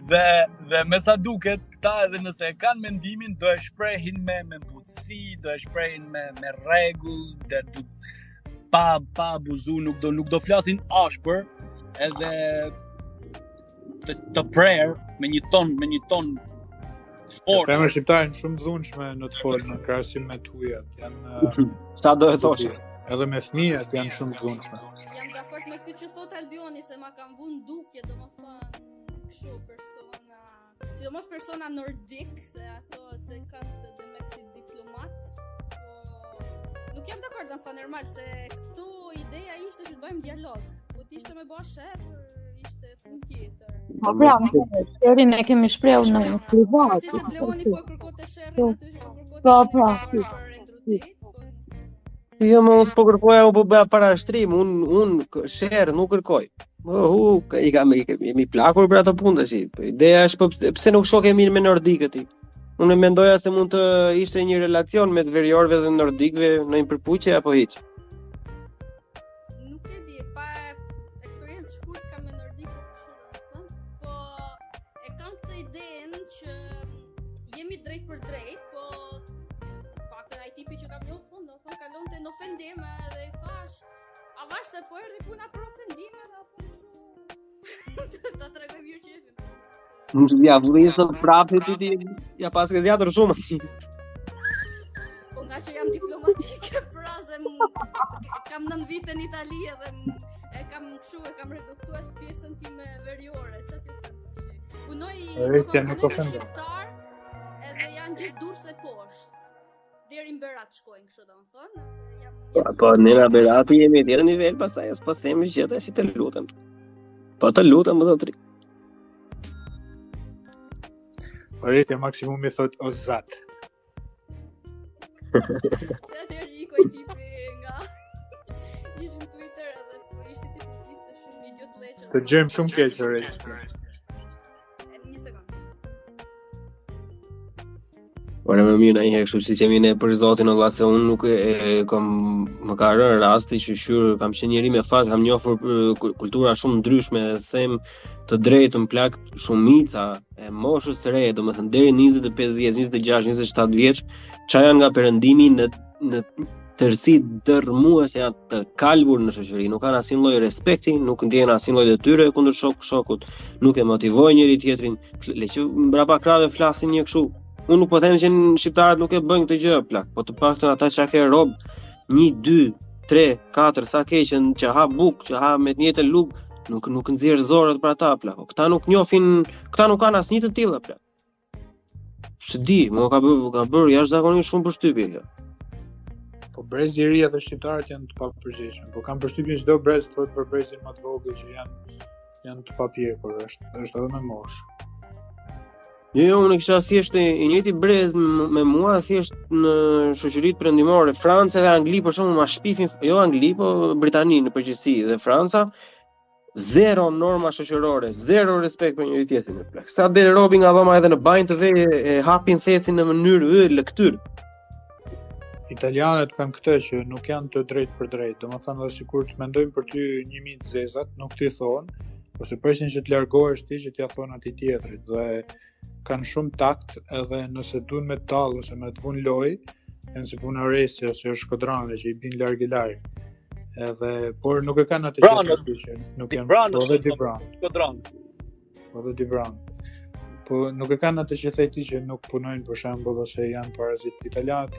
Dhe me sa duket, këta edhe nëse e kanë mendimin, do e shprehin me butësi, do e shprehin me rregull, dhe pa abuzu, nuk do flasin ashpër, edhe të prerë me një ton fort. Femrat shqiptare janë shumë dhunshme në të folë në krahasim me të hujat. Janë sa do e thoshe? Edhe me fëmijët janë shumë të dhunshme. Jam dakord me këtë që thot Albioni se ma kanë vënë dukje, domethënë kështu persona, sidomos persona nordik, se ato të kanë të demek si diplomat. Nuk jam dakord, domethënë normal se këtu ideja ishte që të bëjmë dialog. Po të ishte me bë sherr, ishte punë tjetër. Po pra, sherrin e kemi shprehur në privat. Si se Bleoni po kërkote sherrin aty që po kërkote. Po pra. Jo, më unë s'po kërkoja, u po bëja parashtrim, unë sherr nuk kërkoj. Jemi plakur për ato punë tash. Ideja është pse nuk shoh kemi me nordikët. Unë mendoja se mund të ishte një relacion mes veriorëve dhe nordikëve në një përputhje apo hiç. Nuk e di, pa eksperiencë shkurt kam me nordikët kështu, po e kam këtë idenë që jemi drejt për drejt, po paktën ai tipi që kam njohur, domethënë kalonte në ofendim dhe i thash, a vashte po erdhi puna për ofendime dhe afu ta tregoj mirë çefin. Ja, vëllësëm prapë ti ja pas ke zgjatur shumë. Po nga që jam diplomatike, pra se kam 9 vite në Itali edhe e kam reduktuar pjesën time veriore, ç'a ti them tash. Punoj shqiptar edhe janë gjithë durse poshtë. Deri në Berat shkojnë kështu domethënë. Po nëna Berati jemi në tjetër nivel, pastaj as po themi që tash të lutem. Po të lutem më zotri. Orete maksimumi thot o zat. Se atëherë ikoj tipi nga ishim Twitter edhe po ishte tipi fliste shumë idiot leqë. Të gjejmë shumë keq orete. Një sekond. Ora më mirë ndonjëherë kështu siç jemi ne për zotin Allah se unë nuk kam më ka rënë rasti që kam qenë njëri me fat, kam njohur kultura shumë ndryshme, them të drejtën plak shumica e moshës së re, domethënë deri 25 vjeç, 26, 27 vjeç, çfarë janë nga perëndimi në tërësi dërmuese janë të kalbur në shoqëri, nuk kanë asnjë lloj respekti, nuk ndjehen asnjë lloj detyre kundër shokut, nuk e motivojnë njëri tjetrin, le që mbrapa krave flasin një kështu. Unë nuk po them që shqiptarët nuk e bëjnë këtë gjë plak, po të paktën ata që ke rob 1, 2, 3, 4 sa keqën që ha buk, që ha me të njëjtën lug, nuk nxjerr zorët për ata plak. Këta nuk njohin, këta nuk kanë asnjë të tillë plak. Se di, më ka bërë jashtëzakonisht shumë përshtypje kjo. Po brezi i ri dhe shqiptarët janë të papërgjeshëm, po kam përshtypjen çdo brez thotë për brezin më të vogël që janë të papjekur, është edhe me moshë. Jo, unë kisha thjesht i njëjti brez me mua, thjesht në shoqëritë perëndimore, Franca dhe Angli për shembull ma shpifin, jo Angli, po Britani në përgjithësi dhe Franca, zero norma shoqërore, zero respekt për njëri tjetrin në plak. Sa del robi nga dhoma edhe në banjë të vej e hapin thesin në mënyrë lëktyr. Italianët kanë këtë që nuk janë të drejtë për drejtë, domethënë edhe sikur të mendojnë për ty 1000 zezat, nuk t'i thonë, ose presin që të largohesh ti që t'ia thonë atij tjetrit dhe kanë shumë takt edhe nëse duan me tallë ose me të vun loj, janë si puna resi ose shkodrane që i bin larg. Edhe por nuk e kanë atë që nuk janë edhe Shkodran. Po dhe Dibran. Po nuk e kanë atë që thej ti që nuk punojnë për shembull ose janë parazit. Italianët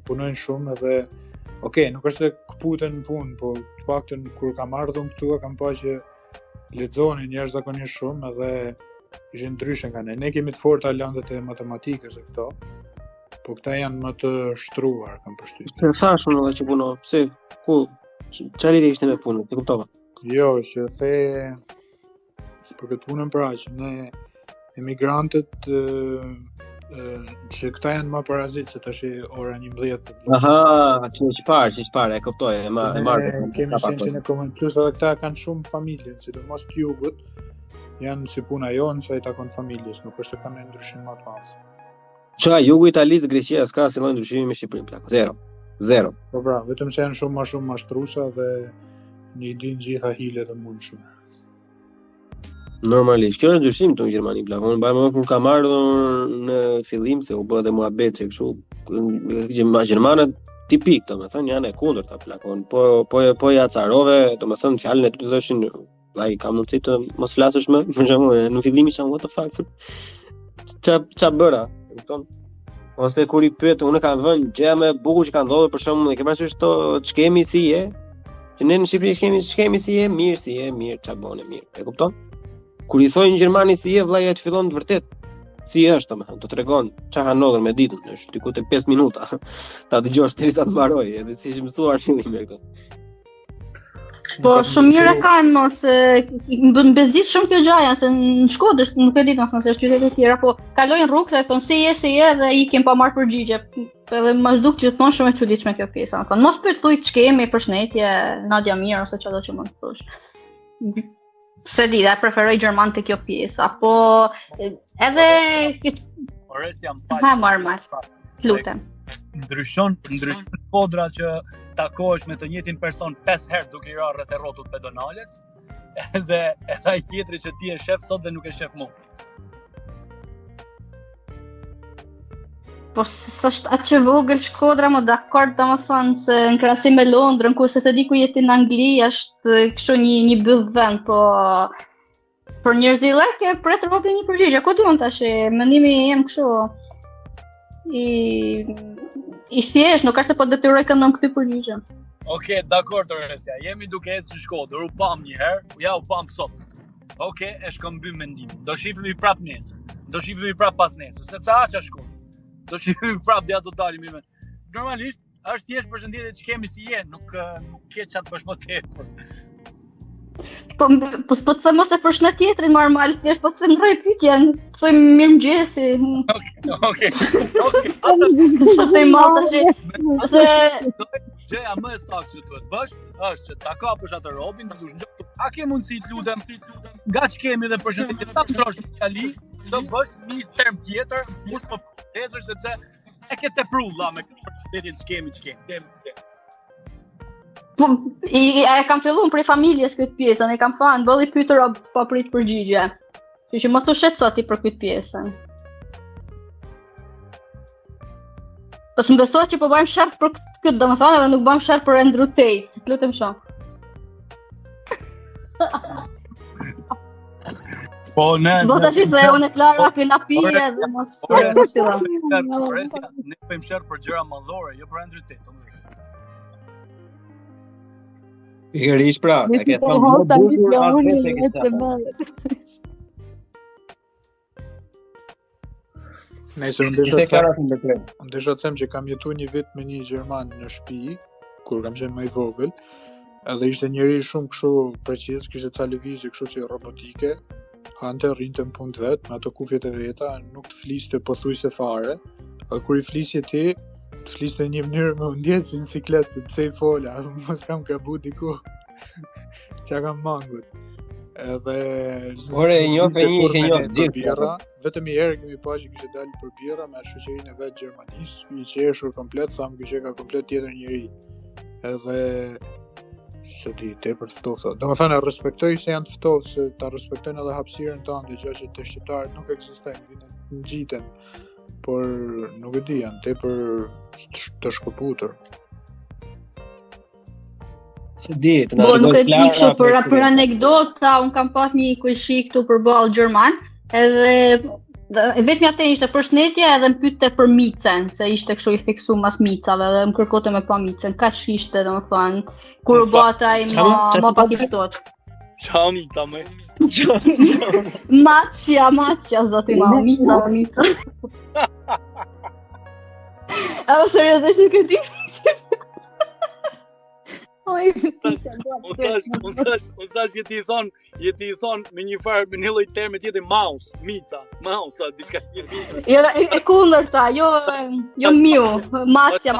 punojnë shumë edhe okay, nuk është se kputen në punë, po të paktën kur kam ardhur këtu kam pa që lexonin jashtëzakonisht shumë edhe ishin ndryshe nga ne. Ne kemi të forta lëndët e matematikës e këto, po këta janë më të shtruar, kam përshtypjen. Se thash unë edhe që punoj, pse ku çfarë lidhje ishte me punën, e kuptova. Jo, që the për këtë punën pra që ne emigrantët që këta janë më parazitë se tash ora 11. Aha, çfarë, e kuptoj, e marr. Kemi sensin e komun plus edhe këta kanë shumë familje, sidomos të jugut. Janë si puna jonë, sa i takon familjes, nuk është të kanë ndryshim më të madh. Qa, jugu Italisë, Greqia s'ka si lloj ndryshimi me Shqipërinë plak. Zero. Po pra, vetëm se janë shumë më mashtruesa dhe një dinë gjitha hilet e mundshme. Normalisht, kjo është ndryshim këtu në Gjermani plak. Unë mbaj më kur kam ardhur në fillim se u bë dhe muhabet që kështu, gjermanët tipik, domethënë janë e kundërta plak. Po ja carove, domethënë fjalën e tyre thoshin ai ka mundësi të mos flasësh më, për shembull, në fillim isha what the fuck. Ça bëra, kupton? Ose kur I pyet, unë kam vënë gjëja më e bukur që ka ndodhur për shembull, e ke parasysh to ç'kemi si je? Që ne në Shqipëri ç'kemi si je, mirë, ç'a bën mirë. E kupton? Kur I thojnë Gjermani si je, vllai atë fillon të vërtet si është, domethënë, të tregon ç'a ka ndodhur me ditën, është diku te 5 minuta. Ta dëgjosh derisa të mbaroj, edhe si është mësuar fillim me këtë. Po shumë mirë e kanë mos më bën bezdis shumë kjo gjaja se në Shkodër nuk e di domethënë se është qytete të tjera, po kalojnë rrugë se thonë si je dhe ikin pa marrë përgjigje. Edhe më zhduk gjithmonë shumë e çuditshme kjo pjesa. Thonë mos pyet thuj ç'kemi, përshëndetje, Nadia mirë ose çdo që mund të thosh. Se di, preferoj gjerman të kjo pjesa, po edhe Oresti jam ha normal. Lutem. Ndryshon Shkodra që takohesh me të njëjtin person 5 herë duke I rarë rreth rrotut pedonales, edhe ai tjetri që ti je shef sot dhe nuk e shef më. Po s'është atë që vogël Shkodra, më dakord domethënë se në krahasim me Londrën, kurse se di ku jeti në Angli, është kështu një byll vend, po për njerëzillek e pret rropi një përgjigje. Ku diun tash, mendimi im kështu I thjesht, nuk është se po detyroj këndon këtë përgjigje. Okej, dakord Orestja, jemi duke ecë në Shkodër, u pam një herë, ja u pam sot. Okej, e shkëmby mendimin. Do shifemi prap nesër. Do shifemi prap pas nesër, sepse aqa Shkodër. Do shifemi prap dia do dalim me. Normalisht është thjesht përshëndetje që kemi si je, nuk ke çat bësh më tepër. Po të them mos e përshëndet tjetrin normal, thjesht po të them rroj pyetjen, thoj mirëmëngjesi. Okej. Sa më tash. Ose gjëja më e saktë që duhet bësh është që ta kapësh atë robin, ta dush ngjop. A ke mundësi të lutem, nga ç'kemi dhe përshëndetje ta trosh në Itali, do bësh një term tjetër, mund të përdesësh sepse e ke teprulla me përshëndetjen ç'kemi. Po, e kam filluar prej familjes këtë pjesën, e kam thënë, bolli pyetur pa prit përgjigje. Kështu që mos u shqetëso ti për këtë pjesën. Po s'm besohet që po bëjmë sherr për këtë, domethënë edhe nuk bëjmë sherr për Andrew Tate. Lutem shumë. Po ne. Do tash se unë Klara kena pije dhe mos fillon. Orestja, ne bëjmë sherr për gjëra madhore, jo për Andrew Tate. Pikërisht pra, e ke thënë më bukur Nëse unë desha të them që kam jetuar një vit me një gjerman në shtëpi, kur kam qenë më I vogël, edhe ishte njëri shumë kështu preciz, kishte ca lëvizje kështu si robotike, hante rrinte në punë vet, me ato kufjet e veta, nuk të fliste pothuajse fare, edhe kur I flisje ti, të fliste një mënyrë me ndjes si në siklet, se pse I fola, mos kam gabu diku, qa kam mangut. Edhe... Ore, birra, vetëm I herë kemi pa që kishte dalë për birra me shoqërinë e vet gjermanisë, I qeshur komplet, thamë që ka komplet tjetër njëri. Edhe... se di, tepër të ftofta. Domethënë respektoj se janë të ftohtë, se ta respektojnë edhe hapësirën tonë, gjë që te shqiptarët nuk ekzistojnë, ngjiten. Por nuk e di, janë tepër të shkëputur. Se di, po nuk e di kështu për anekdota, un kam pas një kuishi këtu përballë gjerman, edhe vetëm atë ishte përshëndetje edhe më pyette për micën, se ishte kështu I fiksuar mas micave dhe më kërkonte me pa micën. Kaq ishte domethënë, kur u bata ai më pak I ftohtë. Ciao mica më. Macja zoti ma, mica. A seriozisht nuk e di. Unë thash që ti i thon me një farë me një lloj termi tjetër mouse, mica, mouse, diçka tjetër. Jo, e kundërta, jo miu, macja.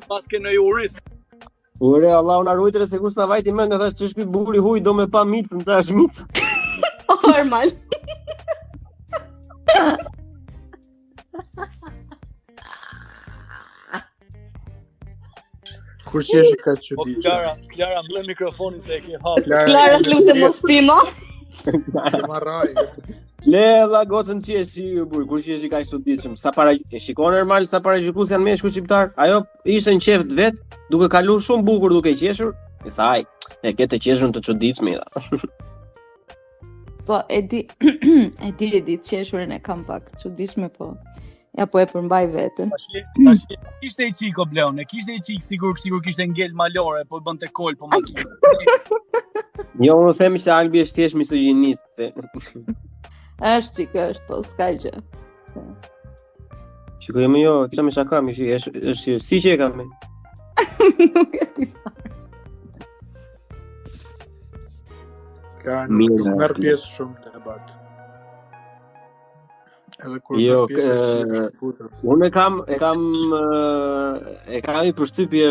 Pas ke në urith. Ore, Allahu na ruajtë se kur sa vajti mend thash ç'është ky buri huj do me pa micën, sa është mica. Normal. Kur që është ka që di. Klara, mbledh mikrofonin se e ke hapur. Klara, lutem mos pimo. Marraj. Le valla gocën që si burr, kur që kaq çuditshëm. Sa para e shikon normal, sa para gjykues janë meshkuj shqiptar. Ajo ishte në qeft vet, duke kaluar shumë bukur duke qeshur. I thaj, e ke të qeshur të çuditshme dha. Po, e di të qeshurin e kam pak çuditshme, po. Ja po e përmbaj veten. Tash kishte i çiko Bleon, e kishte i çik sigur kishte ngel malore, po bënte kol po makinë. Jo, unë them që Albi është thjesht misogjinist. Është çik, është, po s'ka gjë. Shikoj më jo, kisha me shaka, është si që e kam me. Nuk e di. Ka nuk merr pjesë shumë në debat. Edhe kur merr pjesë është futur. Unë e kam i përshtypje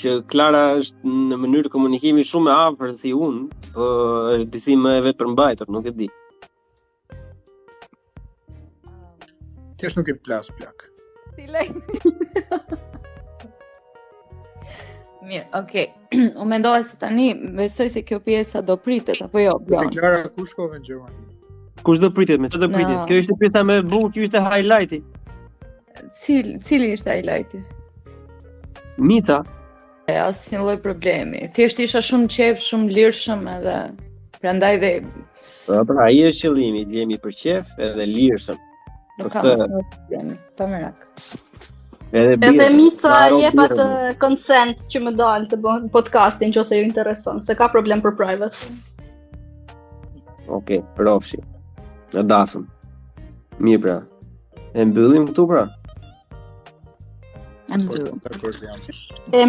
që Klara është në mënyrë komunikimi shumë e afër si unë, po është disi më e vetë përmbajtur, nuk e di. Thjesht nuk i plas plak. Si lej. Mirë, okay. Unë mendova se tani besoj se kjo pjesa do pritet apo jo? Klara kush shkove në Gjermani? Kush do pritet me? Çfarë do pritet? Kjo ishte pjesa më e bukur, kjo ishte highlighti. Cili ishte highlighti? Mita. Asnjë lloj problemi. Thjesht isha shumë qef, shumë lirshëm edhe prandaj dhe pra ai është qëllimi, të jemi për qef edhe lirshëm. Nuk kam asnjë problemi, pa merak. Edhe Mica jep atë consent që më dalë të bëjë podcastin nëse ju intereson, se ka problem për private. Okej, përofshi. E dasëm. Mirë pra. E mbyllim këtu pra? E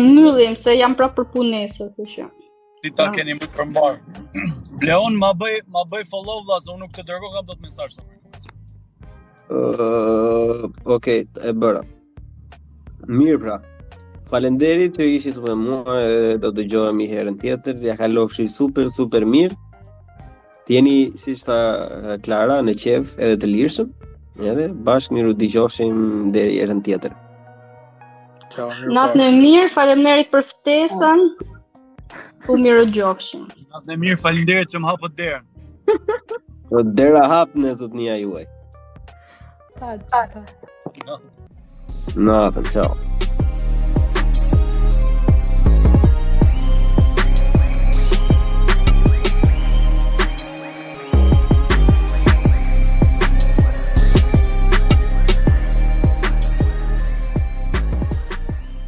mbyllim, se jam prapë për punë nesër, kështu që. Ti ta keni më përmbar. Bleon ma bëj follow vlla, se unë nuk të dërgoj kam dot mesazh sa. Okej, e bëra. Mirë pra. Faleminderit që ishit me mua, do dëgjohemi herën tjetër. Ja kalofshi super mirë. Të jeni, siç tha Klara, në qef edhe të lirshëm. Edhe bashkë miru dëgjofshim deri herën tjetër. Ciao. Natën e mirë, faleminderit për ftesën. U mirogjofshim. Natën e mirë, faleminderit që më hapët derën. Po dera hap në zotnia juaj. Natën, ciao.